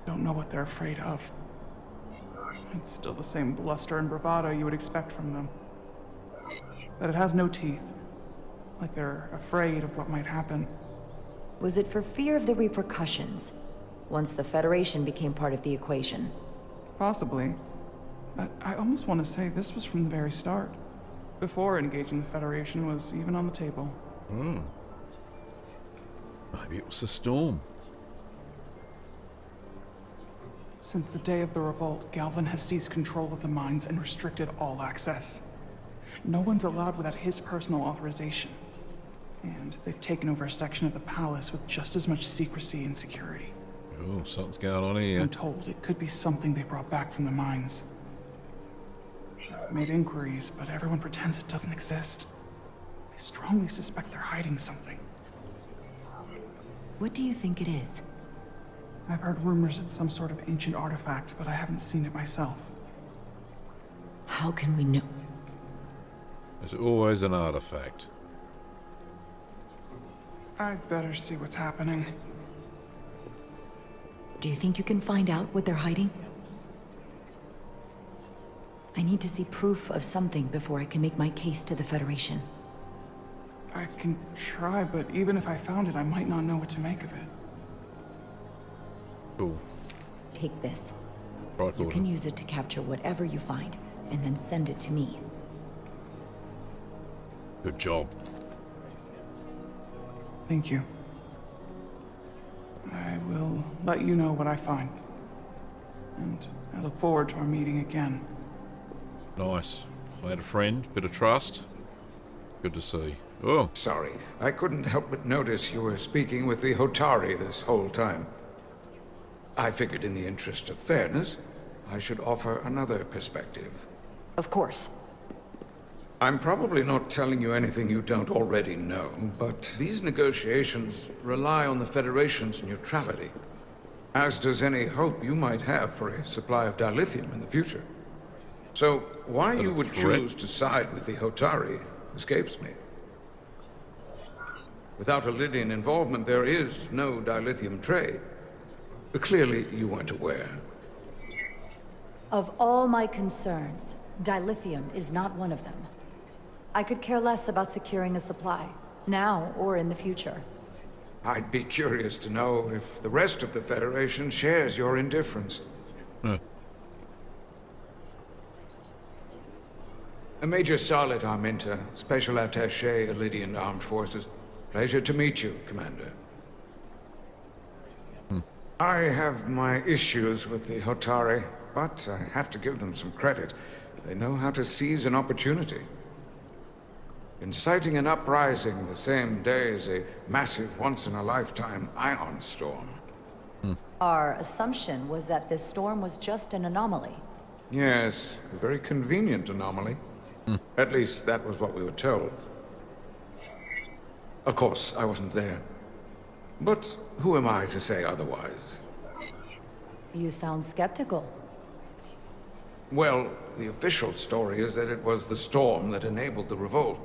[SPEAKER 19] Don't know what they're afraid of. It's still the same bluster and bravado you would expect from them. But it has no teeth. Like they're afraid of what might happen.
[SPEAKER 4] Was it for fear of the repercussions, once the Federation became part of the equation?
[SPEAKER 19] Possibly. But I almost want to say this was from the very start. Before engaging the Federation was even on the table.
[SPEAKER 1] Hmm. Maybe it was the storm.
[SPEAKER 19] Since the day of the revolt, Galvin has seized control of the mines and restricted all access. No one's allowed without his personal authorization. And they've taken over a section of the palace with just as much secrecy and security.
[SPEAKER 1] Oh, something's going on here.
[SPEAKER 19] I'm told it could be something they brought back from the mines. I've made inquiries, but everyone pretends it doesn't exist. I strongly suspect they're hiding something.
[SPEAKER 4] What do you think it is?
[SPEAKER 19] I've heard rumors it's some sort of ancient artifact, but I haven't seen it myself.
[SPEAKER 4] How can we know?
[SPEAKER 1] There's always an artifact.
[SPEAKER 19] I'd better see what's happening.
[SPEAKER 4] Do you think you can find out what they're hiding? I need to see proof of something before I can make my case to the Federation.
[SPEAKER 19] I can try, but even if I found it, I might not know what to make of it.
[SPEAKER 1] Cool.
[SPEAKER 4] Take this.
[SPEAKER 1] Right,
[SPEAKER 4] you can use it to capture whatever you find, and then send it to me.
[SPEAKER 1] Good job.
[SPEAKER 19] Thank you. I will let you know what I find. And I look forward to our meeting again.
[SPEAKER 1] Nice. Made a friend, bit of trust. Good to see. Oh.
[SPEAKER 17] Sorry, I couldn't help but notice you were speaking with the Hotari this whole time. I figured in the interest of fairness, I should offer another perspective.
[SPEAKER 4] Of course.
[SPEAKER 17] I'm probably not telling you anything you don't already know, but these negotiations rely on the Federation's neutrality, as does any hope you might have for a supply of dilithium in the future. So, why you would choose to side with the Hotari escapes me. Without Lydian involvement, there is no dilithium trade. Clearly, you weren't aware.
[SPEAKER 4] Of all my concerns, dilithium is not one of them. I could care less about securing a supply, now or in the future.
[SPEAKER 17] I'd be curious to know if the rest of the Federation shares your indifference. Major Solid Arminta, Special Attaché, Lydian Armed Forces. Pleasure to meet you, Commander. I have my issues with the Hotari, but I have to give them some credit. They know how to seize an opportunity. Inciting an uprising the same day as a massive, once-in-a-lifetime ion storm.
[SPEAKER 4] Our assumption was that this storm was just an anomaly.
[SPEAKER 17] Yes, a very convenient anomaly. At least, that was what we were told. Of course, I wasn't there. But who am I to say otherwise?
[SPEAKER 4] You sound skeptical.
[SPEAKER 17] Well, the official story is that it was the storm that enabled the revolt.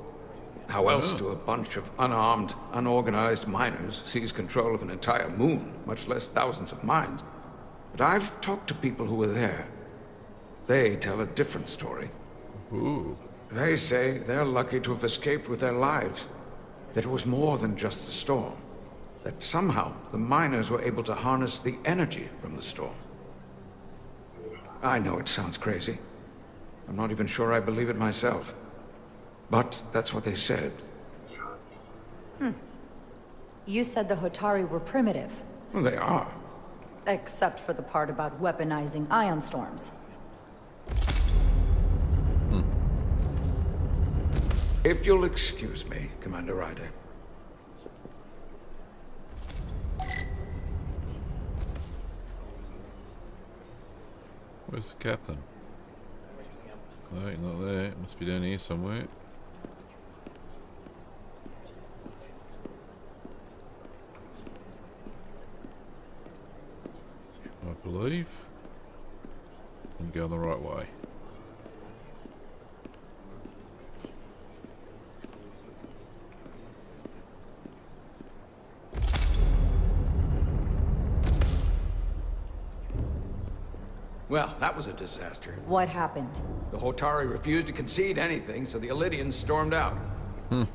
[SPEAKER 17] How else do a bunch of unarmed, unorganized miners seize control of an entire moon, much less thousands of mines? But I've talked to people who were there. They tell a different story.
[SPEAKER 1] Ooh.
[SPEAKER 17] They say they're lucky to have escaped with their lives. That it was more than just the storm. That somehow the miners were able to harness the energy from the storm. I know it sounds crazy. I'm not even sure I believe it myself. But that's what they said.
[SPEAKER 4] You said the Hotari were primitive.
[SPEAKER 17] Well, they are.
[SPEAKER 4] Except for the part about weaponizing ion storms.
[SPEAKER 17] If you'll excuse me, Commander Ryder.
[SPEAKER 1] Where's the captain? No, he's not there. It must be down here somewhere. I believe. I'm going the right way.
[SPEAKER 14] Well, that was a disaster.
[SPEAKER 4] What happened?
[SPEAKER 14] The Hotari refused to concede anything, so the Elydians stormed out.
[SPEAKER 18] The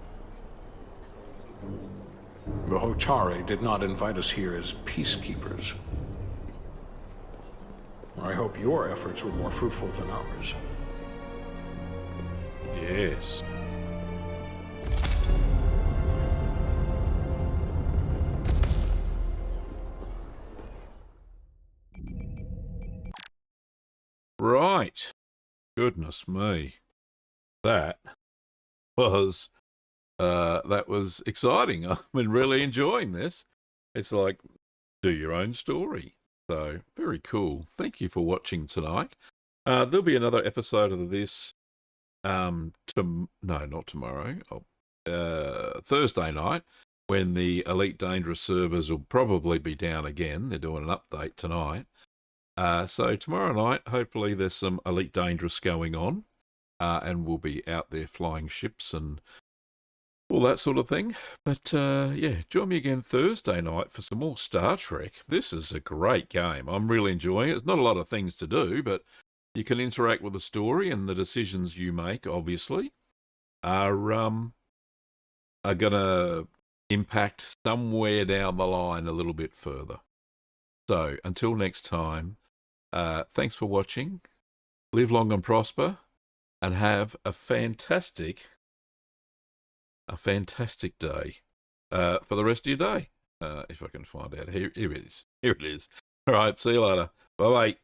[SPEAKER 18] Hotari did not invite us here as peacekeepers. I hope your efforts were more fruitful than ours.
[SPEAKER 1] Yes. Right. Goodness me. That was exciting. I've been really enjoying this. It's like, do your own story. So, very cool. Thank you for watching tonight. There'll be another episode of this, no, not tomorrow, Thursday night, when the Elite Dangerous servers will probably be down again. They're doing an update tonight. So tomorrow night, hopefully there's some Elite Dangerous going on, and we'll be out there flying ships and all that sort of thing. But yeah, join me again Thursday night for some more Star Trek. This is a great game. I'm really enjoying it. There's not a lot of things to do, but you can interact with the story, and the decisions you make, obviously, are going to impact somewhere down the line a little bit further. So until next time, thanks for watching. Live long and prosper, and have a fantastic day for the rest of your day. If I can find out. Here it is. All right, see you later. Bye-bye.